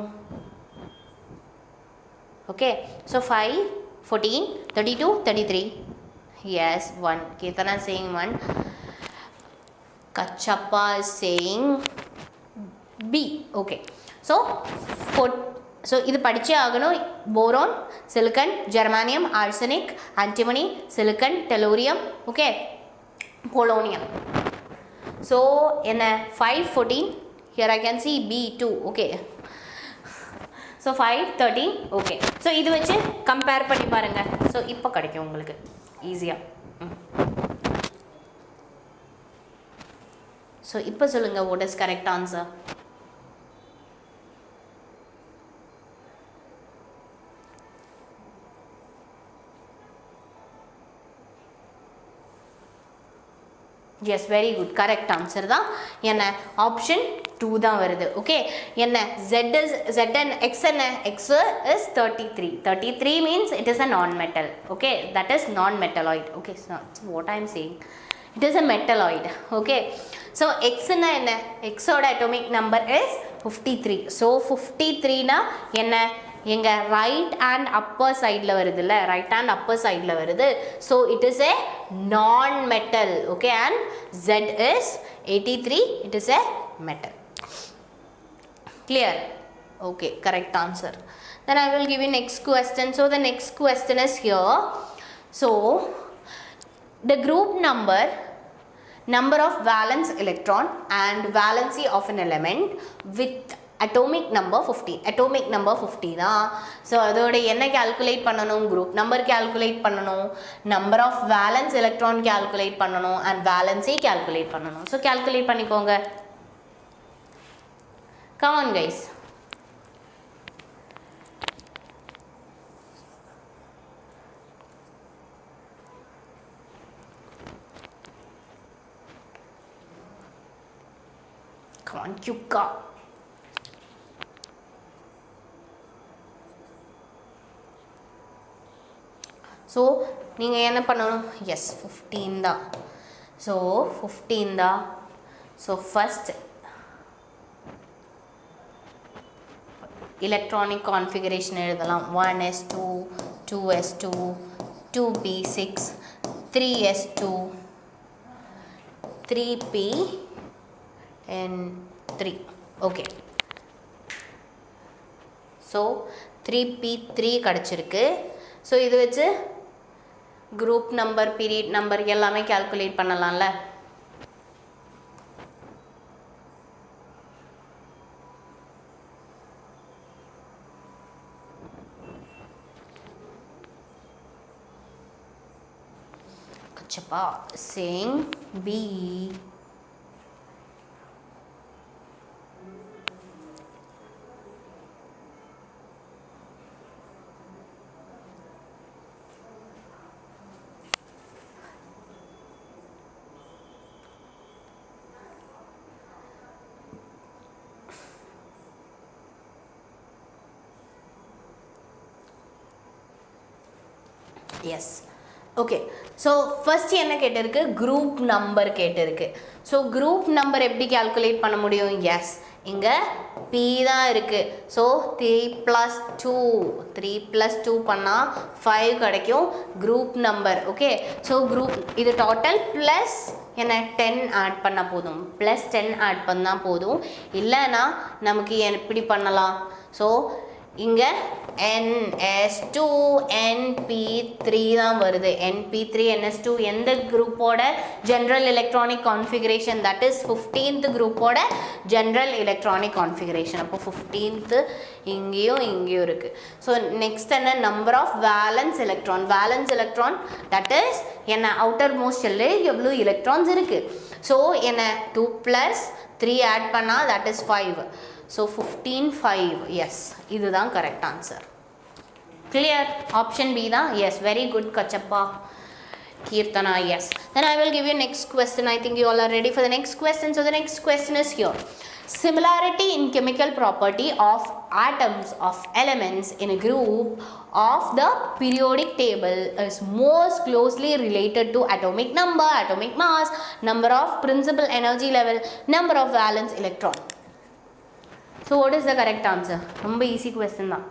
A: Okay, so 5, 14, 32, 33. Yes, 1. Kirtana is saying 1. Kachappa is saying B. Okay, so இது படிச்சே ஆகணும். Boron, silicon, germanium, arsenic, antimony, silicon, tellurium, okay, polonium. So என்ன 5, 14, here I can see B2. okay, so 5, 13. Okay, so இது வச்சு compare பண்ணி பாருங்கள். So இப்போ கிடைக்கும் உங்களுக்கு ஈஸியாக. ஸோ இப்போ சொல்லுங்கள், what is correct answer? yes, very good, correct answer தான் என்ன ஆப்ஷன் 2 தான் வருது. ஓகே, என்ன Z and X and X is 33. 33 means it is a non-metal. Okay, that is non-metalloid. Okay, so what I am saying, it is a metalloid. Okay, so X na enna, X oda atomic number is 53. so 53 na enna எங்க right and upper சைடில் வருது இல்லை, right and upper சைடில் வருது. So it is a நான் metal. Okay, and Z is 83, it is a metal. Clear? Okay, correct answer. Then I will give you next question. So the next question is here. So the group number of valence electron and valency of an element with atomic number 50. Atomic number 50 தான். So அதோட என்ன calculate பண்ணணும், group number calculate பண்ணணும், number of valence electron calculate பண்ணணும் and valency calculate பண்ணணும். So calculate பண்ணிக்கோங்க. Come on guys. Come on, Kyuka. So நீங்கள் என்ன பண்ணணும், yes 15 தான். So 15 தான். So first electronic configuration எழுதலாம். 1s2 2s2 2p6 3s2 3p and 3. Okay, so 3p3 கிடச்சிருக்கு. ஸோ இது வச்சு group number period number எல்லாமே calculate பண்ணலாம்ல. கச்சப்பா saying B yes. Okay, so first என்ன கேட்டிருக்கு, group number கேட்டிருக்கு. ஸோ group number எப்படி calculate பண்ண முடியும், yes இங்கே p தான் இருக்கு. ஸோ 3 plus 2 பண்ணால் 5 கிடைக்கும் group number. Okay, so group இது டோட்டல் ப்ளஸ் என்ன 10 ஆட் பண்ண போதும், ப்ளஸ் 10 ஆட் பண்ணால் போதும். இல்லைன்னா நமக்கு எப்படி பண்ணலாம், ஸோ இங்கே ns2 np3 தான் வருது. np3 ns2 எந்த குரூப்போட general electronic configuration, that is 15th குரூப்போட ஜென்ரல் எலக்ட்ரானிக் கான்ஃபிகரேஷன். அப்போ 15th இங்கேயும் இருக்குது. ஸோ நெக்ஸ்ட் என்ன, number of valence electron. Valence electron that is என்ன அவுட்டர் மோஸ்ட் ஷெல்லில் எவ்வளோ எலக்ட்ரான்ஸ் இருக்குது. ஸோ என்ன 2 + 3 ஆட் பண்ணால் தட் இஸ் 5. So 15 5, yes, இதுதான் correct answer. Clear? Option B தான். Yes, very good Kachappa. Kirtana, yes. Then I will give you next question. I think you all are ready for the next question. So the next question is here. Similarity in chemical property of atoms of elements in a group of the periodic table is most closely related to atomic number, atomic mass, number of principal energy level, number of valence electron. So what is the correct answer? ரொம்ப easy question தான்.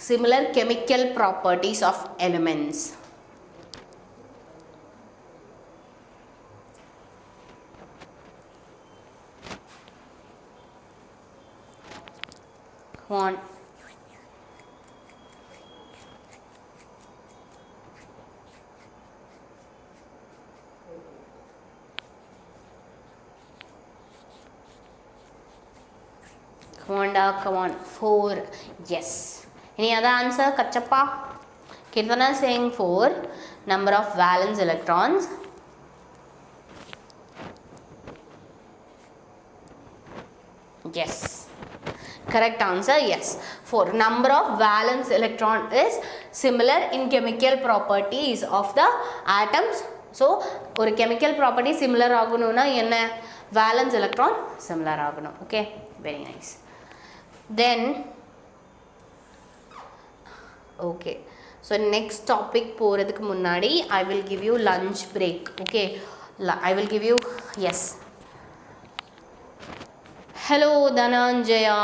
A: Similar chemical properties of elements. One. Come on, 4. Yes. Any other answer, Kachappa? Kirtana saying 4. Number of valence electrons. Yes. Correct answer, yes. 4. Number of valence electron is similar in chemical properties of the atoms. So, ஒரு chemical property similar ஆகணும்னா என்ன, valence electron similar ஆகணும். Okay, very nice. Then okay, so next topic போறதுக்கு முன்னாடி I will give you lunch break. Okay, I will give you, yes, hello Dhananjaya,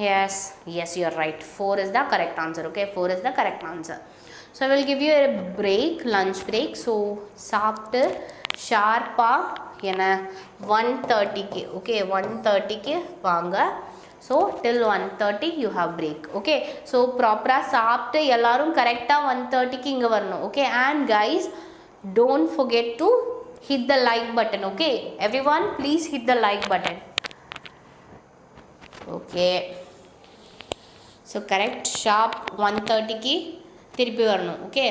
A: yes you are right, 4 is the correct answer. Okay, 4 is the correct answer. So I will give you a break, lunch break. So சாப்பிட்டு ஷார்ப்பாக என்ன 1:30க்கு, okay 1:30க்கு வாங்க. So till 1:30 you have break. Okay, so ப்ராப்பராக சாப்பிட்டு எல்லாரும் கரெக்டாக 1:30க்கு இங்கே வரணும். Okay, and guys don't forget to hit the like button. Okay, everyone please hit the like button. Okay, so correct sharp 1:30க்கு திருப்பி வரணும். Okay,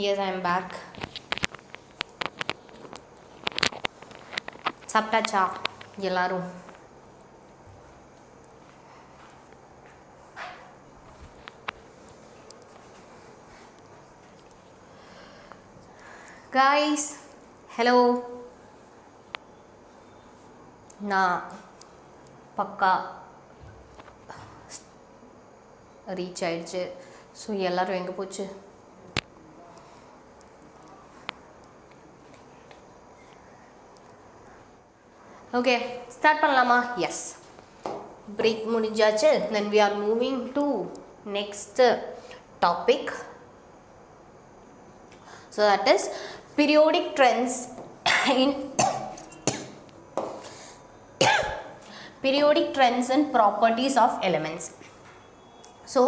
A: Yes, I am back. சாப்பிட்டாச்சா எல்லாரும்? Guys, hello. நான் பக்கா ரீச் ஆயிடுச்சு. ஸோ எல்லோரும் எங்கே போச்சு? ஓகே, ஸ்டார்ட் பண்ணலாமா? எஸ், பிரேக் முடிஞ்சாச்சு. Then we are moving to next topic. So that is periodic trends in periodic trends and properties of elements. So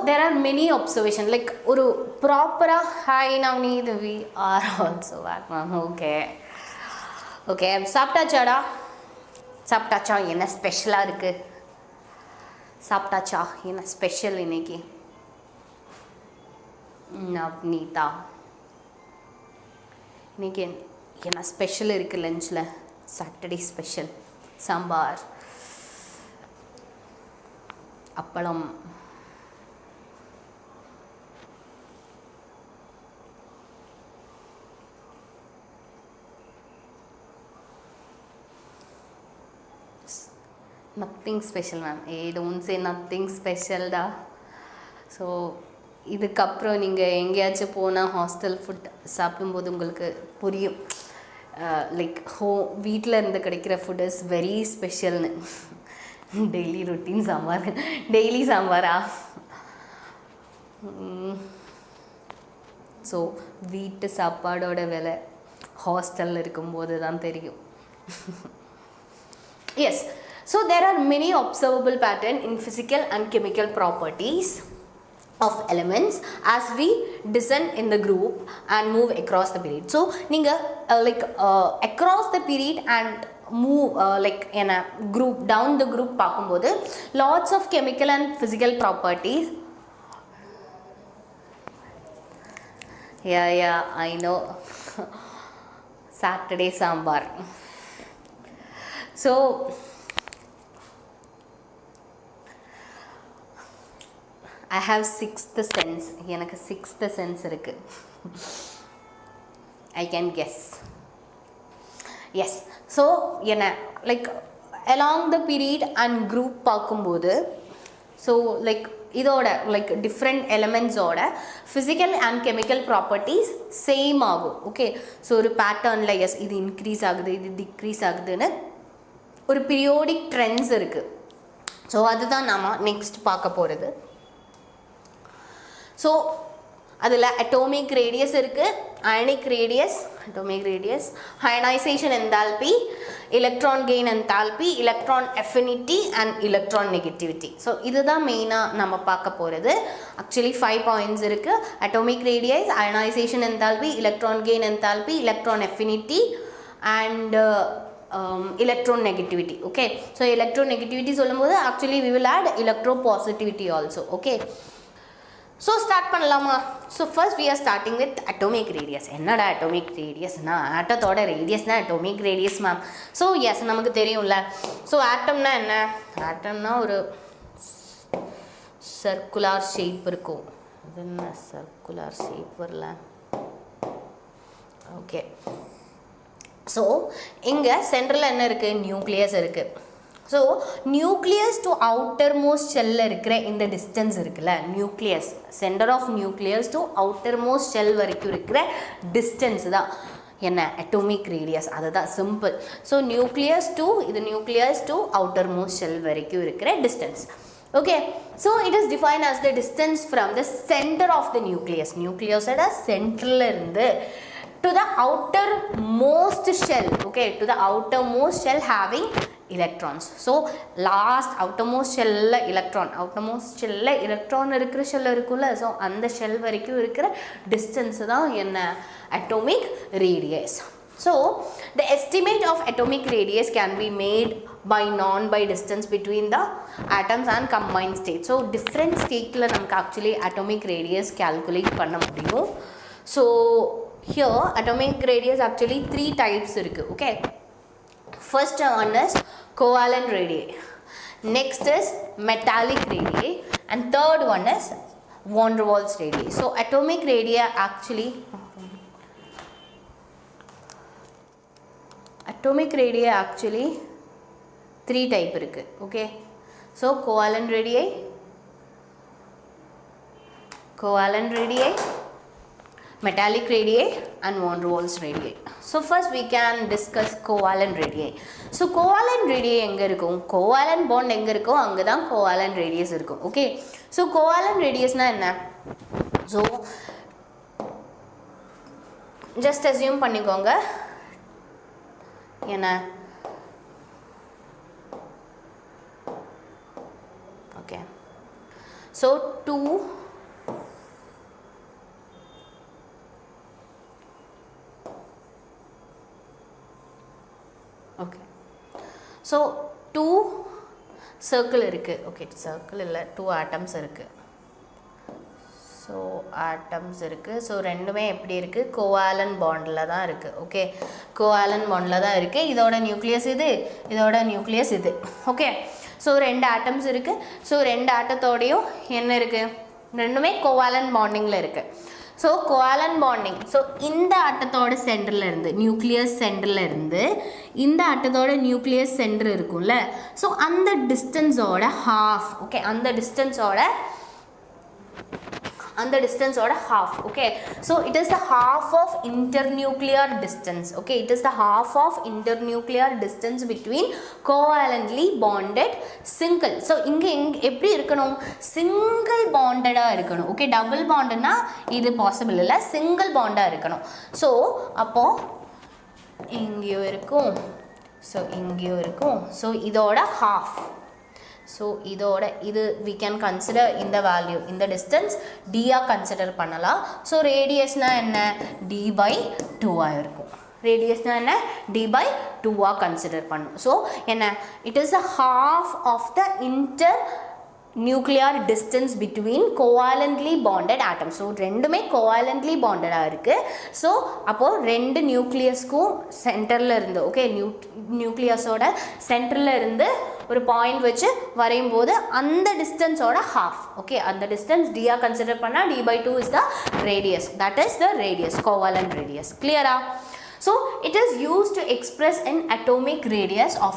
A: there are many observations, like oru proper hi Neet, we are also back, ma'am. Okay சாப்பிட்டாச்சாடா? சாப்பிட்டாச்சா? என்ன ஸ்பெஷலாக இருக்குது? சாப்பிட்டாச்சா? என்ன special இன்னைக்கு? நவ்னீதா, இன்னைக்கு என்ன special இருக்குது லஞ்சில்? சாட்டர்டே ஸ்பெஷல் சாம்பார், அப்பளம். nothing special ma'am. Don't say nothing special da. So இதுக்கப்புறம் நீங்கள் எங்கேயாச்சும் போனால் ஹாஸ்டல் ஃபுட் சாப்பிடும்போது உங்களுக்கு புரியும், லைக் வீட்டில் இருந்து கிடைக்கிற ஃபுட் இஸ் வெரி ஸ்பெஷல்னு. டெய்லி ரொட்டீன் சாம்பார், டெய்லி சாம்பாரா? ஸோ வீட்டு சாப்பாடோட விலை ஹாஸ்டலில் இருக்கும்போது தான் தெரியும். Yes, so there are many observable patterns in physical and chemical properties of elements as we descend in the group and move across the period. So ninga across the period and move like in a group, down the group paakumbodhu lots of chemical and physical properties. Yeah I know. Saturday sambar. So I have sixth sense. எனக்கு sixth sense இருக்கு. I can guess. Yes. So என்ன like along the period and group பார்க்கும்போது, so like இதோட like different elements ஓட physical and chemical properties same ஆகும். Okay, so ஒரு பேட்டர்னில் S இது இன்க்ரீஸ் ஆகுது, இது டிக்ரீஸ் ஆகுதுன்னு ஒரு பீரியோடிக் ட்ரெண்ட்ஸ் இருக்குது. ஸோ அதுதான் நாம் நெக்ஸ்ட் பார்க்க போகிறது. ஸோ அதில் அட்டோமிக் ரேடியஸ் இருக்குது, ionic radius, atomic radius, ionisation enthalpy, electron gain enthalpy, electron affinity and electron negativity. So இதுதான் மெயினாக நம்ம பார்க்க போகிறது. ஆக்சுவலி 5 பாயிண்ட்ஸ் இருக்குது. Atomic radius, ionisation enthalpy, electron gain enthalpy, electron affinity and electron negativity. Okay, so electron negativity சொல்லும்போது actually we will add electropositivity also. Okay, so start பண்ணலாமா? So first we are starting with atomic radius. என்னடா atomic radius னா? ஆட்டத்தோட radius தான் atomic radius ma'am. So yes நமக்கு தெரியும்ல. So ஆட்டம்னா என்ன? ஆட்டம்னா ஒரு சர்க்குலார் ஷேப் இருக்கும். அது என்ன சர்க்குலார் ஷேப் வரல? ஓகே, ஸோ இங்கே சென்ட்ரலில் என்ன இருக்குது? நியூக்ளியஸ் இருக்குது. So nucleus to outermost ஷெல்லில் இருக்கிற இந்த டிஸ்டன்ஸ் இருக்குல்ல, nucleus centre of nucleus to outer most shell வரைக்கும் இருக்கிற டிஸ்டன்ஸ் தான் என்ன? Atomic radius. அதுதான் சிம்பிள். ஸோ நியூக்ளியஸ் டு இது nucleus to outer most shell வரைக்கும் இருக்கிற distance. Okay, so it is defined as the distance from the center of the nucleus. Nucleosoda central irundhu to the outermost shell. Okay, to the outermost shell having electrons. So last outermost shell la electron, outermost shell la electron irukra shell irukula. So and shell varaiku irukra distance da enna? Atomic radius. So the estimate of atomic radius can be made by non by distance between the atoms and combined state. So different state la namak actually atomic radius calculate panna mudiyum. So here atomic radius actually 3 types irukku. Okay, first one is covalent radii, next is metallic radii, and third one is van der Waals radii. So atomic radii actually atomic radii actually 3 type irukku. Okay, so covalent radii, metallic radii and van der Waals radii. So first we can discuss covalent radii. So covalent radii enga irukum, covalent bond enga irukko anga dhaan covalent radius irukum. Okay, so covalent radius na enna, so just assume பண்ணிக்கோங்க என்ன, okay, so 2 okay, so 2 circle இருக்கு. Okay, circle இல்ல, 2 atoms இருக்கு. So atoms இருக்கு. So ரெண்டுமே எப்படி இருக்கு, covalent bondல தான் இருக்கு. Okay, covalent bondல தான் இருக்கு. இதோட நியூக்ளியஸ் இது, இதோட நியூக்ளியஸ் இது. Okay, so ரெண்டு atoms இருக்கு. So ரெண்டு ஆட்டத்தோடையும் என்ன இருக்கு, ரெண்டுமே covalent bondingல இருக்கு. So covalent bonding, so இந்த ஆட்டத்தோட சென்டர்ல இருந்து, நியூக்ளியஸ் சென்டர்ல இருந்து இந்த ஆட்டத்தோட நியூக்ளியஸ் சென்டர் இருக்கும்ல, so அந்த டிஸ்டன்ஸோட half. Okay, அந்த டிஸ்டன்ஸோட half. Okay, so it is the half of internuclear distance. Okay, it is the half of internuclear distance between covalently bonded single. So inga eppadi irukanum, single bonded ah irukanum. Okay, double bond na idu possible illa, single bond ah irukanum. So appo ingiyo irukum, so ingiyo irukum, so idoda half. So இதோட இது we can consider in the value, in the distance d ah consider பண்ணலாம். So radius na என்ன, d by 2 ஆ இருக்கும். radius na என்ன, d by 2 ah consider பண்ணும். So என்ன, it is a half of the internuclear distance between covalently bonded atoms. So ரெண்டுமே covalently bonded ஆ இருக்கு. So அப்போ ரெண்டு நியூக்ளியஸ்க்கும் சென்டர்ல இருந்து, okay, நியூக்ளியஸோட சென்டர்ல இருந்து ஒரு பாயிண்ட் வச்சு வரையும் போது அந்த டிஸ்டன்ஸோட half. Okay, அந்த டிஸ்டன்ஸ் d ஆ கன்சிடர் பண்ணா d by 2 is the radius, that is the radius, covalent radius. Clear ah? So it is used to express an atomic radius of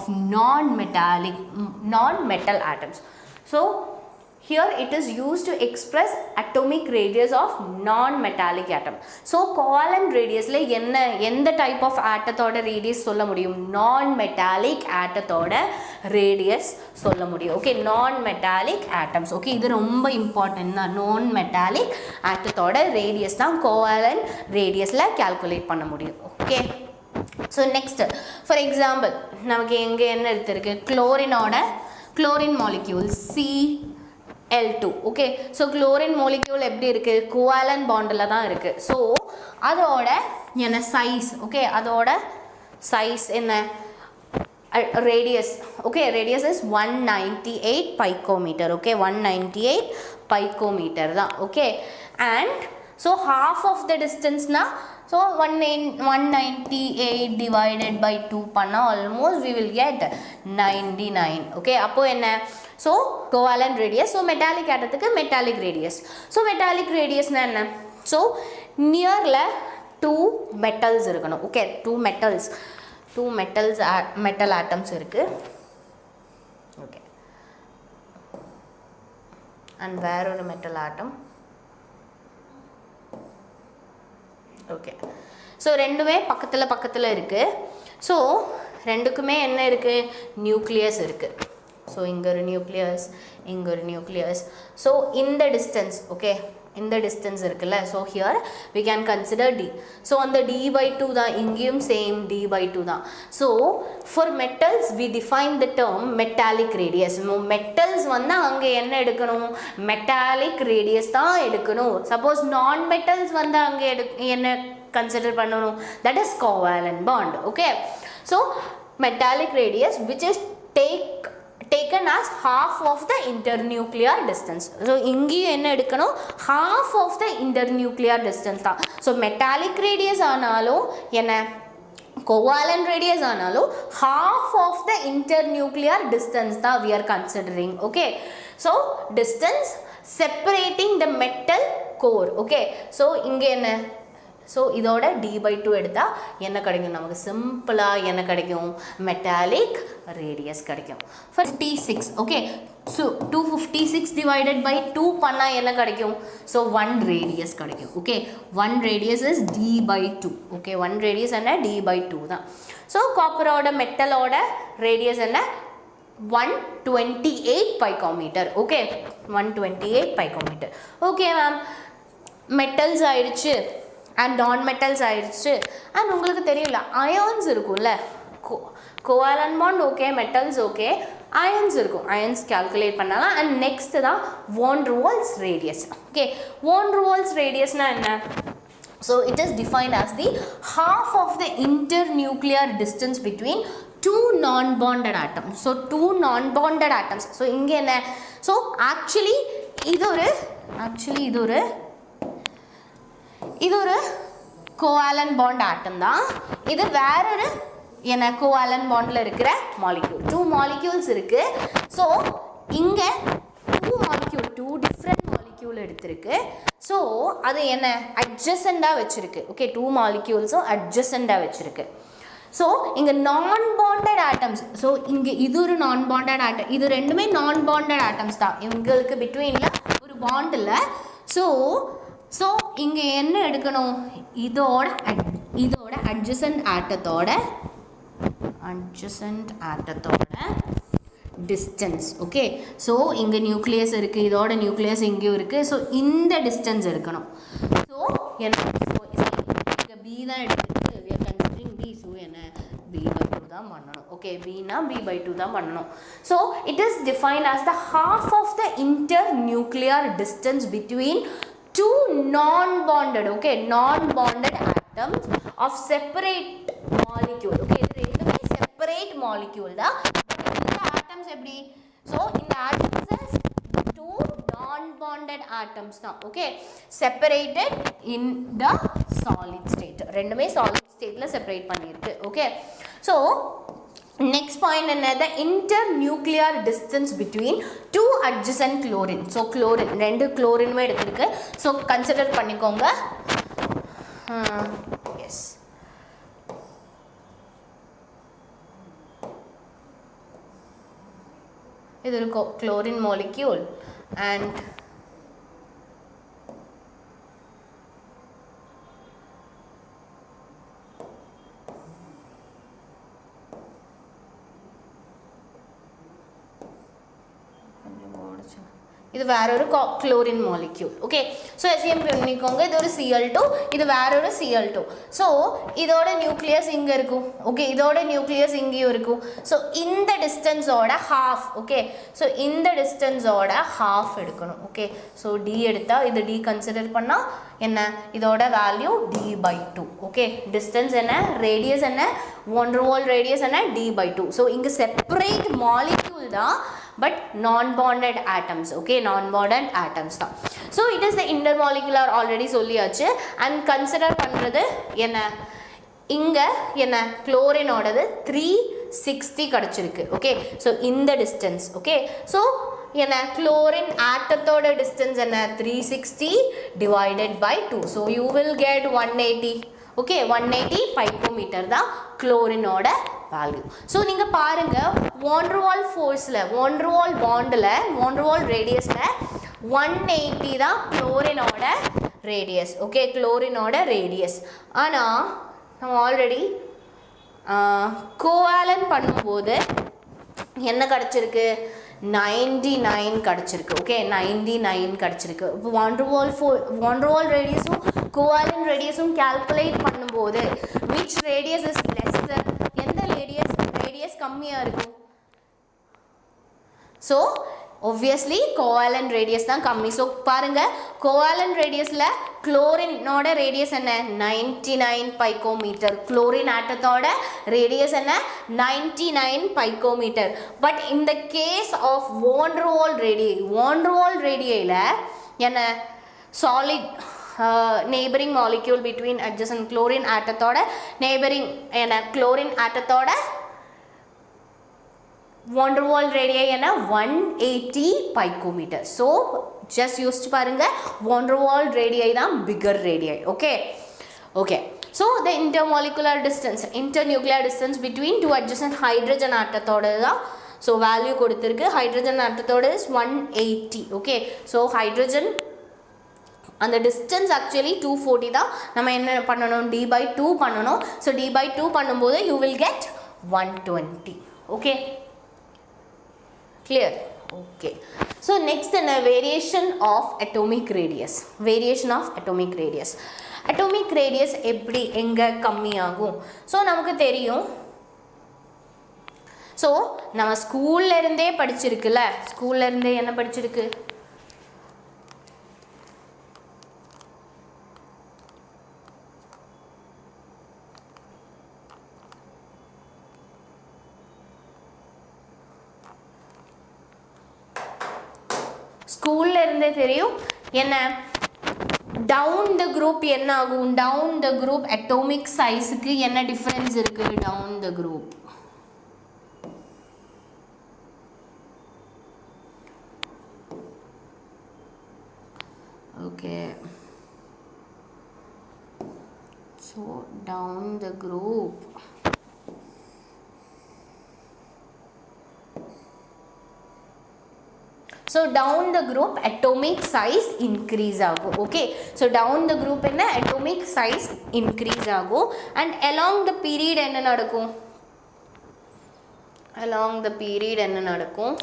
A: non-metal atoms. So here it is used to express atomic radius of non-metallic atom. So covalent radius la enna endha type of atomோட radius சொல்ல முடியும், non-metallic atomோட radius சொல்ல முடியும். Okay, non-metallic atoms. Okay, இது ரொம்ப important தான், non-metallic atomோட radius தான் covalent radiusல calculate பண்ண முடியும். Okay, so next for example நமக்கு எங்க என்ன எடுத்திருக்கு, chlorine molecule Cl2. Okay, so chlorine molecule எப்படி இருக்கு, covalent bondல தான் இருக்கு. So அதோட என்ன size, okay, அதோட size என்ன, radius. Okay, radius is 198 picometer. Okay, 198 picometer தான். Okay, and so half of the distance na, so 198 divided by 2 panna almost we will get 99. Okay, appo enna, so covalent radius, so metallic atomukku metallic radius. So metallic radius na enna, so near la 2 metals irukano. Okay, 2 metal atoms irukku. Okay, and where one metal atom. Okay, so ரெண்டுமே பக்கத்துல இருக்கு. So ரெண்டுக்குமே என்ன இருக்கு, nucleus இருக்கு. So இங்க ஒரு nucleus, இங்க ஒரு நியூக்ளியஸ். So இந்த டிஸ்டன்ஸ், okay, இந்த டிஸ்டன்ஸ் இருக்குல்ல, so here we can consider d. So அந்த d by 2 தான், இங்கேயும் same d by 2 தான். So for metals we define the term metallic radius. metals வந்தா அங்க என்ன எடுக்கணும், metallic radius தான் எடுக்கணும். suppose non metals வந்தா அங்க என்ன கன்சிடர் பண்ணணும், that is covalent bond. Okay, so metallic radius which is taken as half of the internuclear distance. So இங்கேயும் என்ன எடுக்கணும், half of the internuclear distance தான். So metallic radius ஆனாலும் என்ன covalent radius ஆனாலும் half of the internuclear distance தான் we are considering. Okay, so distance separating the metal core. Okay, so இங்கே என்ன, ஸோ இதோட d/2 எடுத்தால் என்ன கிடைக்கும் நமக்கு, சிம்பிளாக என்ன கிடைக்கும், மெட்டாலிக் ரேடியஸ் கிடைக்கும். 56. ஓகே, ஸோ 256 divided by 2 பண்ணால் என்ன கிடைக்கும், ஸோ 1 ரேடியஸ் கிடைக்கும். Okay, 1 radius is d/2. Okay, 1 radius என்ன, d/2 தான். ஸோ காப்பரோட மெட்டலோட ரேடியஸ் என்ன, 128 picometer. Okay, 128 picometer. Okay ma'am, metals ஆயிடுச்சு அண்ட் நான் மெட்டல்ஸ் ஆயிடுச்சு. அண்ட் உங்களுக்கு தெரியல அயான்ஸ் இருக்கும்ல, covalent bond okay, metals okay, ions இருக்கும், அயன்ஸ் கால்குலேட் பண்ணலாம். அண்ட் நெக்ஸ்ட் தான் van der Waals radius. Okay, van der Waals ரேடியஸ்னா என்ன, so it is defined as the half of the internuclear distance between two non-bonded atoms. So two non-bonded atoms. So இங்கே என்ன, so actually இது ஒரு கோவாலன் bond ஆட்டம் தான். இது வேறொரு என்ன கோவாலன் பாண்டில் இருக்கிற மாலிக்யூல், 2 மாலிக்யூல்ஸ் இருக்குது. ஸோ இங்கே 2 டிஃப்ரெண்ட் மாலிக்யூல் எடுத்திருக்கு. ஸோ அது என்ன அட்ஜசண்டாக வச்சுருக்கு. ஓகே, 2 மாலிக்யூல்ஸும் அட்ஜசண்டாக வச்சுருக்கு. ஸோ இங்கே நான் பாண்டட் ஆட்டம்ஸ், ஸோ இங்கே இது ஒரு நான் பாண்டட் ஆட்டம், இது ரெண்டுமே நான் பாண்டட் ஆட்டம்ஸ் தான், இவங்களுக்கு பிட்வீனில் ஒரு பாண்ட் இல்லை. ஸோ இங்கே என்ன எடுக்கணும், இதோட அட்ஜசன்ட் ஆட்டத்தோட டிஸ்டன்ஸ். ஓகே, ஸோ இங்கே நியூக்ளியஸ் இருக்குது, இதோட நியூக்ளியஸ் இங்கேயும் இருக்குது. ஸோ இந்த டிஸ்டன்ஸ் எடுக்கணும். ஸோ என்ன, இங்கே பி தான் எடுத்துருக்கு, we are considering B. So என்ன b/2 தான் பண்ணணும். ஓகே, bனா b/2 தான் பண்ணணும். So it is defined as the half of the internuclear distance between two non-bonded, okay, non-bonded atoms of separate molecule. Okay, இது ரெண்டுமே separate molecule தான். இந்த atoms எப்படி, so இந்த atoms is two non-bonded atoms தான். Okay, separated in the solid state. ரெண்டுமே solid stateல separate பண்ணிருக்கு. Okay, so next point என்ன, the internuclear distance between two adjacent chlorine. So chlorine, ரெண்டு chlorine எடுத்துருக்கு. So consider பண்ணிக்கோங்க. Yes, இது ஒரு chlorine molecule and இது வேற ஒரு chlorine molecule. Okay, so SM பண்ணிக்கோங்க, இது ஒரு Cl2, இது வேற ஒரு Cl2. ஸோ இதோட நியூக்ளியஸ் இங்கே இருக்கும். ஓகே, இதோட நியூக்ளியஸ் இங்கேயும் இருக்கும். ஸோ இந்த டிஸ்டன்ஸோட ஹாஃப். ஓகே, ஸோ இந்த டிஸ்டன்ஸோட ஹாஃப் எடுக்கணும். ஓகே, ஸோ டி எடுத்தால் இது டி கன்சிடர் பண்ணால் என்ன, இதோட வேல்யூ d/2. ஓகே, டிஸ்டன்ஸ் என்ன, ரேடியஸ் என்ன, வான் டெர் வால் ரேடியஸ் என்ன, d/2. ஸோ இங்கே செப்பரேட் மாலிக்யூல் தான், but non-bonded atoms. Okay, non-bonded atoms தான். So it is the intermolecular already சொல்லியாச்சு. and consider பண்ணுறது என்ன, இங்கே என்ன குளோரினோடது 360 கிடச்சிருக்கு. ஓகே, ஸோ இந்த டிஸ்டன்ஸ். ஓகே, ஸோ என்ன குளோரின் ஆட்டத்தோட டிஸ்டன்ஸ் என்ன, 360 divided by 2. So you will get 180. Okay, 180 picometer தான் குளோரினோட வேல்யூ. ஸோ நீங்கள் பாருங்கள், வான் டெர் வால் ஃபோர்ஸில், வான் டெர் வால் பாண்டில், வான் டெர் வால் ரேடியஸில் 180 தான் குளோரினோட ரேடியஸ். ஓகே, குளோரினோட ரேடியஸ். ஆனால் நம்ம ஆல்ரெடி கோவாலன் பண்ணும்போது என்ன கிடச்சிருக்கு, 99 கிடச்சிருக்கு. ஓகே, 99 கிடச்சிருக்கு. இப்போ வான் டெர் வால் ரேடியஸும் கோவாலன் ரேடியஸும் கால்குலேட் பண்ணும்போது விச் ரேடியஸ் இஸ் லெஸ்ஸர், எந்த ரேடியஸ் கம்மியாக இருக்கும். ஸோ obviously covalent radius தான் கம்மி. ஸோ பாருங்க covalent radiusல குளோரினோட ரேடியஸ் என்ன 99 பைக்கோமீட்டர். குளோரின் ஆட்டத்தோட ரேடியஸ் என்ன 99 பைக்கோமீட்டர். பட் இந்த கேஸ் ஆஃப் வான் டெர் வால் ரேடியையில் என்ன solid neighboring molecule between adjacent chlorine ஆட்டத்தோட neighboring என்ன chlorine ஆட்டத்தோட van der Waals radii என்ன 180 picometer. So just யோசிச்சு பாருங்க van der Waals radii தான் bigger radii. Okay. So the intermolecular distance, internuclear distance between two adjacent hydrogen ஆட்டத்தோட தான். So value கொடுத்திருக்கு. hydrogen ஆட்டத்தோட is 180. Okay. So hydrogen அந்த distance actually 240 தான். நம்ம என்ன பண்ணணும் d/2 பண்ணணும். So d/2 பண்ணும்போது you will get 120. Okay. Clear? Okay. So next is variation of atomic radius. Variation of atomic radius. Atomic radius எப்படி எங்க கம்மியாகும்? So நமக்கு தெரியும். So நம்ம ஸ்கூல்ல இருந்தே படிச்சிருக்குல. ஸ்கூல்ல இருந்தே என்ன படிச்சிருக்கு? ஸ்கூல்ல இருந்தே தெரியும் என்ன டவுன் த குரூப் என்ன ஆகும் டவுன் த குரூப் அட்டோமிக் சைஸ்க்கு என்ன டிஃபரன்ஸ் இருக்கு down the group okay so down the group so down the group atomic size increase ஆகும் okay so down the group என்ன atomic size increase ஆகும் and along the period என்ன நடக்கும் along the period என்ன நடக்கும்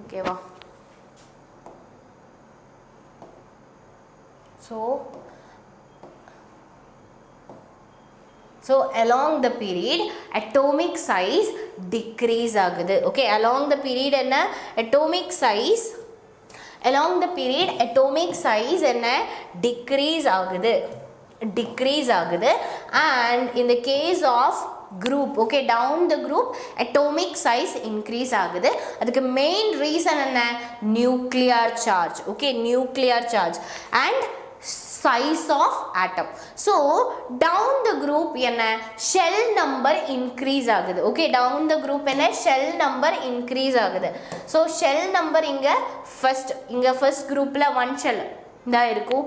A: okay வா so along the period atomic size decrease ஆகுது okay along the period என்ன atomic size along the period atomic size என்ன decrease ஆகுது and in the case of group okay down the group atomic size increase ஆகுது அதுக்கு main reason என்ன nuclear charge okay nuclear charge and size of atom so down the group என்ன shell number increase ஆகுது okay down the group என்ன shell number increase ஆகுது so shell number இங்க first groupல 1 shell தான் இருக்கும்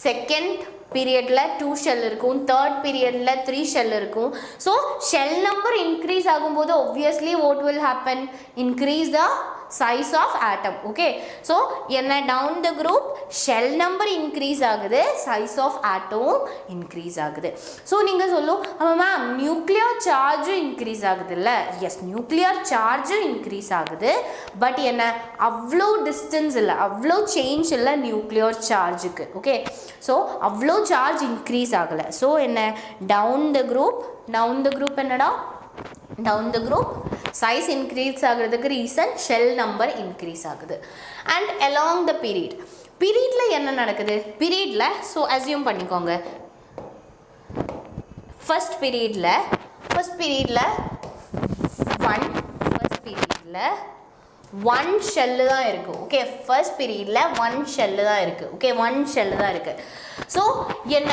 A: second periodல 2 shell இருக்கும் third periodல 3 shell இருக்கும் so shell number increase ஆகும்போது obviously what will happen increase the size of atom okay so என்ன down the group shell number increase ஆகுது size of atom increase ஆகுது so நீங்க சொல்லும் மேம் nuclear charge increase ஆகுதுல்ல yes nuclear charge increase ஆகுது but என்ன அவ்ளோ distance இல்ல அவ்ளோ change இல்ல nuclear chargeக்கு okay so அவ்ளோ charge increase ஆகல so என்ன down the group என்னடா down the group size increase ஆகிறதுக்கு reason shell number increase ஆகுது and along the periodல என்ன நடக்குது periodல so assume பண்ணிக்கோங்க first periodல one shell தான் இருக்கு okay first periodல one shell தான் இருக்கு okay one shell தான் இருக்கு so என்ன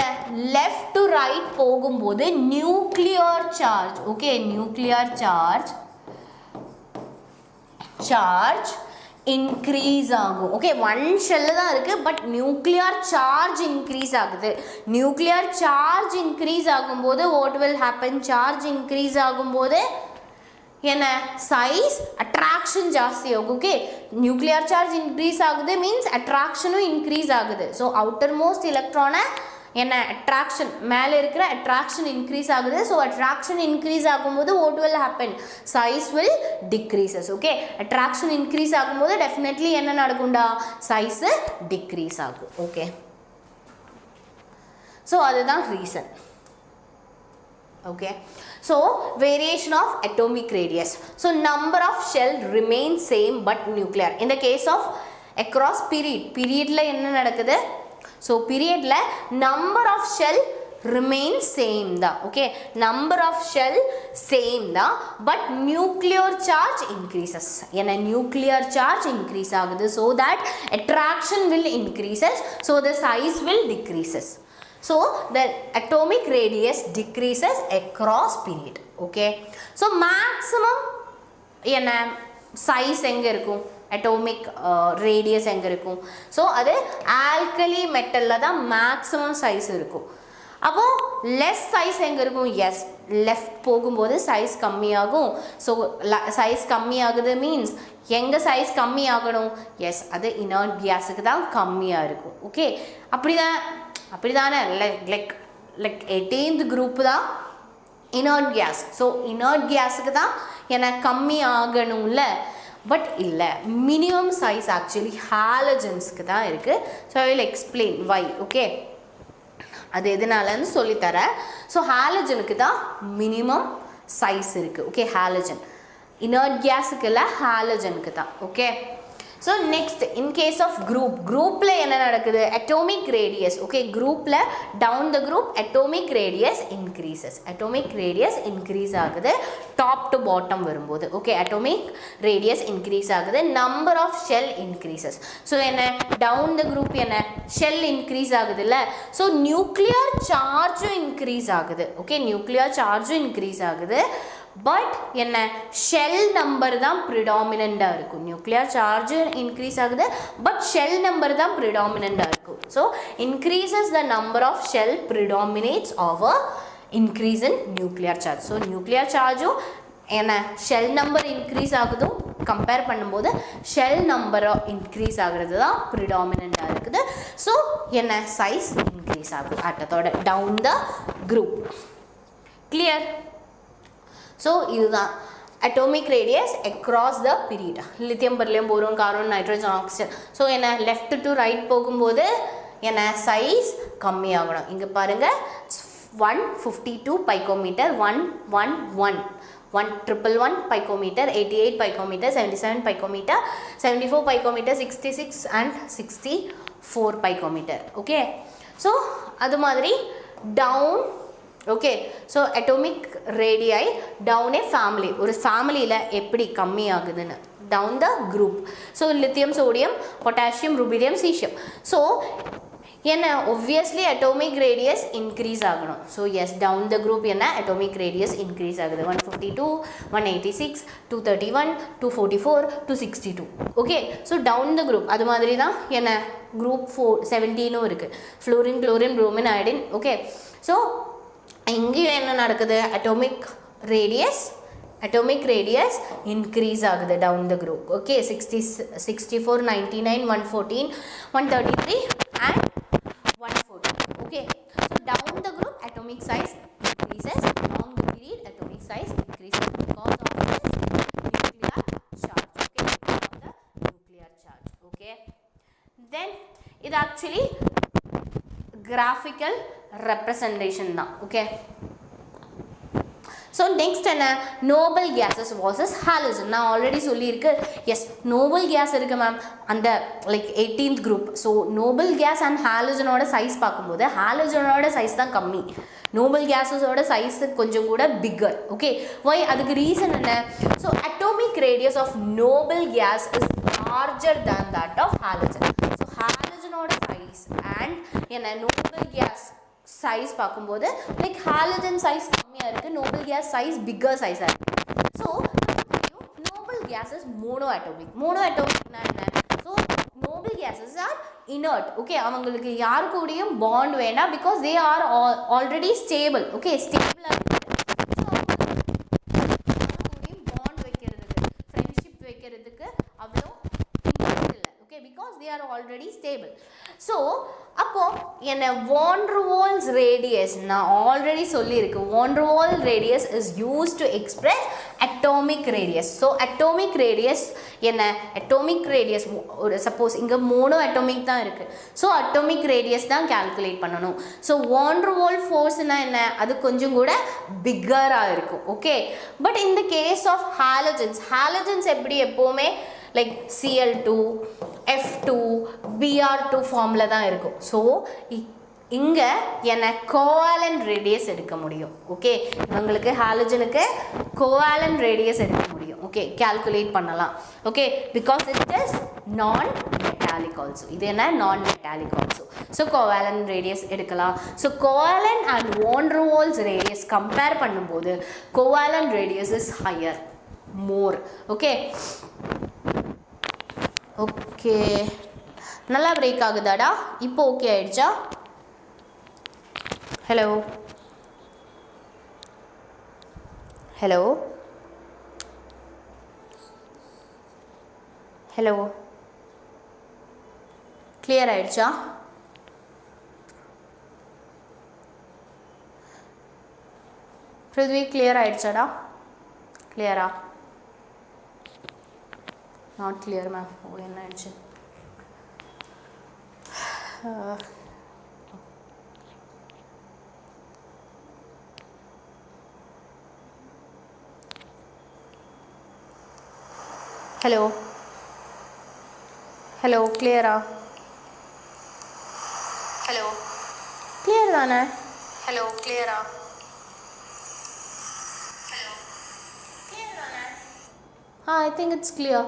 A: left to right போகும்போது nuclear charge okay nuclear charge increase ஆகும் okay one shell தான் இருக்கு but nuclear charge increase ஆகுது nuclear charge increase ஆகும்போது what will happen charge increase ஆகும்போது என்ன size attraction ஜாஸ்தி ஆகும் ஓகே nuclear charge increase ஆகுது means attractionும் increase ஆகுது so outermost electron என்ன attraction மேல இருக்கிற attraction increase ஆகுது so attraction increase ஆகும்போது what will happen size will decreases okay attraction increase ஆகும்போது definitely என்ன நடக்கும்டா size decrease ஆகும் okay so அதுதான் reason okay so variation of atomic radius so number of shell remains same but nuclear in the case of across period la enna nadakudhu so period la number of shell remains same da okay number of shell same da but nuclear charge increases ena nuclear charge increase agudhu so that attraction will increases so the size will decreases so the atomic radius decreases across period okay so maximum என்ன size எங்க இருக்கும் atomic radius எங்க இருக்கும் so அது alkali metal ல தான் maximum size இருக்கும் அப்போ less size எங்க இருக்கும் yes left போகும்போது size கம்மியாகும் so size கம்மியாகுது means எங்க size கம்மியாகணும் yes அது inert gas க்கு தான் கம்மியா இருக்கும் okay அப்படிதானே like 18th group தான் inert gas so inert gas க்கு தான் என்ன கம்மி ஆகணும்ல பட் இல்ல minimum size actually halogens க்கு தான் இருக்கு so I will explain why okay அது எதனாலன்னு சொல்லி தரேன் so halogen க்கு தான் minimum size இருக்கு okay halogen inert gas க்கு இல்ல halogen க்கு தான் okay so next in case of group la enna nadakudhu atomic radius okay group la down the group atomic radius increase agudhu top to bottom varumbodhu okay atomic radius increase agudhu number of shell increases so enna down the group enna shell increase agudilla so nuclear charge increase agudhu okay nuclear charge increase agudhu but என்ன shell number தான் predominant இருக்கும் nuclear charge increase ஆகுது but shell number தான் predominant இருக்கும் so increases the number of shell predominates over increase in nuclear charge so nuclear charge என்ன shell number increase ஆகுது compare பண்ணும்போது shell number increase ஆகுறது தான் predominant இருக்குது so என்ன size increase ஆகுது அட்டத்தோட down the group clear so இதுதான் atomic radius across the period lithium beryllium boron carbon nitrogen oxygen so என்ன left to right போகும்போது என்ன size கம்மி ஆகணும் இங்க பாருங்க 152 picometer 111 111 picometer 88 picometer 77 picometer 74 picometer 66 and 64 picometer okay so அது மாதிரி down okay so atomic radii down a family ஒரு ஃபேமிலில எப்படி கம்மி ஆகுதுன்னு down the group so lithium sodium potassium rubidium cesium so என்ன obviously atomic radius increase ஆகணும் so yes down the group என்ன atomic radius increase ஆகுது 152 186 231 244 262 okay so down the group அது மாதிரி தான் என்ன group 17 இருக்கு fluorine chlorine bromine iodine okay so இங்கேயும் என்ன நடக்குது atomic radius increase ஆகுது down the group okay 64 99 114 133 and 114 okay so down the group atomic size increases along the period atomic size increases because of this nuclear charge okay because of the nuclear charge okay then it actually graphical representation தான் okay so next என்ன noble gases versus halogen நான் already சொல்லியிருக்கு yes noble gas இருக்கு ma'am அந்த like 18th group so noble gas and halogen ஓட size பார்க்கும்போது halogen ஓட size தான் கம்மி noble gases ஓட size கொஞ்சம் கூட bigger okay why அதுக்கு reason என்ன so atomic radius of noble gas is larger than that of halogen so halogen ஓட size and என்ன noble gas size பார்க்கும்போது like halogen size கம்மியா இருக்கு noble gas size bigger size இருக்கு so noble gas is monoatomic னா என்ன so noble gases are inert okay அவங்களுக்கு யார் கூடயும் bond வேண்டாம் because they are already stable okay stable so அவங்களுக்கு கூடயும் bond they are already stable. So அப்போ என்ன van der Waals radius நான் already சொல்லியிருக்கேன். van der Waals radius is used to express atomic radius. So atomic radius என்ன atomic radius ஒரு suppose இங்க mono atomic தான் இருக்கு. So atomic radius தான் calculate பண்ணணும். So van der Waals force னா என்ன அது கொஞ்சம் கூட bigger ஆ இருக்கும். Okay, but in the case of halogens எப்படி எப்பவுமே like Cl2, F2, Br2 ஃபார்ம்ல தான் இருக்கும். ஸோ இங்க என்ன கோவாலன்ட் ரேடியஸ் எடுக்க முடியும். ஓகே, உங்களுக்கு ஹாலஜனுக்கு கோவாலன்ட் ரேடியஸ் எடுக்க முடியும். ஓகே, கால்குலேட் பண்ணலாம். Okay, because it is non metallic also. இது என்ன non metallic also. So covalent radius எடுக்கலாம். So covalent and van der Waals radius compare பண்ணும்போது covalent radius is higher, more. Okay okay, நல்லா break ஆகுதாடா? இப்போ okay ஆயிடுச்சா? Hello hello hello, clear ஆயிடுச்சா? Prithvi clear ஆயிடுச்சாடா? கிளியரா? Not clear ma'am. ஓ, என்ன ஆயிடுச்சு? ஹலோ ஹலோ, கிளியரா? ஹலோ, கிளியர் தானே? ஹலோ, கிளியரா? ஹலோ, கிளியர் தானே? I think it's clear.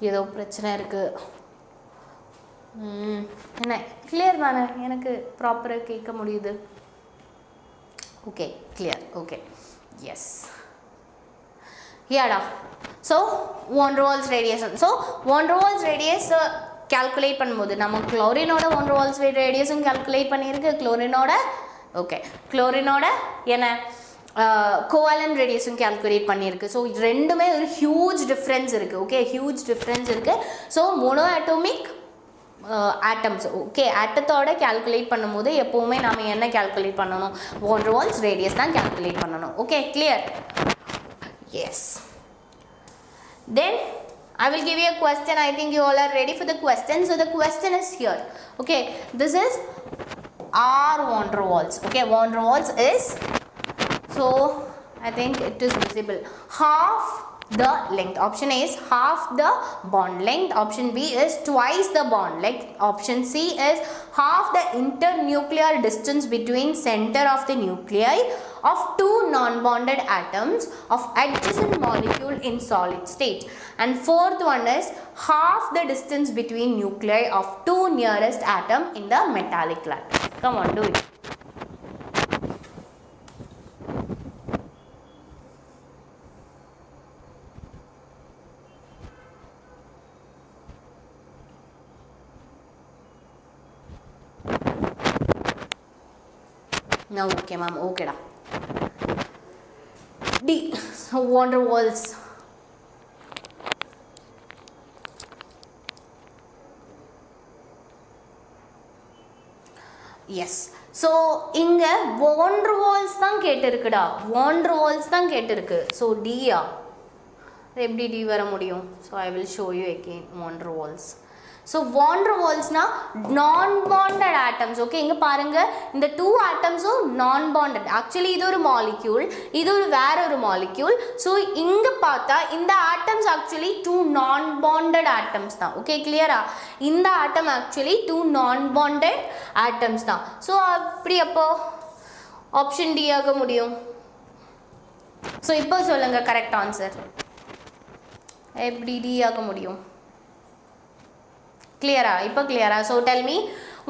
A: ஏதோ பிரச்சனை இருக்குது. என்ன கிளியர் தானே? எனக்கு ப்ராப்பராக கேட்க முடியுது. Okay, clear. ஓகே, எஸ், யாடா. So van der Waals radiation. So van der Waals radius calculate பண்ணும்போது நம்ம குளோரினோட van der Waals ரேடியஸும் கால்குலேட் பண்ணியிருக்கு. குளோரினோட ஓகே, குளோரினோட என்ன கோவாலன்ட் ரேடியஸும் கால்குலேட் பண்ணியிருக்கு. ஸோ இது ரெண்டுமே ஒரு ஹியூஜ் டிஃப்ரென்ஸ் இருக்குது. ஓகே, ஹியூஜ் டிஃப்ரென்ஸ் இருக்குது. So mono atomic atoms, okay, ஆட்டத்தோட கால்குலேட் பண்ணும்போது எப்போவுமே நம்ம என்ன கால்குலேட் பண்ணணும்? van der Waals ரேடியஸ் தான் கால்குலேட் பண்ணணும். Okay, clear? Yes. Then I will give you a question. I think you all are ready for the question. So the question is here. Okay, this is R van der Waals. Okay, van der Waals is, so I think it is visible, half the length. Option A is half the bond length. Option B is twice the bond length. Option C is half the internuclear distance between center of the nuclei of two non-bonded atoms of adjacent molecule in solid state. And fourth one is half the distance between nuclei of two nearest atom in the metallic lattice. Come on, do it. Now okay ma'am, okay da. D, so van der Waals. Yes, so இங்க van der Waals தான் கேட்டிருக்குடா. van der Waals தான் கேட்டிருக்கு. So D யா, எப்படி D வர முடியும்? So I will show you again van der Waals. So van der Waals na non-bonded atoms. Okay, இங்க பாருங்க, இந்த two atoms non-bonded. Actually இது ஒரு molecule, இது ஒரு வேற ஒரு molecule. So இங்க பார்த்தா இந்த atoms actually two non-bonded atoms தான். Okay, clear ஆ? இந்த atom actually two non-bonded atoms தான். So அப்படி அப்போ option D ஆக முடியும். So இப்போ சொல்லுங்க correct answer. எப்படி D ஆக முடியும்? Clear? Ipa clear? So tell me,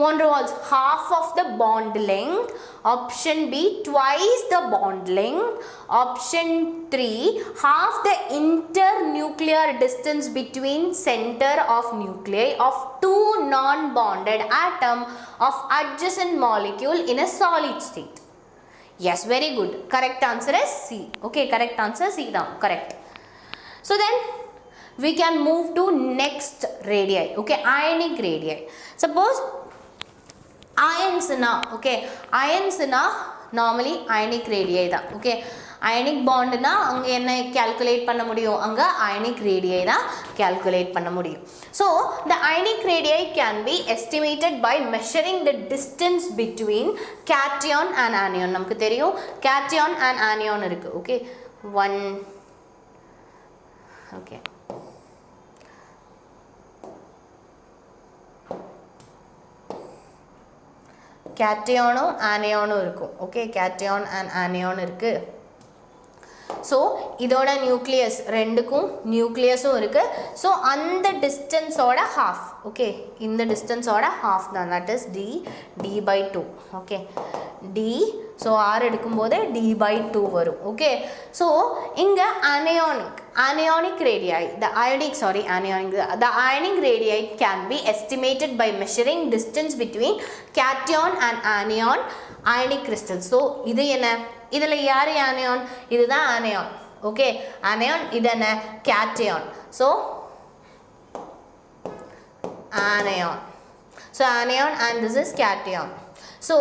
A: van der Waals half of the bond length. Option B twice the bond length. Option 3 half the internuclear distance between center of nuclei of two non-bonded atom of adjacent molecule in a solid state. Yes, very good. Correct answer is C. Okay, correct answer C now. Correct. So then we can move to next radii. Okay, ionic radii. Suppose ions na, okay, ions na normally ionic radii da. Okay, ionic bond na anga enna calculate panna mudiyum, anga ionic radii da calculate panna mudiyum. So the ionic radii can be estimated by measuring the distance between cation and anion. Namukku theriyum cation and anion irukku. Okay, one, okay, cation anion irukku. Okay, cation and anion irukku. So idoda nucleus rendukum nucleus irukku. So and the distance oda half. Okay, in the distance oda half then, that is d by 2. Okay, d, so r edukumbodhe d by 2 varum. Okay, so inga anionic radii, the ionic radii can be estimated by measuring distance between cation and anion ionic crystals. So idu enna, idhula yaru anion, idhu da anion. Okay, anion, idu enna cation. So anion, so anion and this is cation. So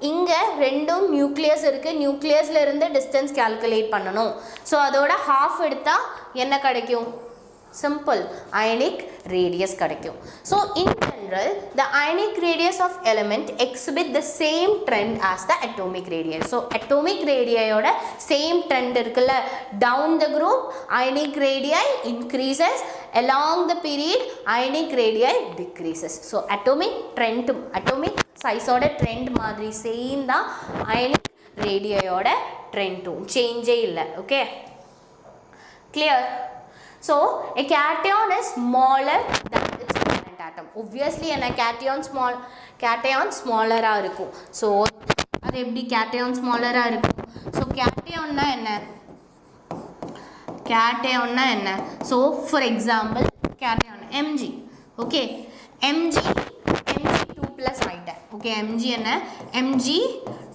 A: inga rendum nucleus irukku, nucleus la irundha distance calculate pannanom. So adoda half edutha enna kadaikum, simple ionic radius kadaikum. So in general the ionic radius of element exhibit the same trend as the atomic radius. So atomic radii oda same trend irukla, down the group ionic radii increases, along the period ionic radii decreases. So atomic trend, atomic size oda trend madri same da ionic radii oda trend too, change illa. Okay, clear? So a cation is smaller than its parent atom. Obviously a cation smaller ah irukum. So adu eppadi cation smaller ah irukum? So cation na enna, so for example cation Mg. Okay, Mg 2 plus ஆயிட்ட. Okay, Mg என்ன, Mg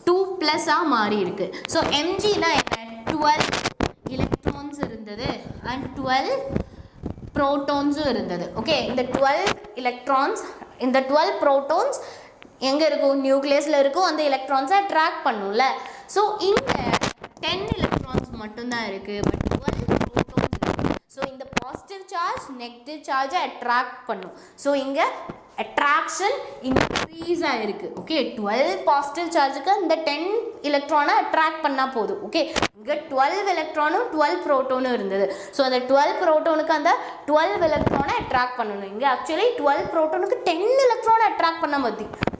A: 2 plus ஆ மாறி இருக்கு. So Mg na enna 12 electrons irundhathu and 12 protons irundhathu. Okay, இந்த 12 electrons, இந்த 12 protons எங்க இருக்கும், நியூக்ளியஸ்ல இருக்கும், அந்த electrons attract பண்ணும்ல. So இங்க 10 electrons மட்டும் தான் இருக்கு, but 12 protons இருக்கு. So இந்த positive charge negative charge attract பண்ணும். So இங்க attraction increase ஆயிருக்கு. Okay, 12 positive chargeக்கு இந்த 10 electron attract பண்ணா போதும். Okay, இங்க 12 electronum 12 protonum இருந்தது. So அந்த 12 protonக்கு அந்த 12 electron attract பண்ணனும். இங்க actually 12 protonக்கு 10 electron attract பண்ணா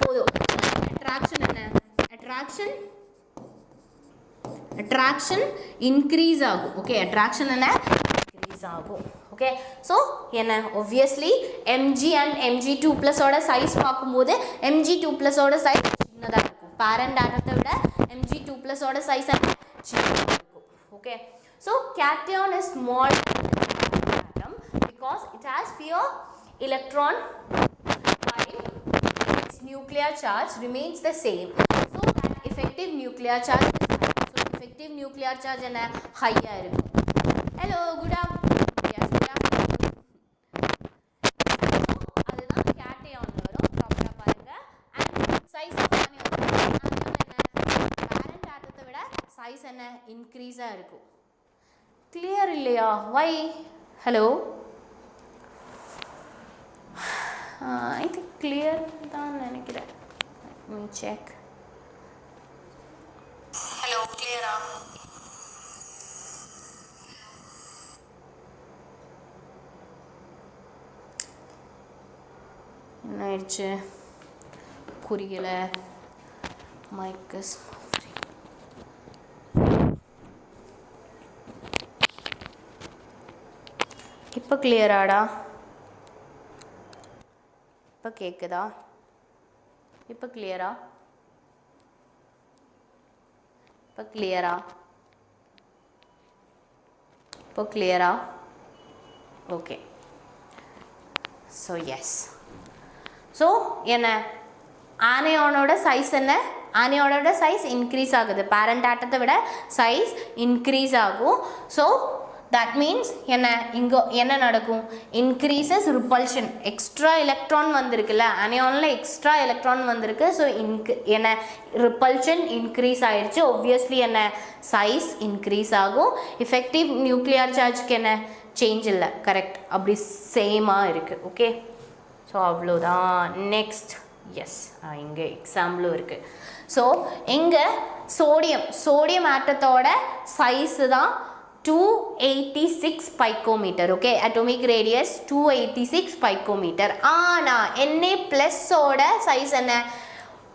A: போதும். attraction என்ன, attraction increase ஆகும். Okay, attraction என்ன, increase ஆகும். Okay, so என்ன, obviously Mg and Mg2 plus ஓட size பார்க்கும்போது Mg2 plus ஓட size சின்னதா இருக்கும். parent atom விட Mg2 plus ஓட size சின்னதா இருக்கும். Okay, so cation is small atom because it has fewer electron while its nuclear charge remains the same. So that effective nuclear charge is high. So effective nuclear charge என்ன, high ஆ இருக்கும். Hello, good afternoon. Yes, good afternoon. அதுதான் cation வரும். ப்ராப்பரா பாருங்க. And size of anion என்ன, parent atomத்தை விட size என்ன, increase ஆ இருக்கும். Clear இல்லையா? Why? Hello? I think clear தான் நினைக்கிறேன். Let me check. Hello, clear ஆ? என்ன ஆயிடுச்சு, புரியல. மைக்கஸ் இப்போ கிளியராடா? இப்போ கேட்குதா? இப்போ கிளியரா? இப்போ கிளியரா? இப்போ கிளியரா? ஓகே. So S. ஸோ என்ன, ஆனியோனோட சைஸ் என்ன, ஆனியோனோட சைஸ் இன்க்ரீஸ் ஆகுது. பேரண்ட் ஆட்டத்தை விட சைஸ் இன்க்ரீஸ் ஆகும். ஸோ that means என்ன நடக்கும் increases repulsion extra electron வந்திருக்குல anion extra electron வந்திருக்கு so என்ன repulsion increase ஆயிருச்சு obviously என்ன size increase ஆகும் effective nuclear charge என்ன change இல்ல correct அப்படி same ஆ இருக்கு okay so அவ்வளவுதான் next yes இங்க எக்ஸாம்பிளும் இருக்கு so இங்க sodium ஆட்டத்தோட size தான் 286 picometer okay atomic radius 286 picometer ஆனா Na plus ஓட size என்ன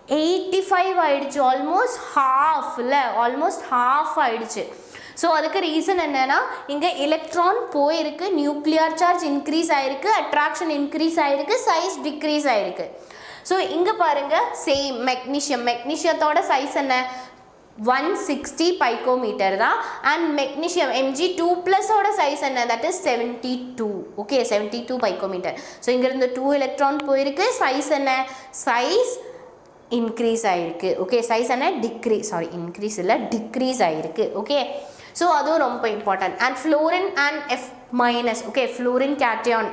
A: 85 ஆயிடுச்சு almost half இல்ல almost half ஆயிடுச்சு so அதுக்கு ரீசன் என்னன்னா இங்க எலக்ட்ரான் போயிருக்கு நியூக்ளியர் சார்ஜ் இன்க்ரீஸ் ஆயிருக்கு அட்ராக்ஷன் இன்க்ரீஸ் ஆயிருக்கு சைஸ் டிக்ரீஸ் ஆயிருக்கு so இங்க பாருங்க சேம் மெக்னீசியத்தோட சைஸ் என்ன 160 picometer தான் and magnesium Mg2+ ஓட size என்ன that is 72 okay 72 picometer so இங்க இருந்து 2 electron போயிருக்கு size என்ன size increase ஆயிருக்கு okay size என்ன increase இல்ல decrease ஆயிருக்கு okay so அதுவும் ரொம்ப important and fluorine and F- okay fluorine cation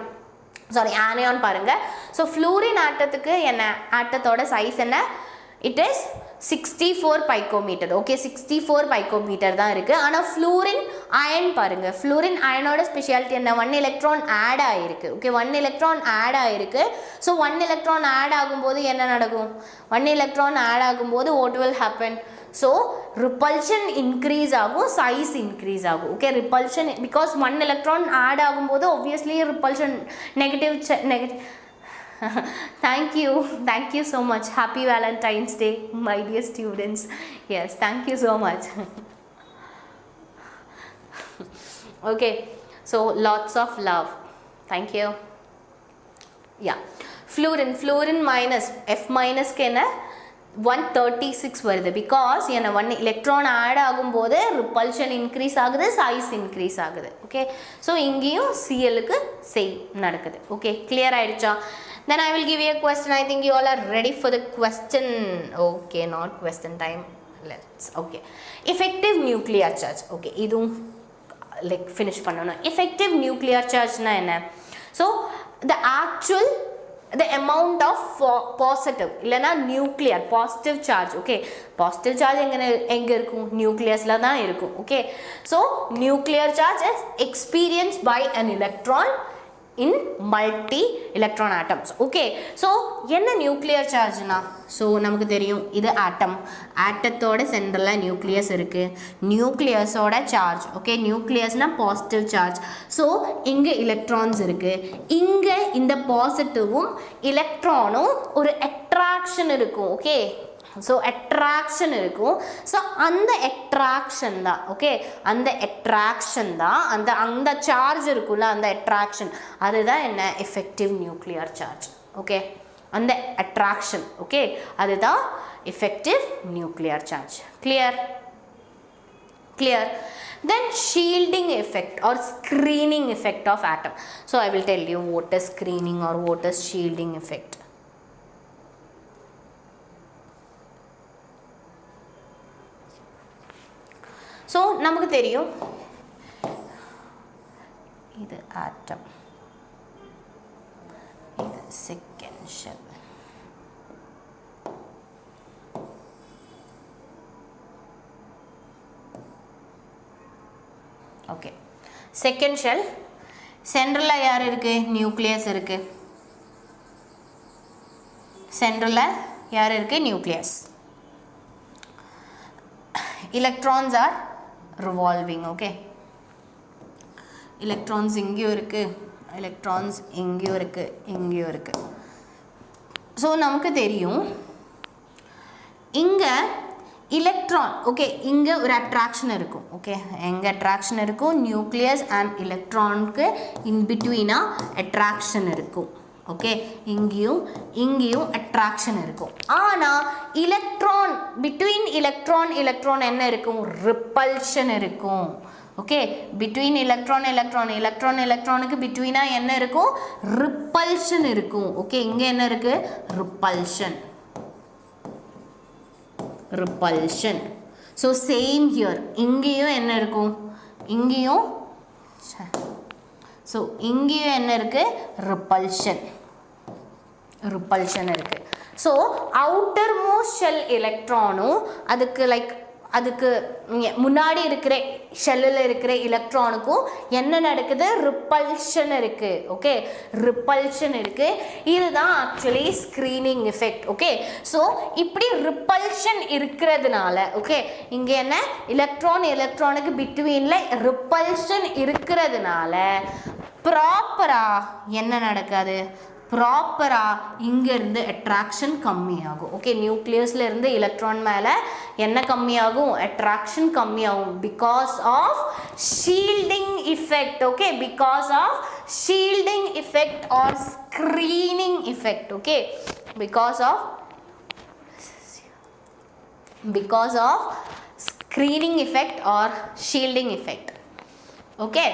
A: anion பாருங்க so fluorine ஆட்டத்துக்கு என்ன ஆட்டத்தோட size என்ன it is 64 picometer okay 64 picometer தான் இருக்கு ஆனா fluorine ion பாருங்க fluorine ion-ஓட ஸ்பெஷாலிட்டி என்ன 1 electron add ஆயிருக்கு okay 1 electron add ஆயிருக்கு so 1 electron add ஆகும்போது என்ன நடக்கும் 1 electron add ஆகும்போது what will happen so repulsion increase ஆகும் size increase ஆகும் okay repulsion because 1 electron add ஆகும்போது obviously repulsion negative thank you so much happy Valentine's Day my dear students yes thank you so much okay so lots of love thank you yeah fluorine minus F minus க்கு என்ன 136 வருது because என்ன 1 electron add ஆகும்போது repulsion increase ஆகுது size increase ஆகுது okay so இங்கேயும் Cl க்கு same நடக்குது okay clear ஆயிடுச்சா then I will give you a question I think you all are ready for the question okay not question time let's okay effective nuclear charge okay இதுவும் like finish பண்ணனும் effective nuclear charge னா என்ன so the amount of positive இல்லனா nuclear positive charge okay positive charge எங்க இருக்கும் nucleusல தான் இருக்கும் okay so nuclear charge is experienced by an electron in multi electron atoms okay so என்ன nuclear charge னா so நமக்கு தெரியும் இது ஆட்டத்தோட சென்டர்ல நியூக்ளியஸ் இருக்கு நியூக்ளியஸோட சார்ஜ் okay நியூக்ளியஸ்னா பாசிட்டிவ் சார்ஜ் so இங்க எலக்ட்ரான்ஸ் இருக்கு இங்க இந்த பாசிட்டிவும் எலக்ட்ரானும் ஒரு அட்ராக்ஷன் இருக்கும் okay so attraction இருக்கும் so அந்த attraction தான் okay அந்த attraction தான் அந்த charge இருக்குல்ல அந்த attraction அதுதான் என்ன effective nuclear charge okay அந்த attraction okay அதுதான் effective nuclear charge clear then shielding effect or screening effect of atom so I will tell you what is screening or what is shielding effect so நமக்கு தெரியும் இது atom இது second shell okay second shell சென்டர்ல யார் இருக்கு nucleus இருக்கு சென்டர்ல யார் இருக்கு nucleus electrons are revolving okay electrons இங்கேயும் இருக்கு electrons இங்கேயும் இருக்கு so நமக்கு தெரியும் இங்க electron okay இங்க ஒரு attraction இருக்கும் okay எங்க attraction இருக்கும் nucleus and electron க்கு in between attraction இருக்கும் okay இங்கேயும் attraction இருக்கும் ஆனா electron between electron என்ன இருக்கும் repulsion இருக்கும் okay between electron க்கு between என்ன இருக்கும் repulsion இருக்கும் okay இங்க என்ன இருக்கு repulsion so same here இங்கேயும் என்ன இருக்கும் இங்கேயும் ஸோ இங்கேயும் என்ன இருக்குது, ரிப்பல்ஷன் இருக்குது. ஸோ அவுட்டர் மோஸ்ட் ஷெல் எலக்ட்ரானும் அதுக்கு முன்னாடி இருக்கிற ஷெல்லில் இருக்கிற எலக்ட்ரானுக்கும் என்ன நடக்குது, ரிப்பல்ஷன் இருக்குது. ஓகே, ரிப்பல்ஷன் இருக்குது. இதுதான் actually screening effect. Okay, so இப்படி ரிப்பல்ஷன் இருக்கிறதுனால, ஓகே, இங்கே என்ன எலக்ட்ரானுக்கு பிட்வீனில் ரிப்பல்ஷன் இருக்கிறதுனால ப்ராப்பராக என்ன நடக்காது, ப்ராப்பராக இங்கேருந்து அட்ராக்ஷன் கம்மியாகும். ஓகே, நியூக்ளியஸில் இருந்து எலக்ட்ரான் மேலே என்ன கம்மியாகும், அட்ராக்ஷன் கம்மியாகும். Because of shielding effect. Okay, because of shielding effect or screening effect. Okay, because of screening effect or shielding effect. Okay,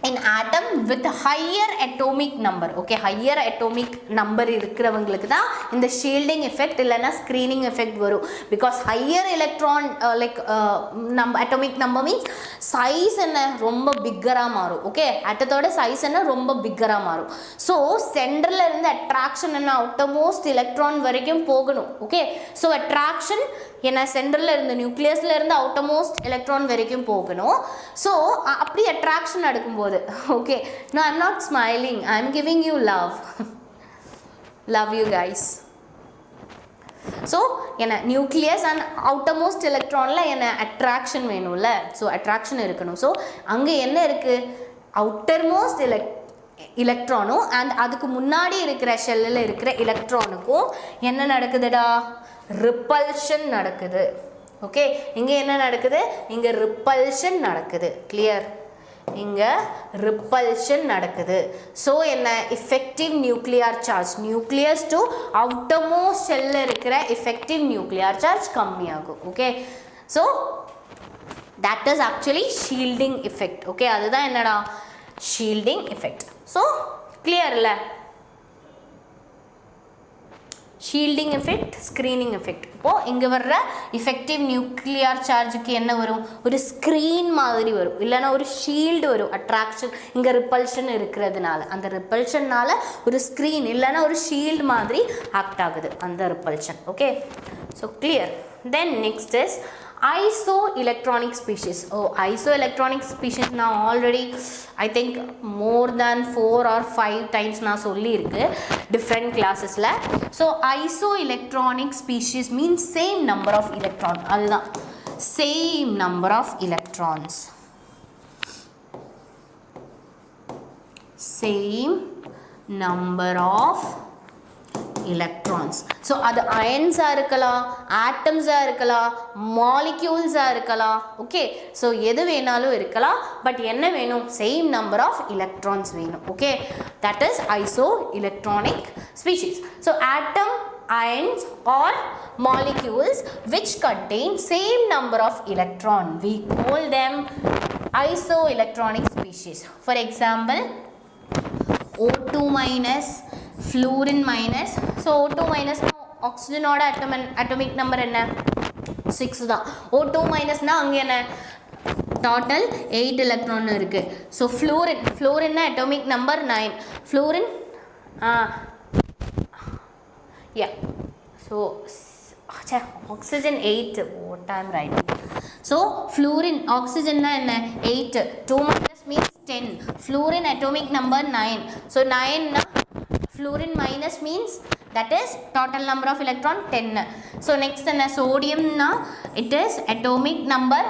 A: in atom with higher atomic number. Okay, higher atomic number இருக்கிறவங்களுக்கு தான் இந்த shielding effect இல்லைன்னா screening effect வரும். because higher electron atomic number means size என்ன ரொம்ப பிக்கராக மாறும். Okay, அட்டத்தோட size என்ன ரொம்ப பிக்கராக மாறும். ஸோ சென்டரில் இருந்து அட்ராக்ஷன் என்ன அவுட்டர்மோஸ்ட் எலக்ட்ரான் வரைக்கும் போகணும். ஓகே, ஸோ அட்ராக்ஷன் என்ன சென்டரில் இருந்து நியூக்ளியஸில் இருந்து அவுட்டர்மோஸ்ட் எலக்ட்ரான் வரைக்கும் போகணும். ஸோ அப்படி அட்ராக்ஷன் நடக்கும்போது, okay, no, I'm not smiling, I'm giving you love you guys. So என்ன நியூக்ளியஸ் அண்ட் அவுட்டர்மோஸ்ட் எலக்ட்ரானில் என்ன அட்ராக்ஷன் வேணும்ல, ஸோ அட்ராக்ஷன் இருக்கணும். ஸோ அங்கே என்ன இருக்குது, அவுட்டர்மோஸ்ட் எலக்ட்ரானும் அண்ட் அதுக்கு முன்னாடி இருக்கிற ஷெல்லில் இருக்கிற எலக்ட்ரானுக்கும் என்ன நடக்குதுடா, ரிப்பல்ஷன் நடக்குது. ஓகே, இங்கே என்ன நடக்குது, இங்கே ரிப்பல்ஷன் நடக்குது. கிளியர், இங்கே ரிப்பல்ஷன் நடக்குது. ஸோ என்ன, effective nuclear charge, nucleus to outermost ஷெல்லில் இருக்கிற effective nuclear charge கம்மியாகும். Okay, so that is actually shielding effect. Okay, அதுதான் என்னடா shielding effect. ஸோ கிளியர் இல்லை, ஷீல்டிங் எஃபெக்ட், ஸ்க்ரீனிங் எஃபெக்ட். இப்போது இங்கே வர்ற எஃபெக்டிவ் நியூக்ளியர் சார்ஜுக்கு என்ன வரும், ஒரு ஸ்க்ரீன் மாதிரி வரும், இல்லைனா ஒரு ஷீல்டு வரும். அட்ராக்ஷன் இங்கே ரிப்பல்ஷன் இருக்கிறதுனால, அந்த ரிப்பல்ஷன்னால் ஒரு ஸ்க்ரீன் இல்லைனா ஒரு ஷீல்டு மாதிரி ஆக்ட் ஆகுது அந்த repulsion. Okay, so clear. Then next is isoelectronic species. Isoelectronic species நான் already I think more than 4 or 5 times நான் சொல்லியிருக்கு டிஃப்ரெண்ட் கிளாஸஸில். So isoelectronic species means same number of electron. அதுதான் same number of electrons, same number of electrons. So அது அயன்ஸாக இருக்கலாம், ஆட்டம்ஸாக இருக்கலாம், மாலிக்யூல்ஸாக இருக்கலாம். Okay, so எது வேணாலும் இருக்கலாம். பட் என்ன வேணும், சேம் நம்பர் ஆஃப் எலக்ட்ரான்ஸ் வேணும். Okay, that is isoelectronic species. So atom, ions or molecules which contain same number of electron, we call them isoelectronic species. For example, O2 minus, fluorine minus. So O2 minus ஆக்சிஜனோட atomic number என்ன, 6 தான். O2 மைனஸ்னா அங்கே என்ன total 8 electron இருக்குது. So ஃப்ளூரின்னா atomic number 9. Fluorine so oxygen 8. what I'm writing. So fluorine, oxygen na enna 8, 2 minus means 10. Fluorine atomic number 9. So 9 na fluorine minus means that is total number of electron 10. So next enna sodium na it is atomic number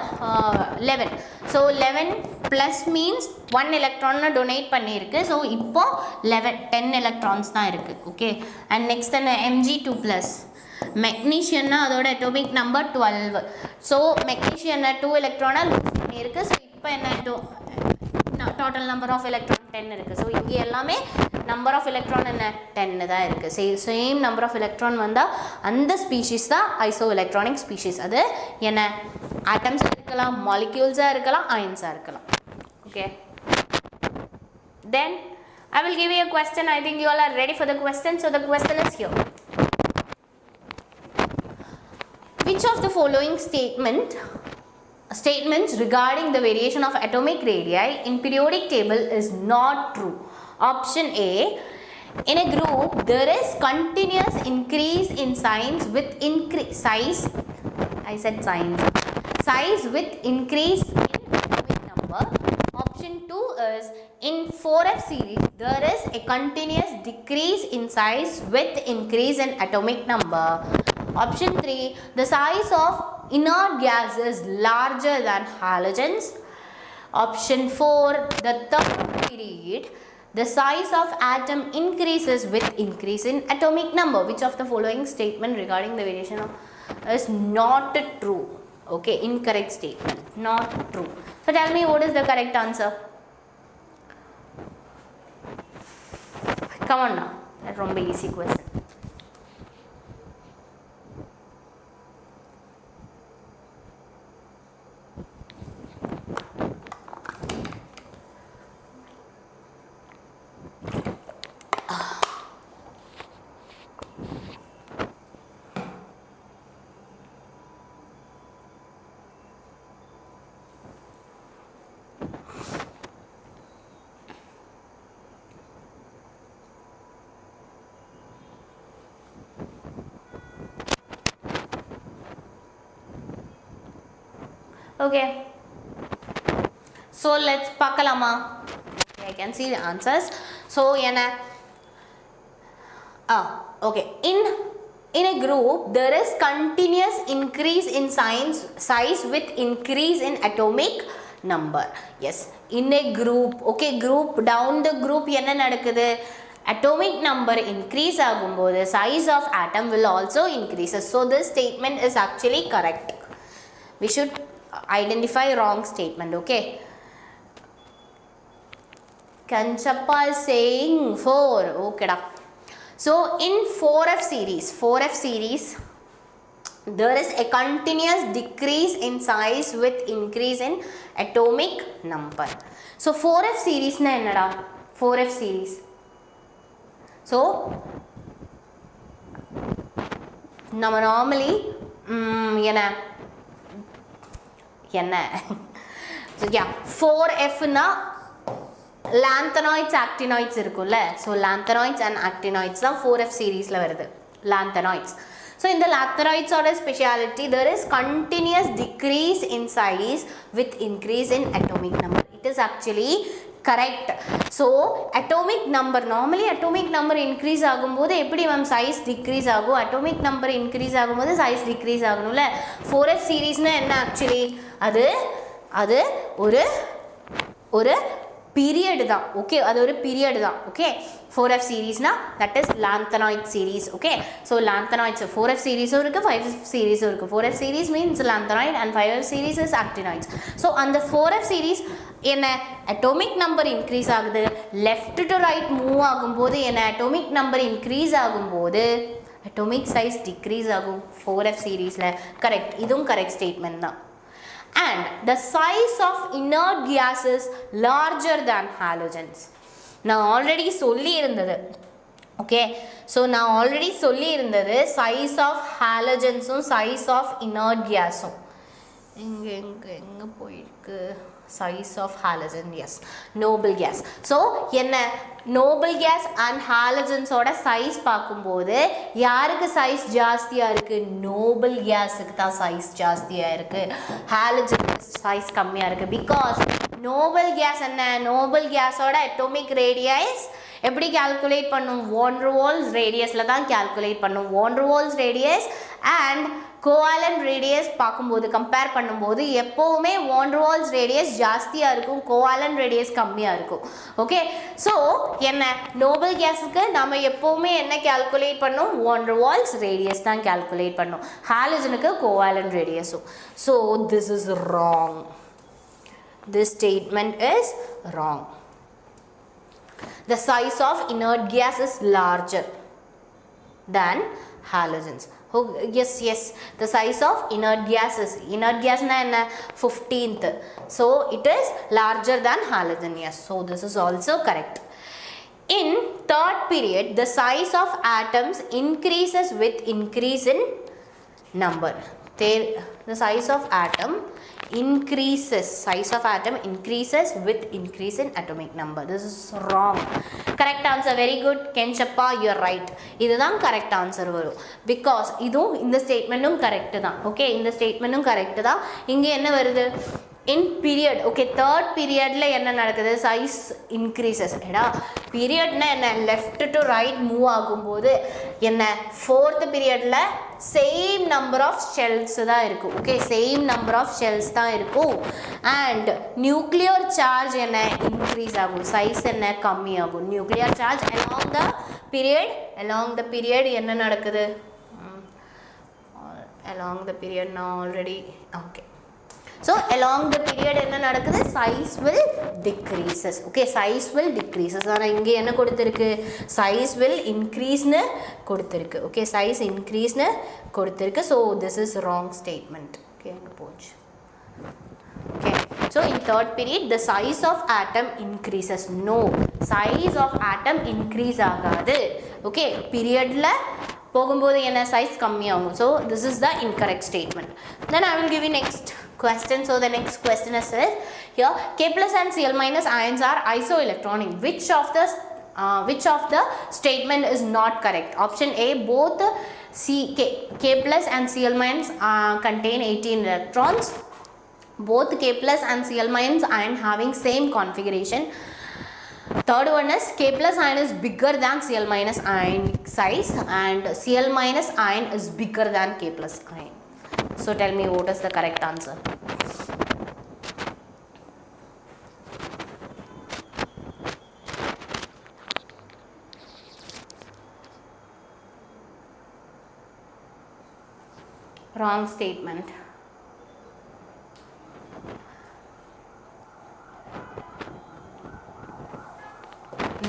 A: 11. So 11 plus means 1 electron na donate பண்ணிருக்கு. So இப்போ 10 electrons தான் இருக்கு. Okay, and next enna Mg2 plus. Magnesium na அதோட atomic number 12. So magnesium na 2 electron lose பண்ணிருக்கு. So இப்போ என்ன total number of electron 10 இருக்கு. So இங்க எல்லாமே number of electron என்ன 10 தான் இருக்கு. Same number of electron வந்தா அந்த species தான் isoelectronic species. அது என்ன atoms இருக்கலாம், molecules இருக்கலாம், ions இருக்கலாம். Okay, then I will give you a question. I think you all are ready for the question. So the question is here. Which of the following statement statements regarding the variation of atomic radii in periodic table is not true. Option A, in a group there is continuous increase in size with size with increase in atomic number. Option 2 is in 4F series there is a continuous decrease in size with increase in atomic number. Option 3, the size of inert gas is larger than halogens. Option 4, the third period, the size of atom increases with increase in atomic number. Which of the following statement regarding the variation of is not true? Okay, incorrect statement, not true. So tell me what is the correct answer? Come on now, that's a very easy question. Okay, so let's pakalama. I can see the answers. So okay, in a group there is continuous increase in size with increase in atomic number. Yes, in a group. Okay, group down the group enna nadakudhu, atomic number increase agumbodhu size of atom will also increase. So this statement is actually correct. We should identify wrong statement. Okay, Kanchappa is saying 4. Okay da. So in 4F series there is a continuous decrease in size with increase in atomic number. So 4F series na enna da? 4F series, so nama normally so yeah, 4F na lanthanoids actinoids irukkulla. So lanthanoids and actinoids da 4F series la varudhu, lanthanoids. So in the lanthanoids oda speciality, there is continuous decrease in size with increase in atomic number. It is actually correct. So atomic number, normally atomic number increase ஆகும்போது எப்படி ma'am size decrease ஆகும்? Atomic number increase ஆகும்போது size decrease ஆகணும்ல. 4F series னா என்ன actually? அது ஒரு period தான். Okay, அது ஒரு period தான். Okay, 4F series na, that is lanthanoid series. Okay, so lanthanoids 4F series irukku, 5F series irukku. 4F series means lanthanoid and 5F series is actinoids. So on the 4F series என்ன atomic number increase ஆகுது, left to right move ஆகும்போது என்ன atomic number increase ஆகும்போது atomic size decrease ஆகும் 4F seriesல. correct, இதுவும் correct statement தான். And the size of inert gas is larger than halogens. நான் already சொல்லி இருந்தது. Okay, so நான் already சொல்லி இருந்தது size of halogens size of inert gas எங்க போயிருக்கு size of halogen. Yes, noble gas. So என்ன noble gas and halogens ஓட size பார்க்கும்போது யாருக்கு size ஜாஸ்தியா இருக்கு? noble gasக்கு தான் size ஜாஸ்தியா இருக்கு, halogen size கம்மியா இருக்கு. because noble gas என்ன, noble gas ஓட atomic radius எப்படி calculate பண்ணும்? van der Waals radiusல தான் calculate பண்ணும். van der Waals radius and covalent radius பார்க்கும்போது கம்பேர் பண்ணும்போது எப்பவுமே van der Waals radius ஜாஸ்தியா இருக்கும், covalent radius கம்மியா இருக்கும். ஓகே, ஸோ என்ன noble gasக்கு நம்ம எப்பவுமே என்ன calculate பண்ணும்? van der Waals radius தான் calculate பண்ணும். halogenக்கு covalent radius. So this is wrong. This statement is wrong. The size of inert gas is larger than halogens. Oh, yes, the size of inert gas is, inert gas na 15th, so it is larger than halogen. Yes, so this is also correct. In third period, the size of atoms increases with increase in number. the size of atom increases. Size of atom increases with increase in atomic number. This is wrong. Correct answer. Very good. Kenchappa, you are right. இதுதான் correct answer வரும். Because இதுவும் இந்த statementum correct தான். Okay, இந்த statementum correct தான். இங்க என்ன வருது? In period, okay, third period la enna nadakudhu, size increases. Eda period na enna left to right move agumbodhu enna fourth period la same number of shells da irukku. Okay, same number of shells da irukku and nuclear charge enna increase agum, size enna kammi agum. Nuclear charge along the period enna nadakudhu, along the period now already. Okay, so along the period enna nadakudhu, size will decreases. Okay, size will decreases. Ana inge enna koduthirukku, size will increase nu koduthirukku. Okay, size increase nu koduthirukku. So this is wrong statement. Okay, enga pochu. Okay, so in third period the size of atom increases. No, size of atom increase agadu. Okay, period la போகும்போது என்ன size கம்மியாகும். So this is the incorrect statement. Then I will give you next question. So the next question is here, K plus and Cl minus ions are isoelectronic. Which of the statement is not correct? Option A, both K plus and Cl minus contain 18 electrons. Both K plus and Cl minus ion having same configuration. Third one is K plus ion is bigger than Cl minus ion size and Cl minus ion is bigger than K plus ion. So tell me what is the correct answer. Wrong statement.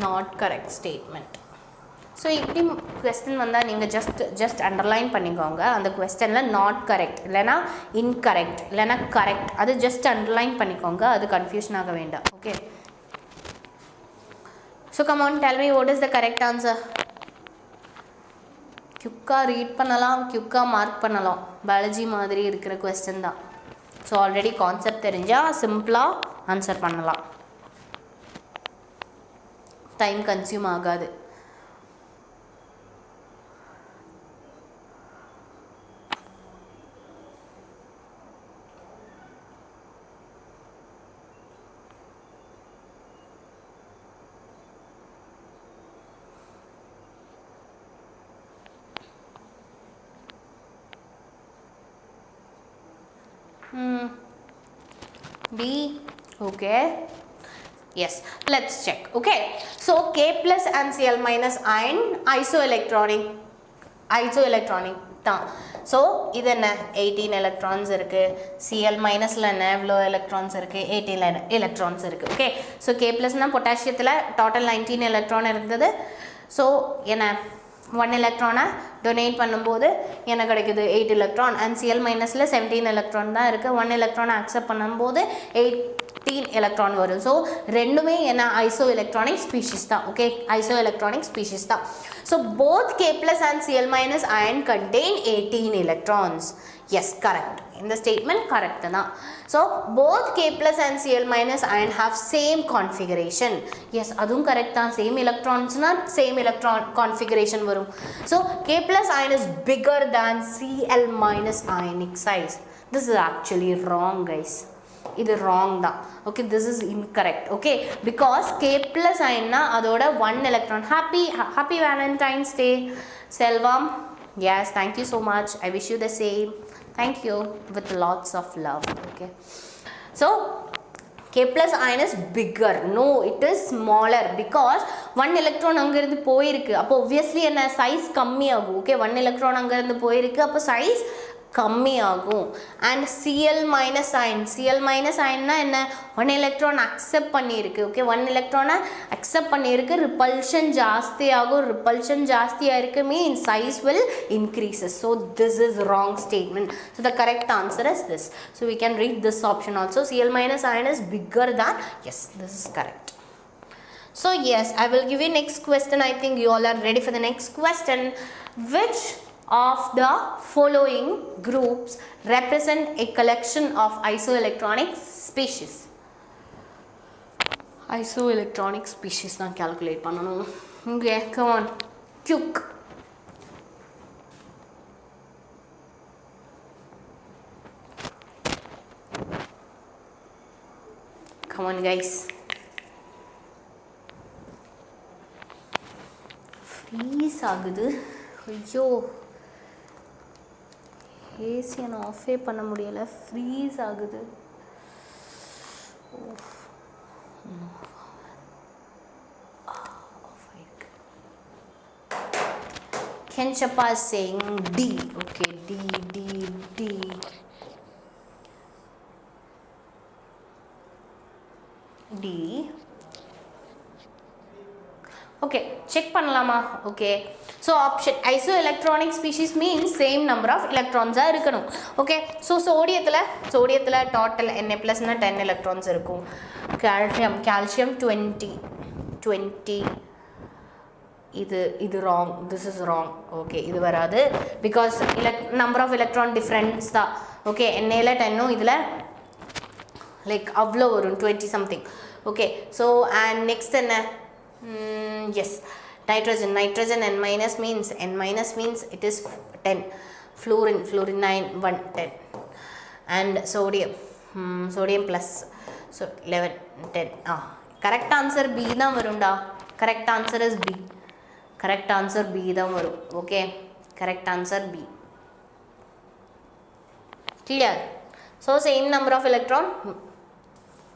A: Not correct statement. So இப்படி question வந்தால் நீங்கள் just underline பண்ணிக்கோங்க. அந்த questionல not correct இல்லைனா incorrect இல்லைனா correct அது just underline பண்ணிக்கோங்க. அது confusion ஆக வேண்டாம். Okay, so come on, tell me what is the correct answer. குயிக்கா ரீட் பண்ணலாம், குயிக்கா மார்க் பண்ணலாம். பயாலஜி மாதிரி இருக்கிற question தான். ஸோ ஆல்ரெடி கான்செப்ட் தெரிஞ்சால் சிம்பிளாக ஆன்சர் பண்ணலாம், டைம் கன்சியூம் ஆகாது. B, okay, yes, let's check. Okay, so K plus and Cl minus ion isoelectronic தான். ஸோ இது என்ன 18 எலக்ட்ரான்ஸ் இருக்குது, Cl மைனஸில் என்ன எவ்வளோ எலக்ட்ரான்ஸ் இருக்குது, 18 எலக்ட்ரான்ஸ் இருக்குது. ஓகே, ஸோ K ப்ளஸ்னால் பொட்டாசியத்தில் டோட்டல் 19 எலக்ட்ரான் இருந்தது. ஸோ என்ன 1 எலக்ட்ரானை டொனேட் பண்ணும்போது என்ன கிடைக்குது 8 எலக்ட்ரான் அண்ட் Cl மைனஸில் 17 எலக்ட்ரான் தான் இருக்குது. 1 எலக்ட்ரானை அக்செப்ட் பண்ணும்போது 18 எலக்ட்ரான் வரும். ஸோ ரெண்டுமே என்ன ஐசோ எலக்ட்ரானிக் ஸ்பீஷிஸ் தான். ஓகே, ஐசோ எலக்ட்ரானிக் ஸ்பீஷிஸ் தான். So both K plus and Cl minus ion contain 18 electrons. Yes, correct. இந்த ஸ்டேட்மெண்ட் கரெக்ட் தான். So both K plus and Cl minus ion have same configuration. Yes, அதுவும் correct தான். Same எலக்ட்ரான்ஸ்னால் same electron configuration வரும். So K plus ion is bigger than Cl minus ionic size. This is actually wrong, guys. இது wrong தான். Okay, this is incorrect. Okay, because K plus ion அதோட 1 electron. Happy Valentine's Day, Selvam. Yes, thank you so much. I wish you the same. Thank you with lots of love. Okay, so K plus ion is bigger. No, it is smaller because 1 electron அங்கிருந்து போயிருக்கு. அப்போ obviously என்ன size கம்மி ஆகும். Okay, 1 electron அங்கிருந்து போயிருக்கு, அப்போ size கம்மி ஆகும். அண்ட் Cl மைனஸ் அயன்னா என்ன 1 எலக்ட்ரான் அக்செப்ட் பண்ணியிருக்கு. ஓகே, 1 எலக்ட்ரானை அக்செப்ட் பண்ணியிருக்கு, ரிப்பல்ஷன் ஜாஸ்தி ஆகும். ரிப்பல்ஷன் ஜாஸ்தியாக இருக்கு mean size will increases. So this is wrong statement. So the correct answer is this. So we can read this option also. Cl minus ion is bigger than. Yes, this is correct. So yes, I will give you next question. I think you all are ready for the next question. Which of the following groups represent a collection of isoelectronic species. Isoelectronic species நான் calculate பண்ணனும். Okay, come on. Quick. Come on guys. Freeze ஆகுது. ஐயோ. AC ன ஆஃபே பண்ண முடியல. Freeze ஆகுது. Kenchappa is saying D. Okay, D. Okay, check பண்ணலாமா? Okay. So option isoelectronic species means same number of electrons ஆ இருக்கணும். Okay. So சோடியத்துல total Na+ னா 10 electrons இருக்கும். calcium 20 இது wrong, this is wrong. Okay, இது வராது because number of electron difference தான். Okay, Na ல 10 இதுல like அவ்ளோ வரும் 20 something. Okay, so and next என்ன yes, nitrogen N minus means it is 10. Fluorine 9 1 10. And sodium plus so 11 10. Correct answer B தான் வரும்டா. Correct answer is B. Correct answer B தான் வரும். Okay, correct answer B. Clear? So same number of electron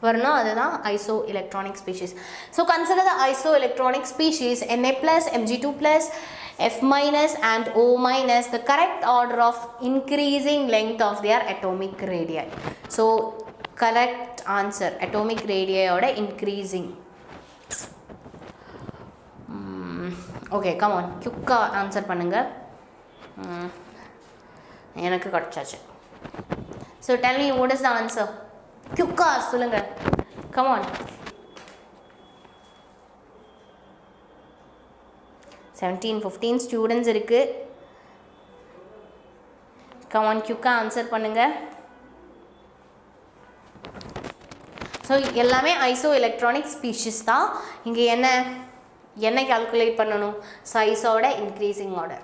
A: வரணும், அதுதான் isoelectronic species. So consider the isoelectronic species Na+, Mg2+, F- and O-, the correct order of increasing length of their atomic radii. So correct answer atomic radii oda increasing. Okay, come on, quick answer பண்ணுங்க. எனக்கு கடிச்சாச்சு. So tell me what is the answer? Quick சொல்லுங்க. Come on. 15 students இருக்கு. Come on, quick answer பண்ணுங்க. So எல்லாமே isoelectronic species தான். இங்க என்ன calculate பண்ணனும்? size ஓட increasing order.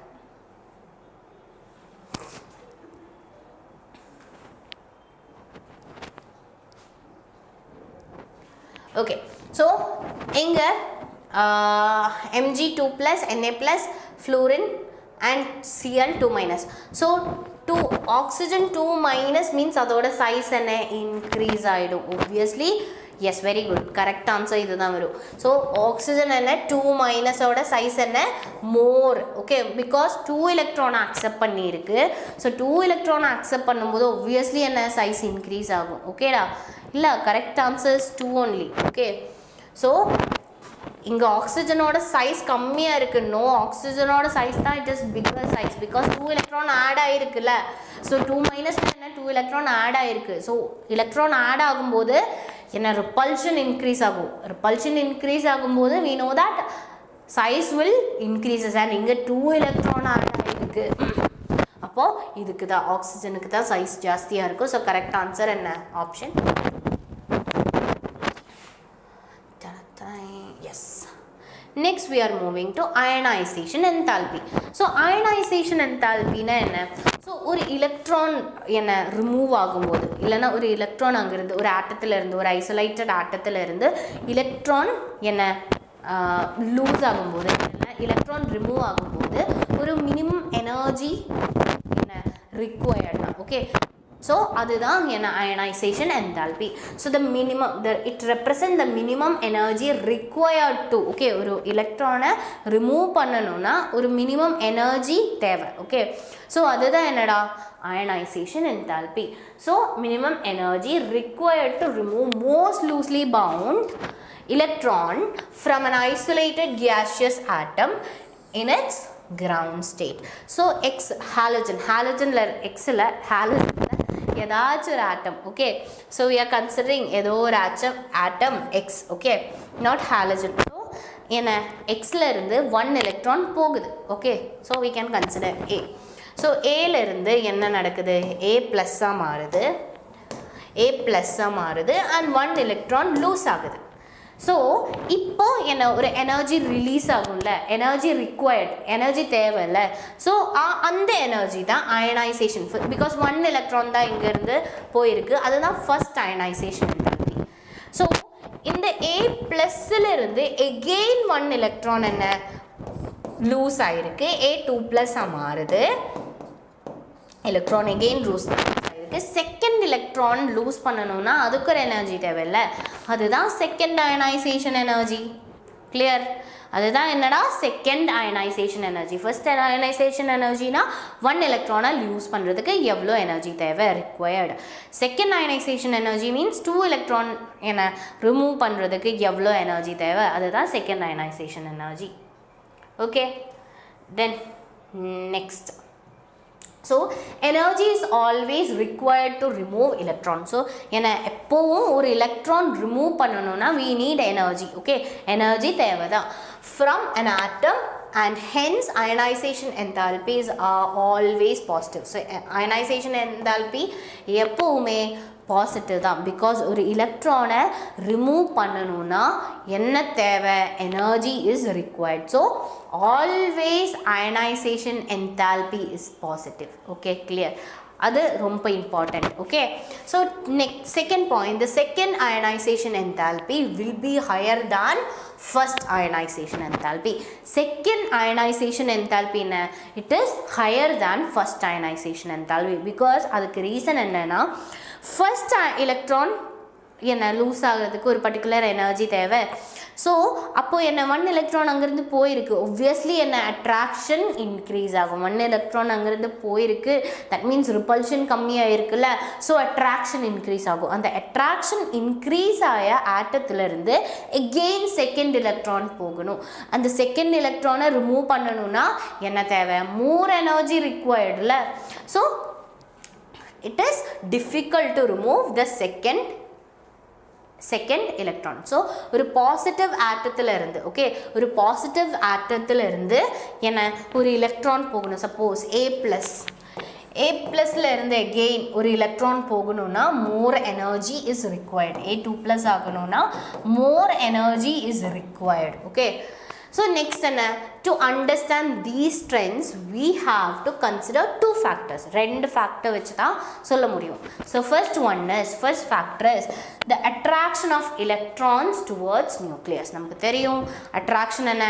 A: Okay, so inga Mg2+, Na+, fluorine and Cl2-. So oxygen 2- means adoda size என்ன increase ஆயிடும். Obviously yes, very good, correct answer இதுதான் வரும். So oxygen என்ன 2- ஓட size என்ன more. Okay, because 2 electron accept பண்ணி இருக்கு. So 2 electron accept பண்ணும்போது obviously என்ன size increase ஆகும். Okay டா? இல்ல, correct answer is 2 only. Okay, so இங்க oxygen ஓட size கம்மியா இருக்கு. No, oxygen ஓட size தான் it is bigger size because 2 electron add ஆயிருக்குல. So 2- என்ன 2 electron add ஆயிருக்கு. So electron add ஆகும்போது என்ன repulsion increase ஆகும். Repulsion increase ஆகும்போது we know that size will increases and இங்க 2 electron add ஆயிருக்கு. அப்போ இதுக்கு தான் oxygenக்கு தான் size ஜாஸ்தியா இருக்கும். So correct answer என்ன? Option. Yes. Next we are moving to ionization enthalpy. So ionization enthalpy na enna? So ஒரு electron என்ன remove ஆகும்போது இல்லனா ஒரு electron அங்க இருந்து ஒரு ஆட்டத்துல இருந்து ஒரு isolated ஆட்டத்துல இருந்து electron என்ன lose ஆகும்போது இல்லனா electron remove ஆகும்போது ஒரு minimum energy என்ன required. Okay, so அதுதான் என்ன ionization enthalpy. So the minimum it represent the minimum energy required to, okay, ஒரு electron remove பண்ணனும்னா ஒரு minimum energy தேவை. Okay, so அதுதான் என்னடா ionization enthalpy. So minimum energy required to remove most loosely bound electron from an isolated gaseous atom in its ground state. So halogen X ல halogen ஏதாச்சும் ஒரு atom. Okay, so we are considering ஏதோ ஒரு atom X. Okay, not halogen. So என்ன X ல இருந்து 1 electron போகுது. Okay, so we can consider A. So ஏலேருந்து என்ன நடக்குது, A ப்ளஸ்ஸாக மாறுது, A ப்ளஸ்ஸாக மாறுது அண்ட் 1 எலக்ட்ரான் லூஸ் ஆகுது. ஸோ இப்போ என்ன ஒரு எனர்ஜி ரிலீஸ் ஆகும்ல, எனர்ஜி ரிக்வயர்ட், எனர்ஜி தேவையில்ல. ஸோ அந்த எனர்ஜி தான் அயனைசேஷன், பிகாஸ் 1 எலக்ட்ரான் தான் இங்கேருந்து போயிருக்கு, அதுதான் ஃபர்ஸ்ட் அயனைசேஷன் என்தால்பி. ஸோ இந்த A ப்ளஸ்ஸிலிருந்து எகெயின் 1 எலக்ட்ரான் என்ன லூஸ் ஆகிருக்கு, A 2+ மாறுது, எலக்ட்ரான் எகெயின் லூஸ் ஆகிருக்கு. செகண்ட் எலக்ட்ரான் லூஸ் பண்ணணும்னா அதுக்கு ஒரு எனர்ஜி தேவையில்ல, அதுதான் செகண்ட் அயனைசேஷன் எனர்ஜி. கிளியர்? அதுதான் என்னடா second ionisation energy. First ionisation எனர்ஜினா 1 எலக்ட்ரானை யூஸ் பண்ணுறதுக்கு எவ்வளோ எனர்ஜி தேவை required. Second ionisation energy means 2 electron என்ன ரிமூவ் பண்ணுறதுக்கு எவ்வளோ எனர்ஜி தேவை, அதுதான் second ionisation energy. Okay, then next. So energy is always required to remove electron. So எப்போவும் ஒரு electron remove பண்ணணும்னா we need energy. Okay, energy தேவைதான் from an atom and hence ionization enthalpies are always positive. So ionization enthalpy எப்போவுமே positive தான், because ஒரு எலக்ட்ரானை remove பண்ணணும்னா என்ன தேவை, energy is required. So always ionisation enthalpy is positive. Okay, clear? அது ரொம்ப important. Okay, so next second point, the second ionisation enthalpy will be higher than first ionisation enthalpy. Second ionisation enthalpy என்ன, it is higher than first ionisation enthalpy. Because அதுக்கு reason என்னென்னா, first electron என்ன lose ஆகிறதுக்கு ஒரு particular energy தேவை. So அப்போது என்ன 1 electron அங்கேருந்து போயிருக்கு, ஒப்வியஸ்லி என்ன அட்ராக்ஷன் இன்க்ரீஸ் ஆகும். 1 எலக்ட்ரான் அங்கேருந்து போயிருக்கு, தட் மீன்ஸ் ரிப்பல்ஷன் கம்மியாக இருக்குல்ல, ஸோ அட்ராக்ஷன் இன்க்ரீஸ் ஆகும். அந்த அட்ராக்ஷன் இன்க்ரீஸ் ஆய ஆட்டத்திலிருந்து எகெயின் செகண்ட் எலக்ட்ரான் போகணும். அந்த செகண்ட் எலக்ட்ரானை ரிமூவ் பண்ணணும்னா என்ன தேவை, மோர் எனர்ஜி ரிக்வயர்டில். So it is difficult to remove the second electron. So ஒரு பாசிட்டிவ் ஆட்டத்தில் இருந்து, ஓகே, ஒரு பாசிட்டிவ் ஆட்டத்தில் இருந்து என்ன ஒரு எலக்ட்ரான் போகணும். சப்போஸ் A ப்ளஸில் இருந்து எகெயின் ஒரு எலக்ட்ரான் போகணும்னா மோர் எனர்ஜி இஸ் ரிக்வயர்ட். A 2+ ஆகணும்னா மோர் energy is required. Okay, so next to understand these trends we have to consider 2 factors. ரெண்டு factor வச்சு தான் சொல்ல முடியும். So first factor is the attraction of electrons towards nucleus. நமக்கு தெரியும் attraction என்ன,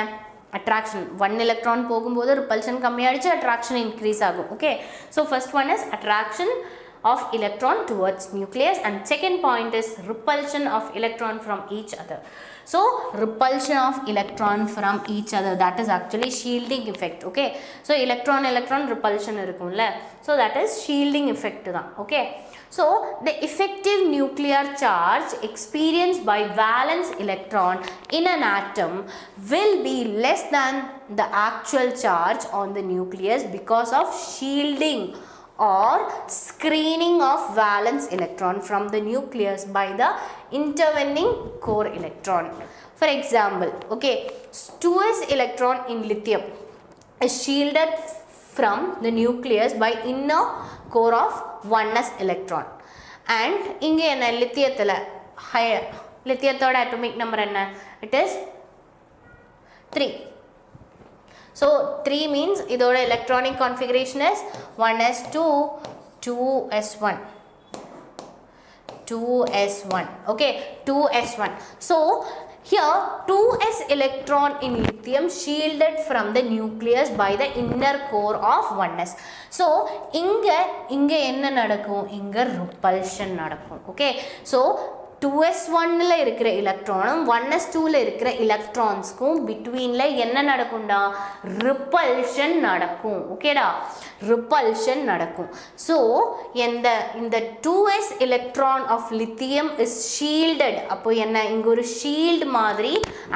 A: attraction 1 electron போகும்போது repulsion கம்மியாயிடுச்சு, attraction increase ஆகும். Okay, so first one is attraction of electron towards nucleus and second point is repulsion of electron from each other. So repulsion of electron from each other, that is actually shielding effect. Okay, so electron repulsion இருக்கும்ல, so that is shielding effect தான். Okay, so the effective nuclear charge experienced by valence electron in an atom will be less than the actual charge on the nucleus because of shielding or screening of valence electron from the nucleus by the intervening core electron. For example, okay, 2s electron in lithium is shielded from the nucleus by inner core of 1s electron. And inge enna lithiyathila higher, lithiyathோட atomic number enna, it is 3. So 3 means இதோட electronic configuration is 1s2 2s1 2s1. Okay, 2s1. So here 2s electron in lithium shielded from the nucleus by the inner core of 1s. So இங்க என்ன நடக்கும், இங்க repulsion நடக்கும். Okay, so 2s1ல இருக்கிற எலக்ட்ரானும் 1s2ல இருக்கிற எலக்ட்ரான்ஸ்க்கும் பிட்வீன்ல என்ன நடக்கும்டா, repulsion நடக்கும். ஓகேடா, ரிப்பல்ஷன் நடக்கும். ஸோ இந்த 2s electron of lithium is shielded. அப்போ என்ன, இங்கே ஒரு ஷீல்டு மாதிரி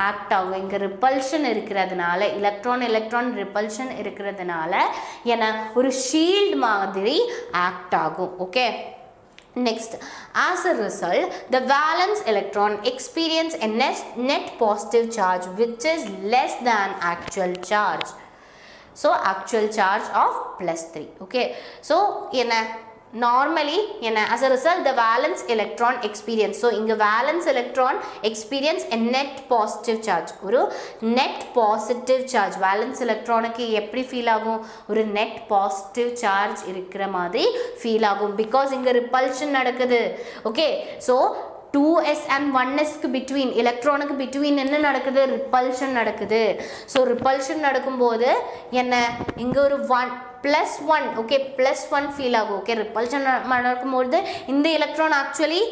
A: ஆக்ட் ஆகும். இங்கே ரிப்பல்ஷன் இருக்கிறதுனால, எலக்ட்ரான் ரிப்பல்ஷன் இருக்கிறதுனால என்ன ஒரு ஷீல்டு மாதிரி ஆக்ட் ஆகும். Okay, next, as a result, the valence electron experience a net positive charge which is less than actual charge. So actual charge of +3. Okay, so normally as a result the valence electron experience, so inga valence electron experience a net positive charge, oru net positive charge valence electron ku eppadi feel agum, oru net positive charge irukra madri feel agum because inga repulsion nadakudhu. Okay, so 2s and 1s க்கு between electron க்கு between என்ன நடக்குது, repulsion நடக்குது. so repulsion நடக்கும்போது இங்க ஒரு 1 +1 okay +1 feel ஆகும். okay repulsion நடக்கும்போது இந்த electron actually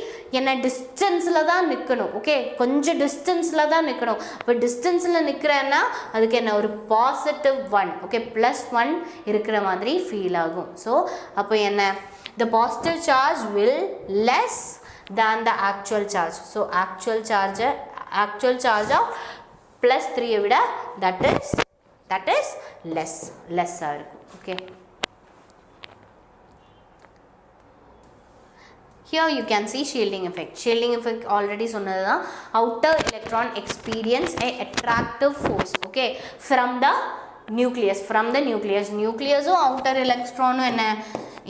A: டிஸ்டன்ஸ்ல தான் நிக்கணும். okay கொஞ்சம் டிஸ்டன்ஸ்ல தான் நிக்கணும். அப்ப டிஸ்டன்ஸ்ல நிக்கறேன்னா அதுக்கு ஒரு +1 okay +1 இருக்கிற மாதிரி feel ஆகும். so அப்ப the positive charge will less than the actual charge. so actual charge of +3 விட that is less ஆ இருக்கும். okay, here you can see shielding effect already சொன்னதுதான். outer electron experience a attractive force okay from the nucleus nucleusம் outer electronம்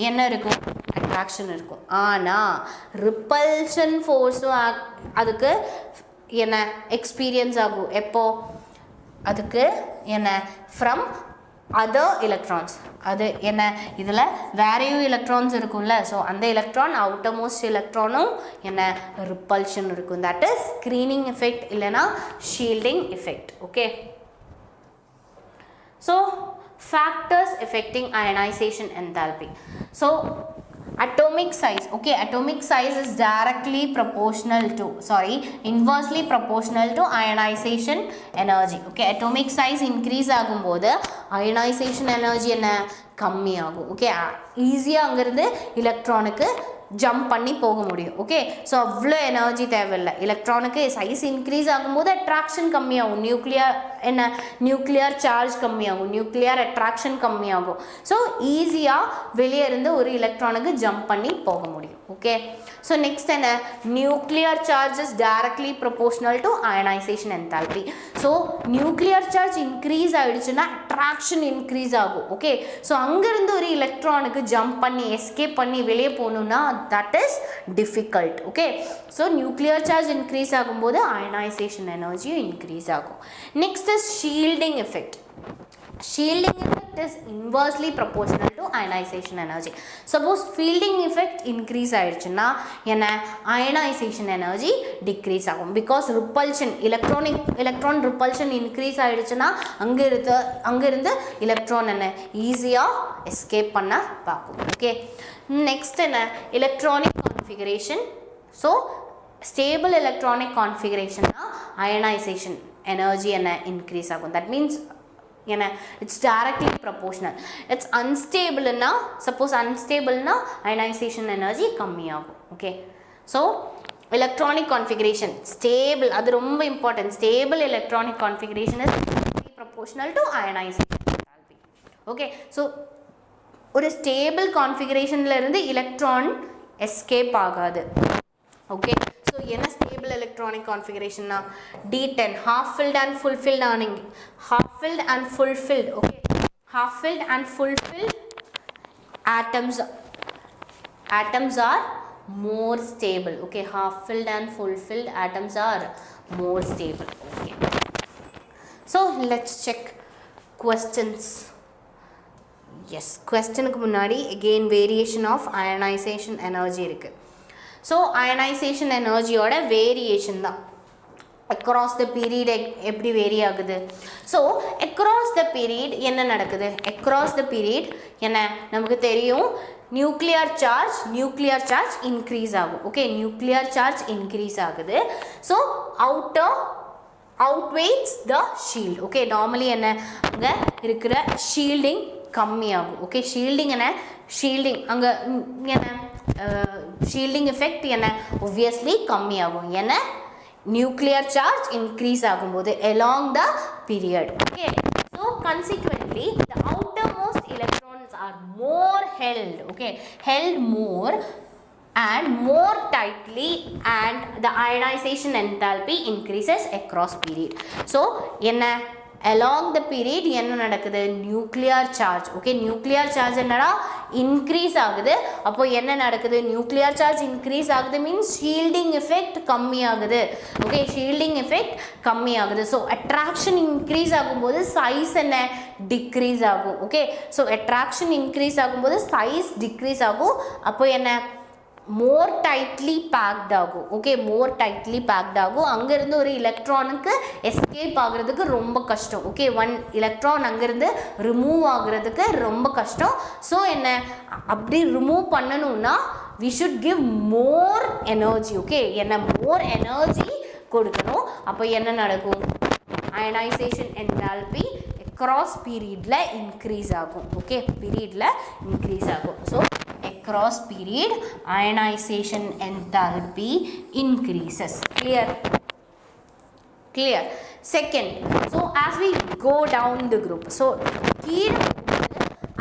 A: என்ன இருக்கும், attraction இருக்கும். ஆனா repulsion forceம் அதுக்கு experience ஆகும். எப்போ அதுக்கு from other electrons, அது இதுல வேறையும் electrons இருக்கும்ல, so அந்த electron outermost electronum repulsion இருக்கும். that is screening effect இல்லனா shielding effect. okay, so factors affecting ionization enthalpy. so atomic size, okay atomic size is inversely proportional to ionization energy. okay atomic size increase ஆகும்போது ionization energy கம்மி ஆகும். okay ஈஸியா அங்க இருந்து எலக்ட்ரானுக்கு jump பண்ணி போக முடியும். ஓகே, ஸோ அவ்வளோ எனர்ஜி தேவையில்லை. எலக்ட்ரானுக்கு சைஸ் இன்க்ரீஸ் ஆகும்போது அட்ராக்ஷன் கம்மியாகும், நியூக்ளியர் சார்ஜ் கம்மியாகும், நியூக்ளியர் அட்ராக்ஷன் கம்மியாகும். ஸோ ஈஸியாக வெளியே இருந்து ஒரு எலக்ட்ரானுக்கு ஜம்ப் பண்ணி போக முடியும். ஓகே, ஸோ நெக்ஸ்ட் என்ன, nuclear charge is directly proportional to ionisation enthalpy. So nuclear charge increase ஆகிடுச்சுன்னா அட்ராக்ஷன் இன்க்ரீஸ் ஆகும். ஓகே, ஸோ அங்கேருந்து ஒரு எலக்ட்ரானுக்கு ஜம்ப் பண்ணி எஸ்கேப் பண்ணி வெளியே போகணுன்னா that is difficult. okay, so nuclear charge increase ஆகும்போது ionization energy increase ஆகும். next is shielding effect. Shielding effect is inversely proportional to ionization energy. Suppose shielding effect increase ஆயிடுச்சுன்னா என்ன, ionization energy decrease ஆகும். because repulsion, electron repulsion increase ஆயிடுச்சுன்னா அங்கிருந்து electron என்ன ஈஸியாக escape பண்ண பார்க்கும். okay, next என்ன, electronic configuration. so stable electronic configuration ionization energy என்ன increase ஆகும். that means it's directly proportional. it's unstable na, suppose unstable na ionization energy kammi agum. okay, so electronic configuration stable, adu romba important. stable electronic configuration is proportional to ionization enthalpy. okay, so ஒரு stable configuration la irundhu electron escape agadu. okay, so என்ன stable electronic configuration na, D10 half filled and full filled aaning, half filled and full filled. okay, half filled and full filled atoms are more stable. okay, half filled and full filled atoms are more stable. okay, so let's check questions. yes, question ku munadi again variation of ionization energy irukku. so ionization energy oda variation da across the period எப்படி vary ஆகுது. so across the period என்ன நடக்குது, across the period என்ன நமக்கு தெரியும், nuclear charge increase ஆகும். okay, nuclear charge increase ஆகுது. so outer outweighs the shield. okay, normally என்ன அங்க இருக்கிற shielding கம்மியாகும். okay, shielding என்ன, shielding அங்க என்ன shielding effect என்ன obviously கம்மியாகும். என்ன nuclear charge increase ஆகும்போது along the period. okay, so consequently the outermost electrons are more held. okay, held more and more tightly and the ionization enthalpy increases across period. so என்ன along the period என்ன நடக்குது nuclear charge okay nuclear charge என்னடா increase ஆகுது அப்போ என்ன நடக்குது nuclear charge increase ஆகுது means shielding effect கம்மி ஆகுது ஓகே ஷீல்டிங் எஃபெக்ட் கம்மி ஆகுது ஸோ அட்ராக்ஷன் இன்க்ரீஸ் ஆகும்போது சைஸ் என்ன டிக்ரீஸ் ஆகும் ஓகே ஸோ அட்ராக்ஷன் இன்க்ரீஸ் ஆகும்போது சைஸ் டிக்ரீஸ் ஆகும் அப்போ என்ன more tightly packed ஆகும் ஓகே more tightly packed ஆகும் அங்கிருந்து ஒரு எலக்ட்ரானுக்கு எஸ்கேப் ஆகிறதுக்கு ரொம்ப கஷ்டம் ஓகே ஒன் எலக்ட்ரான் அங்கிருந்து ரிமூவ் ஆகிறதுக்கு ரொம்ப கஷ்டம் ஸோ என்ன அப்படி ரிமூவ் பண்ணணும்னா we should give more energy okay என்ன more energy கொடுக்கணும் அப்போ என்ன நடக்கும் ionization enthalpy across periodல increase ஆகும் ஓகே periodல increase ஆகும் so across period ionization enthalpy increases clear second so as we go down the group so கீழ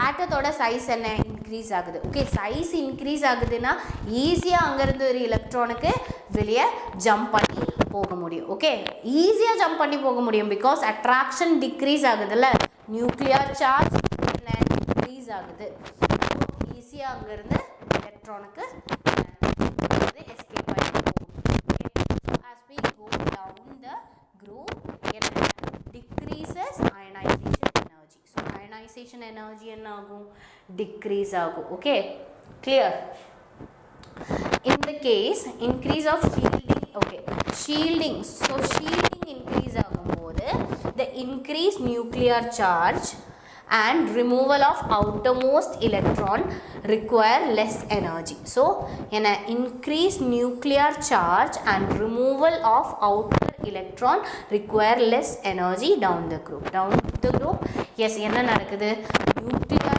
A: ஆட்டத்தோட size என்ன increase ஆகுது ஓகே சைஸ் இன்க்ரீஸ் ஆகுதுன்னா ஈஸியாக அங்கேருந்து ஒரு எலக்ட்ரானுக்கு வெளியே ஜம்ப் பண்ணி போக முடியும் ஓகே ஈஸியாக ஜம்ப் பண்ணி போக முடியும் பிகாஸ் அட்ராக்ஷன் டிக்ரீஸ் ஆகுதுல்ல நியூக்ளியர் சார்ஜ் என்ன இன்க்ரீஸ் ஆகுது ஈஸியாக அங்கேருந்து எலக்ட்ரானுக்கு எஸ்கேப் ஆகி போகும் so as we go down the group என்ன decreases ionisation energy so ionisation energy என்ன ஆகும் டிக்ரீஸ் ஆகும் okay clear in the case increase of shielding okay shielding so shielding increase ஆகும்போது the increased nuclear charge and removal of outermost electron require less energy so in a increased nuclear charge and removal of outer electron require less energy down the group yes enna nadakudhu nuclear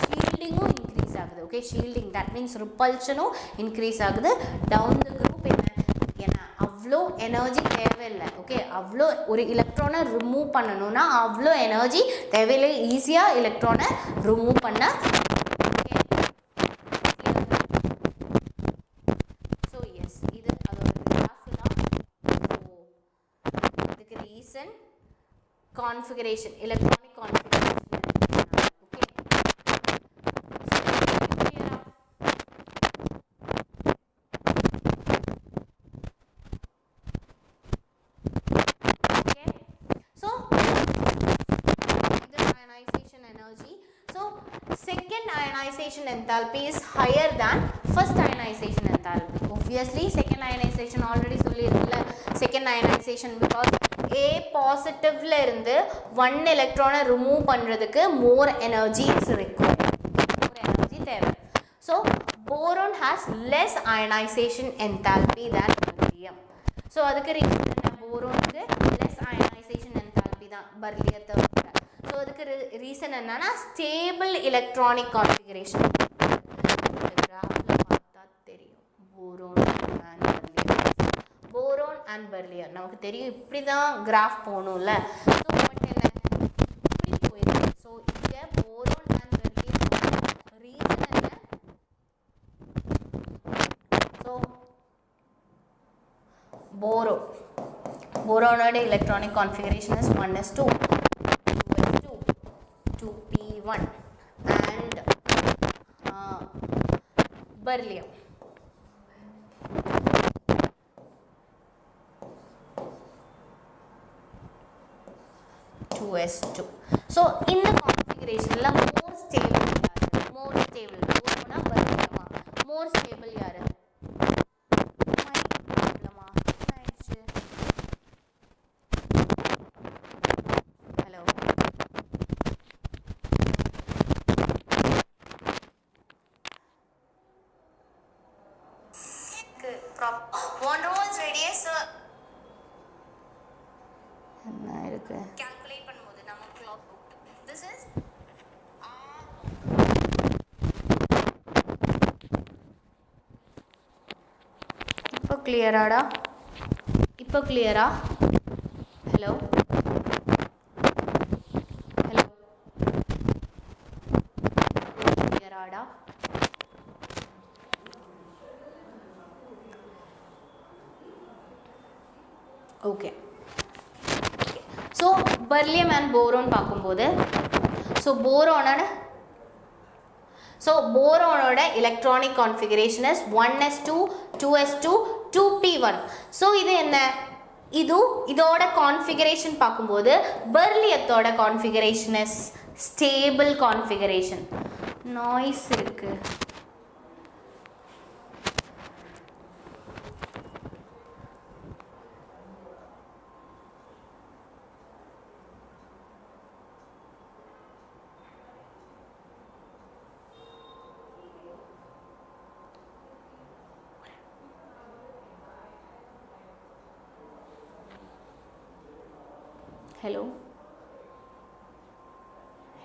A: shielding increase agudhu okay shielding that means repulsion increase agudhu down the group enna avlo energy தேவையில்லை okay அவ்வளோ ஒரு எலக்ட்ரானை remove பண்ணணும்னா அவ்வளோ energy தேவையில்லை ஈஸியாக எலக்ட்ரானை remove பண்ண ஓகே ஸோ எஸ் இது அதோட கிராஃப் தான் ஸோ இதுக்கு reason configuration electronic configuration okay second ionization enthalpy is higher than first ionization enthalpy obviously second ionization already சொல்லிருக்கல second ionization because A positive ல இருந்து one electron remove பண்றதுக்கு more energy is required more energy தேவை so boron has less ionization enthalpy than beryllium so அதுக்கு reason என்ன boronக்கு less ionization enthalpy தான் beryllium so அதுக்கு reason என்னன்னா stable electronic configuration கிராஃபில் பார்த்தா தெரியும் போரோன் அண்ட் பெர்லியம் நமக்கு தெரியும் இப்படி தான் கிராஃப் போகணும்ல ஸோ பட் என்ன இப்படி போயிருக்கு ஸோ இங்கே போரோன் அண்ட் பெர்லியம் ரீசன் என்ன ஸோ போரோனோட electronic configuration is 1s2 2p1 and beryllium (2s2) so in the configuration la more stable beryllium more stable yaru
B: Von Roll's radius
A: என்ன இருக்கு
B: calculate பண்ணும்போது நம்ம clock this is
A: இப்போ கிளியராடா இப்போ கிளியரா ஹலோ கிளியராடா okay so beryllium and boron பார்க்கும்போது ஸோ போரோனோட electronic configuration is 1s2 2s2 2p1. So இது என்ன, இதோட configuration பார்க்கும்போது பெர்லியத்தோட configuration is stable configuration. Noise இருக்கு.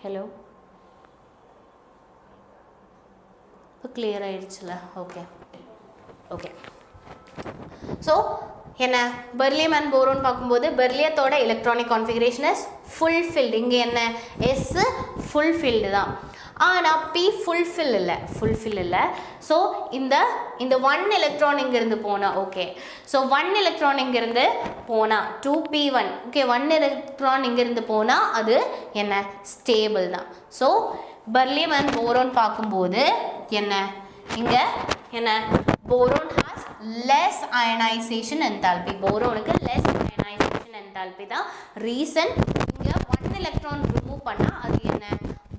A: ஹலோ இப்போ கிளியர் ஆயிடுச்சுல? ஓகே ஸோ என்ன, பெர்லியம் அண்ட் போரோன் பார்க்கும்போது பெர்லியத்தோட எலக்ட்ரானிக் கான்ஃபிகரேஷன் இஸ் ஃபுல்ஃபில்டு. இங்கே என்ன, எஸ் ஃபுல்ஃபில்டு தான், ஆனால் பி ஃபுல்ஃபில் இல்லை. ஸோ இந்த 1 எலக்ட்ரான் இங்கேருந்து போனால் ஓகே. ஸோ 1 எலக்ட்ரான் இங்கேருந்து போனால் 2p1 ஓகே. 1 எலக்ட்ரான் இங்கேருந்து போனால் அது என்ன, ஸ்டேபிள் தான். ஸோ பெர்லியம் அண்ட் போரோன் பார்க்கும்போது என்ன, இங்கே என்ன, boron has less ionisation enthalpy. போரோனுக்கு லெஸ் அயனைசேஷன் என்தால்பி தான் ரீசன். இங்கே 1 எலக்ட்ரான் ரிமூவ் பண்ணால் அது என்ன,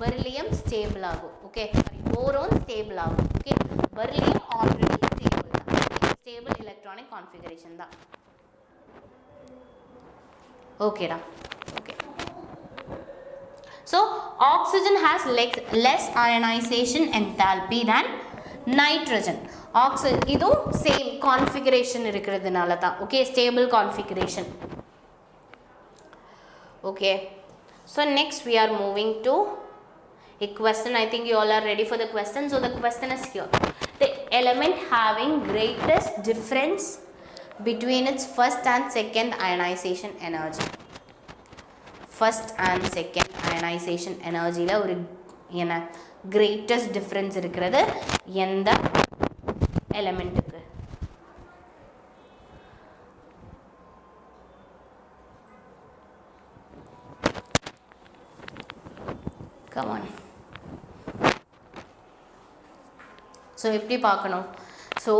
A: பெர்லியம் ஸ்டேபிள் ஆகும். ஓகே, போரோன் ஸ்டேபிள் ஆகும். ஓகே, பெர்லியம் ஆல்ரெடி ஸ்டேபிள் தான், ஸ்டேபிள் எலக்ட்ரானிக் கான்ஃபிகரேஷன் தான். ஓகேடா, okay. So oxygen has less ionisation enthalpy than nitrogen. இதுவும் சேம் கான்ஃபிகரேஷன் இருக்கிறதுனால தான். Okay, stable configuration. Okay, so next we are moving to a question. I think you all are ready for the question. So the question is here: the element having greatest difference between its first and second ionization energy. First and second ionization energy la ஒரு என்ன greatest difference இருக்கிறது எந்த எலிமெண்ட்டுக்கு? Come on. So எப்படி பார்க்கணும்? So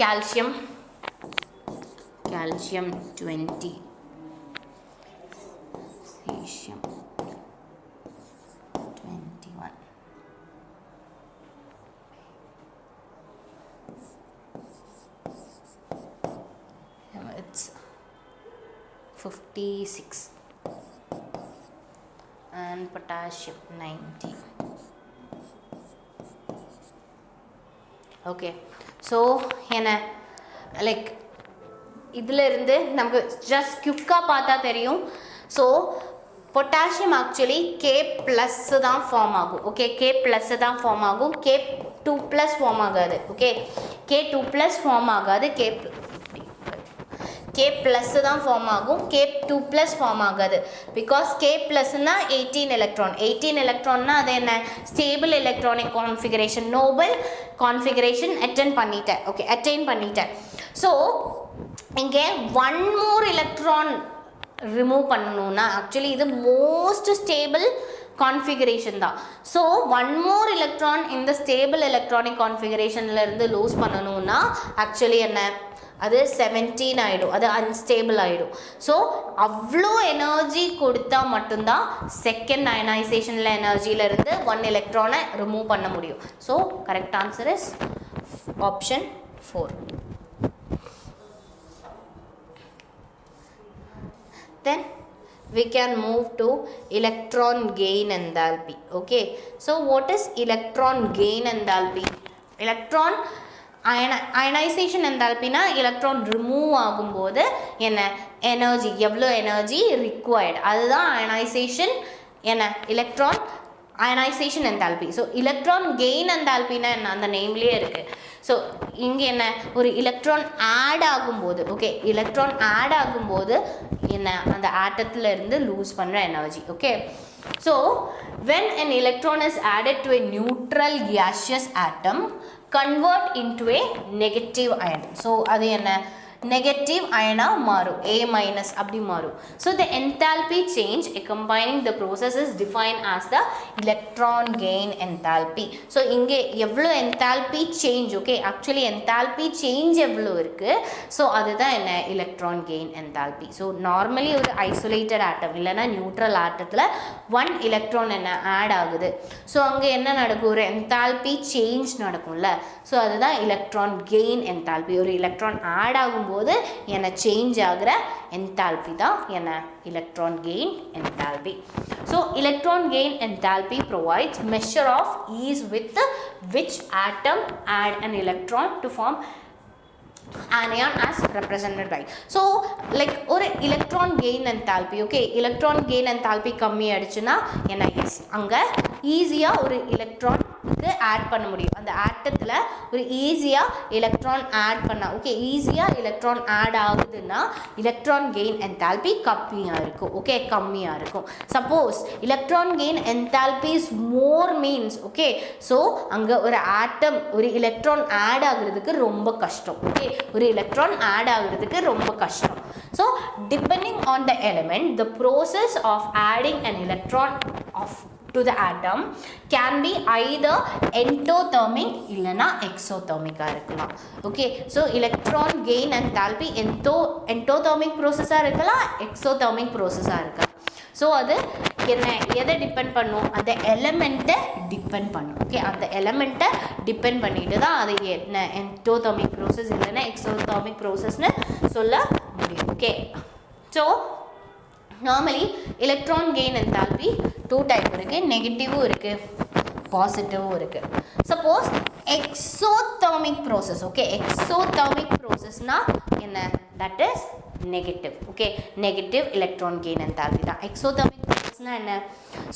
A: calcium 20, cesium 21, it's 56 and potassium 90. Okay, so என்ன like இதில் இருந்து நமக்கு ஜஸ்ட் குயிக்காக பார்த்தா தெரியும். ஸோ பொட்டாசியம் ஆக்சுவலி K+ தான் ஃபார்ம் ஆகும். ஓகே, K+ தான் ஃபார்ம் ஆகும், K2+ ஃபார்ம் ஆகாது. ஓகே, K2+ ஃபார்ம் ஆகாது, K+ தான் ஃபார்ம் ஆகும், K2+ ஃபார்ம் ஆகாது. Because K+னா 18 electron. 18 எலக்ட்ரான்னா அது என்ன, stable electronic configuration, Nobel configuration attain பண்ணிட்டேன். ஸோ இங்கே 1 more எலக்ட்ரான் ரிமூவ் பண்ணணும்னா ஆக்சுவலி இது மோஸ்ட் ஸ்டேபிள் கான்ஃபிகரேஷன் தான். ஸோ 1 more எலக்ட்ரான் இந்த ஸ்டேபிள் எலக்ட்ரானிக் கான்ஃபிகரேஷனில் இருந்து லூஸ் பண்ணணும்னா ஆக்சுவலி என்ன, அது 17 ஆகிடும், அது அன்ஸ்டேபிள் ஆகிடும். ஸோ அவ்வளோ எனர்ஜி கொடுத்தா மட்டும்தான் செகண்ட் அயனைசேஷனில் எனர்ஜியிலேருந்து 1 எலக்ட்ரானை ரிமூவ் பண்ண முடியும். So correct answer is option 4. Then we can move to electron gain enthalpy. Okay, so what is electron gain enthalpy? Electron ionisation என்தால்பினா எலக்ட்ரான் ரிமூவ் ஆகும்போது என்ன எனர்ஜி, எவ்வளோ எனர்ஜி ரிக்வயர்டு, அதுதான் அயனைசேஷன் என்ன electron ionisation enthalpy. So electron gain என்தால்பின்னா என்ன, அந்த நேம்லேயே இருக்குது. ஸோ இங்கே என்ன, ஒரு எலக்ட்ரான் ஆட் ஆகும்போது, ஓகே, எலக்ட்ரான் ஆட் ஆகும்போது என்ன அந்த ஆட்டத்தில் இருந்து லூஸ் பண்ணுற energy. Okay, so when an electron is added to a neutral gaseous atom, convert into a negative ion. So அது என்ன, நெகட்டிவ் அயனாக மாறும், A minus அப்படி மாறும். So the enthalpy change combining the process is defined as the electron gain enthalpy. So இங்கே எவ்வளோ enthalpy change, okay actually enthalpy change எவ்வளோ இருக்குது, so அதுதான் என்ன electron gain enthalpy. So normally ஒரு ஐசோலேட்டட் ஆட்டம் இல்லைன்னா நியூட்ரல் ஆட்டத்தில் 1 எலக்ட்ரான் என்ன ஆட் ஆகுது, ஸோ அங்கே என்ன நடக்கும், ஒரு enthalpy change நடக்கும்ல, ஸோ அதுதான் electron gain enthalpy. ஒரு எலக்ட்ரான் ஆட் ஆகும்போது என்ன சேஞ்ச் ஆகிற enthalpy தான் என்ன electron gain enthalpy. So electron gain enthalpy provides measure of ease with which atom add an electron to form anion as represented by. So like ஒரு electron gain enthalpy, okay electron gain enthalpy கம்மி ஆயிடுச்சுன்னா என்ன, S அங்கே ஈஸியாக ஒரு electron add பண்ண முடியும், அந்த ஆட்டத்தில் ஒரு ஈஸியாக எலக்ட்ரான் ஆட் பண்ண, ஓகே ஈஸியாக எலக்ட்ரான் ஆட் ஆகுதுன்னா எலக்ட்ரான் கெயின் என்தால்பி கம்மியாக இருக்கும், ஓகே கம்மியாக இருக்கும். Suppose electron gain enthalpy is more means, okay so அங்கே ஒரு ஆட்டம் ஒரு எலக்ட்ரான் ஆட் ஆகுறதுக்கு ரொம்ப கஷ்டம், ஓகே ஒரு எலக்ட்ரான் ஆட் ஆகுறதுக்கு ரொம்ப கஷ்டம். So depending on the element the process of adding an electron to the atom can be either endothermic இல்லைனா exothermic இருக்கலாம், okay so electron gain enthalpy endothermic ப்ரோசஸாக இருக்கலாம், exothermic ப்ரோசஸாக இருக்கலாம். ஸோ அது என்ன எதை டிபெண்ட் பண்ணும், அந்த எலமெண்ட்டை டிபெண்ட் பண்ணும், ஓகே அந்த எலமெண்ட்டை டிபெண்ட் பண்ணிட்டு தான் அது என்ன எண்டோதர்மிக் ப்ரோசஸ் இல்லைன்னா எக்ஸோதர்மிக் ப்ரோசஸ்னு சொல்ல முடியும், okay. So normally electron gain enthalpy 2 type இருக்குது, நெகட்டிவும் இருக்குது பாசிட்டிவும் இருக்குது. Suppose exothermic process, okay exothermic ப்ரோசஸ்னால் என்ன, that is negative, okay negative electron gain enthalpy தான். எக்ஸோதர்மிக் ப்ரோசஸ்னால் என்ன,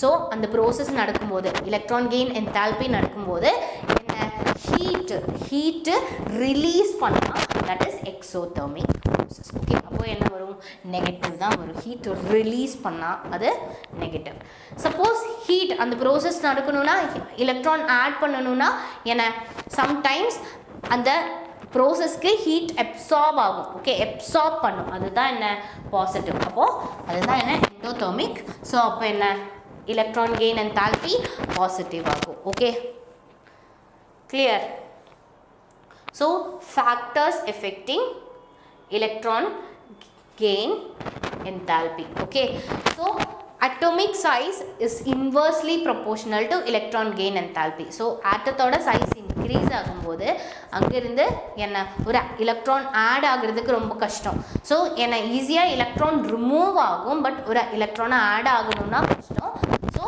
A: ஸோ அந்த ப்ரோசஸ் நடக்கும்போது எலக்ட்ரான் கெயின் என்தால்பி நடக்கும்போது என்ன ஹீட்டு ரிலீஸ் பண்ணால் that is exothermic process, okay அப்போது என்ன வரும், நெகட்டிவ் தான் வரும், ஹீட் ரிலீஸ் பண்ணால் அது நெகட்டிவ். சப்போஸ் ஹீட் அந்த ப்ரோசஸ் நடக்கணும்னா எலக்ட்ரான் ஆட் பண்ணணும்னா என்ன, சம்டைம்ஸ் அந்த ப்ரோசஸ்க்கு ஹீட் அப்சார்ப் ஆகும், ஓகே அப்சார்ப் பண்ணும், அதுதான் என்ன பாசிட்டிவ், அப்போது அதுதான் என்ன எண்டோதர்மிக். ஸோ அப்போ என்ன எலக்ட்ரான் கெயின் என்தால்பி பாசிட்டிவ் ஆகும், okay clear. So factors affecting electron gain enthalpy, okay so atomic size is inversely proportional to electron gain enthalpy. so ஆட்டத்தோட சைஸ் இன்க்ரீஸ் ஆகும்போது அங்கிருந்து என்ன ஒரு எலக்ட்ரான் ஆட் ஆகுறதுக்கு ரொம்ப கஷ்டம், ஸோ என்ன ஈஸியாக எலக்ட்ரான் ரிமூவ் ஆகும், பட் ஒரு எலக்ட்ரானை ஆட் ஆகணும்னா கஷ்டம். ஸோ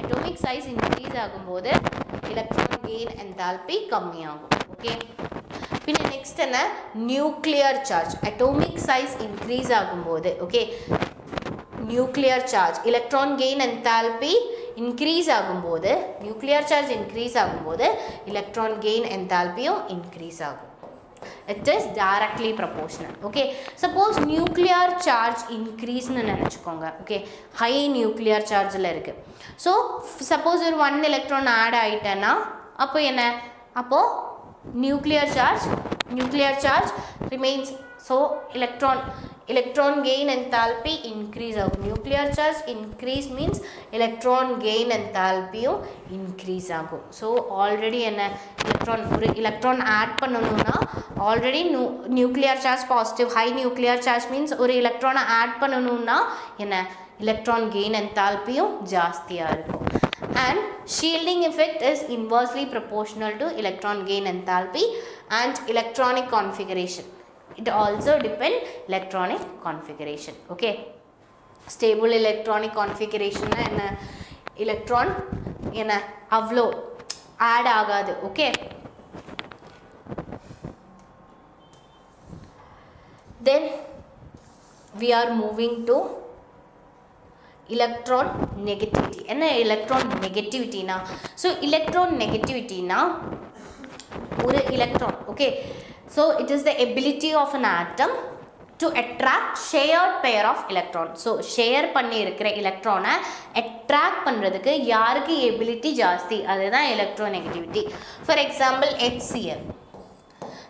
A: அட்டோமிக் சைஸ் இன்க்ரீஸ் ஆகும்போது எலக்ட்ரான் கெயின் என்தால்பி கம்மியாகும், ஓகே. பின்ன நெக்ஸ்ட் என்ன, nuclear charge atomic size increase ஆகும்போது, okay nuclear charge electron gain enthalpy increase ஆகும்போது நியூக்ளியர் சார்ஜ் இன்க்ரீஸ் ஆகும்போது எலக்ட்ரான் கெயின் என்தால்பியும் இன்க்ரீஸ் ஆகும். It is directly proportional, okay. Suppose nuclear charge increase னு நினச்சிக்கோங்க, okay high nuclear chargeல இருக்குது. So suppose ஒரு 1 electron add ஆகிட்டேன்னா அப்போ என்ன, அப்போது nuclear charge remains, so electron gain enthalpy increase ஆகும். nuclear charge increase means electron gain enthalpy increase ஆகும். So already என்ன ஒரு எலக்ட்ரான் ஆட் பண்ணணும்னா already nuclear charge positive, high nuclear charge means ஒரு எலக்ட்ரானை ஆட் பண்ணணும்னா என்ன எலக்ட்ரான் கெயின் என்தால்பியும் ஜாஸ்தியாக இருக்கும். and shielding effect is inversely proportional to electron gain enthalpy and electronic configuration. It also depend electronic configuration, okay. stable electronic configuration na enna electron enna avlo add agadu, okay. then we are moving to electron negativity. என்ன electron negativity na, so electron negativity na ஒரு electron, okay so it is the ability of an atom to attract shared pair of electron. so share பண்ணி இருக்கிற எலக்ட்ரானை attract பண்ணுறதுக்கு யாருக்கு ability ஜாஸ்தி, அதுதான் electronegativity. for example HCl,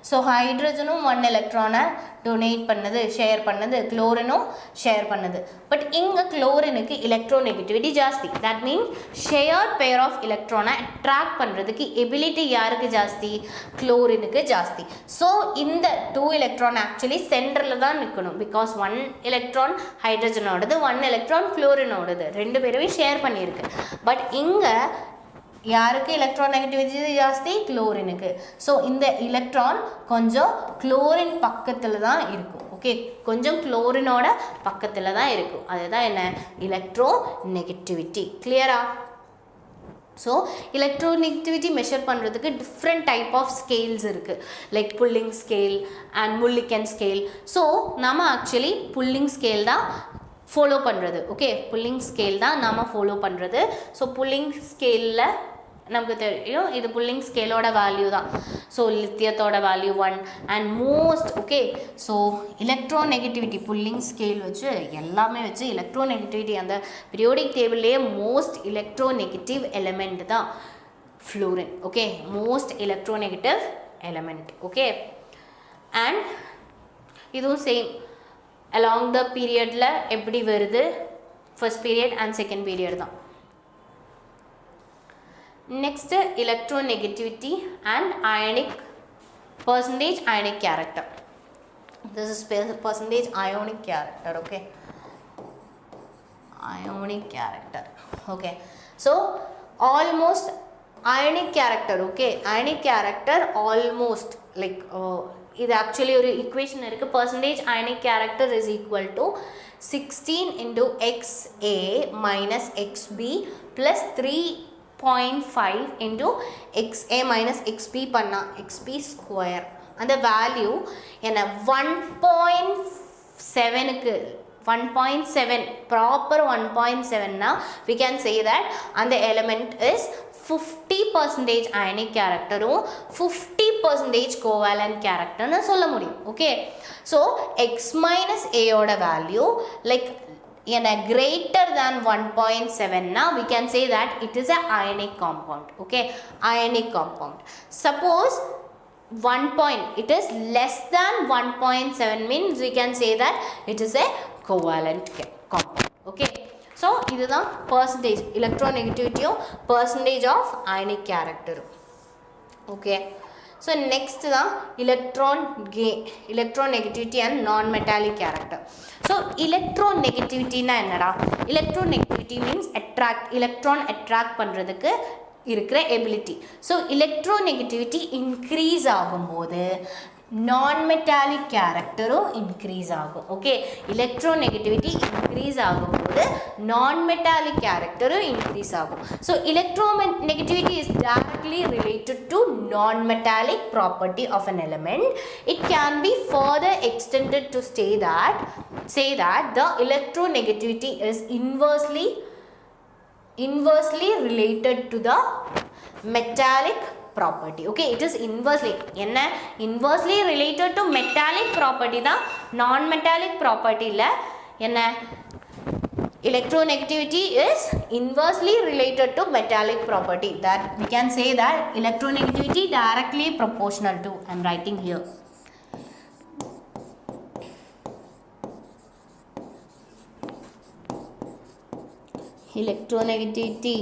A: so ஹைட்ரஜனும் 1 எலக்ட்ரானை டொனேட் பண்ணுது, ஷேர் பண்ணுது, குளோரினும் ஷேர் பண்ணுது. பட் இங்கே குளோரினுக்கு எலக்ட்ரோநெகட்டிவிட்டி ஜாஸ்தி. That mean share pair of எலக்ட்ரானை அட்ராக்ட் பண்ணுறதுக்கு எபிலிட்டி யாருக்கு ஜாஸ்தி? குளோரினுக்கு ஜாஸ்தி. ஸோ இந்த 2 எலக்ட்ரான் ஆக்சுவலி சென்டரில் தான் நிற்கணும். பிகாஸ் 1 எலக்ட்ரான் ஹைட்ரஜனோடது, 1 எலக்ட்ரான் குளோரினோடது, 2 பேருமே ஷேர் பண்ணியிருக்கு. பட் இங்கே யாருக்கு எலக்ட்ரோநெகட்டிவிட்டி ஜாஸ்தி? குளோரினுக்கு. ஸோ இந்த எலக்ட்ரான் கொஞ்சம் குளோரின் பக்கத்தில் தான் இருக்கும். ஓகே, கொஞ்சம் குளோரினோட பக்கத்தில் தான் இருக்கும். அதுதான் என்ன? எலக்ட்ரோநெகட்டிவிட்டி. கிளியரா? ஸோ எலக்ட்ரோநெகட்டிவிட்டி மெஷர் பண்ணுறதுக்கு டிஃப்ரெண்ட் டைப் ஆஃப் ஸ்கேல்ஸ் இருக்குது. Like Pauling scale and Mulliken scale. So நம்ம ஆக்சுவலி புல்லிங் ஸ்கேல் தான் ஃபாலோ பண்ணுறது. ஓகே, புல்லிங் ஸ்கேல் தான் நாம் ஃபாலோ பண்ணுறது. ஸோ புல்லிங் ஸ்கேலில் நமக்கு தெரியும் இது புல்லிங் ஸ்கேலோட வேல்யூ தான். ஸோ லித்தியத்தோட value 1 and most. Okay, so electronegativity Pauling scale வச்சு எல்லாமே வச்சு எலக்ட்ரோநெகட்டிவிட்டி அந்த பீரியோடிக் டேபிள்லேயே மோஸ்ட் எலக்ட்ரோநெகட்டிவ் எலிமெண்ட் தான் fluorine. Okay, most electronegative element. Okay, and இதுவும் சேம் அலாங் த பீரியடில் எப்படி வருது? First period and second period தான். Next, electronegativity and ionic percentage ionic character. This is percentage ionic character. Okay, ionic character. Okay, so almost ionic character. Okay, ionic character almost like இது actually ஒரு equation இருக்குது. percentage ionic character is equal to 16 into XA minus XB plus 3.5 into XA minus XB பண்ணா XB square. அந்த value என்ன? 1.7க்கு 1.7 proper 1.7னா we can say that அந்த element is 50% ionic characterும் 50% covalent characterனு சொல்ல முடியும். ஓகே, ஸோ x minus a ஓட வேல்யூ லைக் என்ன greater than 1.7 na we can say that it is a ionic compound. Okay, ionic compound. Suppose 1 point it is less than 1.7 means we can say that it is a covalent compound. Okay, so இது தான் percentage electronegativity percentage of ionic character. Okay, so next தான் electronegativity and non-metallic character. So electronegativity na என்னடா? electronegativity means electron attract பண்றதுக்கு இருக்கிற ability. So electronegativity increase ஆகும்போது non-metallic characterும் increase ஆகும். Okay, electronegativity increase ஆகும்போது non-metallic characterும் increase ஆகும். So electronegativity is directly related to non-metallic property of an element. It can be further extended to say that the electronegativity is inversely related to the metallic property. Okay, it is inversely related to metallic property தான் non-metallic property இல்ல. என்ன? electronegativity is inversely related to metallic property. That we can say that electronegativity directly proportional to, I am writing here, electronegativity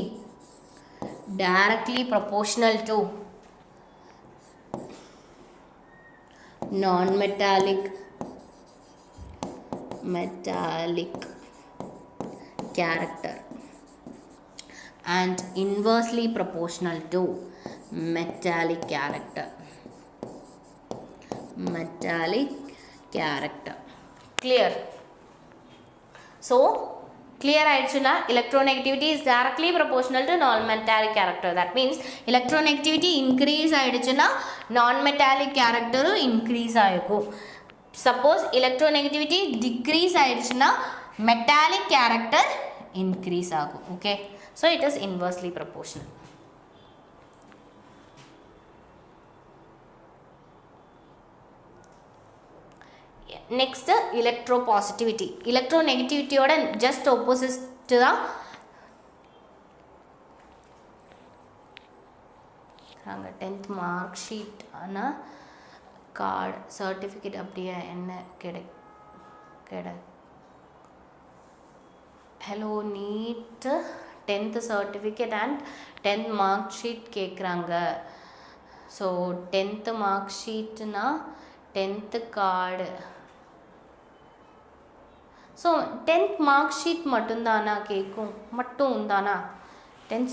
A: directly proportional to non-metallic character and inversely proportional to metallic character. Clear? So clear ஆயிடுச்சுனா electronegativity is directly proportional to non-metallic character. That means electronegativity increase ஆயிடுச்சுனா non-metallic character increase ஆகும். Suppose electronegativity decrease ஆயிடுச்சுனா metallic character increase ஆகும். Okay, so it is inversely proportional. Next, electropositivity. electronegativity ஓட just opposite தான் நாங்கள் 10th mark sheet ஆனால் card certificate அப்படியே என்ன கிடை hello need 10th certificate and 10th mark sheet கேட்குறாங்க. ஸோ 10th மார்க் ஷீட்னா 10th card. So 10th mark sheet மட்டும்தானா மட்டும் தானா? 10th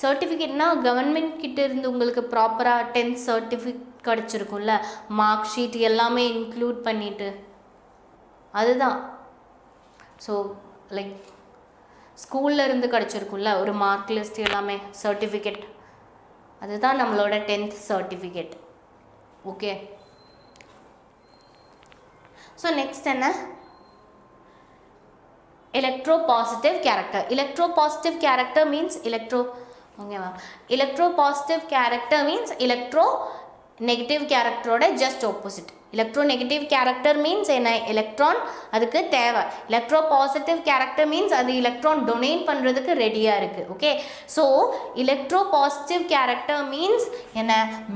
A: சர்டிஃபிகேட்னா கவர்மெண்ட் கிட்ட இருந்து உங்களுக்கு ப்ராப்பராக 10th சர்டிஃபிகேட் கிடச்சிருக்கும்ல, மார்க் ஷீட் எல்லாமே இன்க்ளூட் பண்ணிட்டு, அதுதான். ஸோ லைக் ஸ்கூல்ல இருந்து கிடச்சிருக்கும்ல ஒரு மார்க் லிஸ்ட் எல்லாமே சர்டிஃபிகேட், அதுதான் நம்மளோட 10th certificate. Okay. So next என்ன? electropositive character. Electropositive character means electropositive character means electronegative character ஓட just opposite. electronegative character means என்ன? electron அதுக்கு தேவை. electropositive character means அது electron donate பண்றதுக்கு ரெடியா இருக்கு. Okay. so electropositive character means என்ன?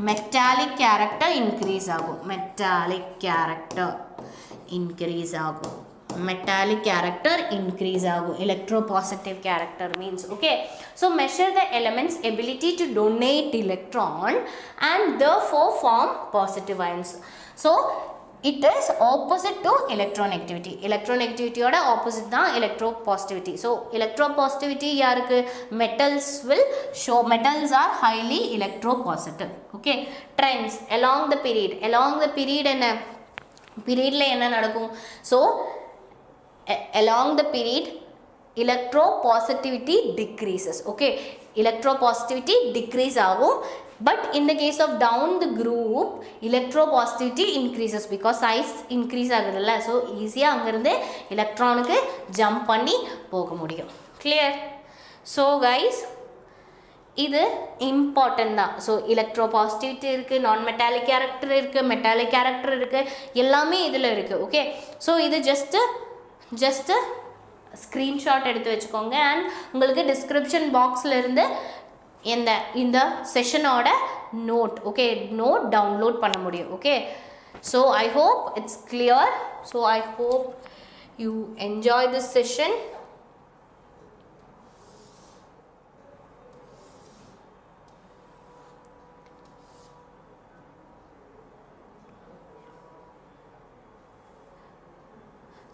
A: metallic character increase ஆகும். metallic character increase ஆகும். metallic character increase ஆகும். electropositive character means. okay. so measure the element's ability to donate electron and therefore form positive ions. so it is opposite to electronegativity. electronegativity ஓட opposite தான் electropositivity. so electropositivity யாருக்கு? metals are highly electropositive. okay. trends along the period என்ன? periodல என்ன நடக்கும்? so along the period electropositivity decreases. okay. electropositivity decrease ஆகும். but in the case of down the group electropositivity increases because size increase ஆகுதுல்ல. so ஈஸியாக அங்கேருந்து எலக்ட்ரானுக்கு jump பண்ணி போக முடியும். clear? so guys இது இம்பார்ட்டன்ட் தான். ஸோ எலக்ட்ரோபாசிட்டிவிட்டி இருக்குது, நான் மெட்டாலிக் கேரக்டர் இருக்குது, மெட்டாலிக் கேரக்டர் இருக்குது, எல்லாமே இதில் இருக்குது. ஓகே. ஸோ இது ஜஸ்ட்டு ஸ்க்ரீன்ஷாட் எடுத்து வச்சுக்கோங்க. அண்ட் உங்களுக்கு டிஸ்கிரிப்ஷன் பாக்ஸில் இருந்து இந்த செஷனோட நோட் டவுன்லோட் பண்ண முடியும். Okay. So I hope it's clear. So I hope you enjoy this session.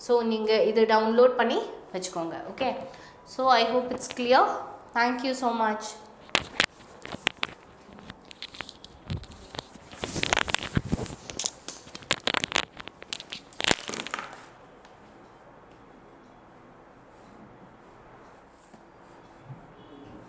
A: So நீங்கள் இது டவுன்லோட் பண்ணி வச்சுக்கோங்க. Okay. So I hope it's clear. Thank you so much.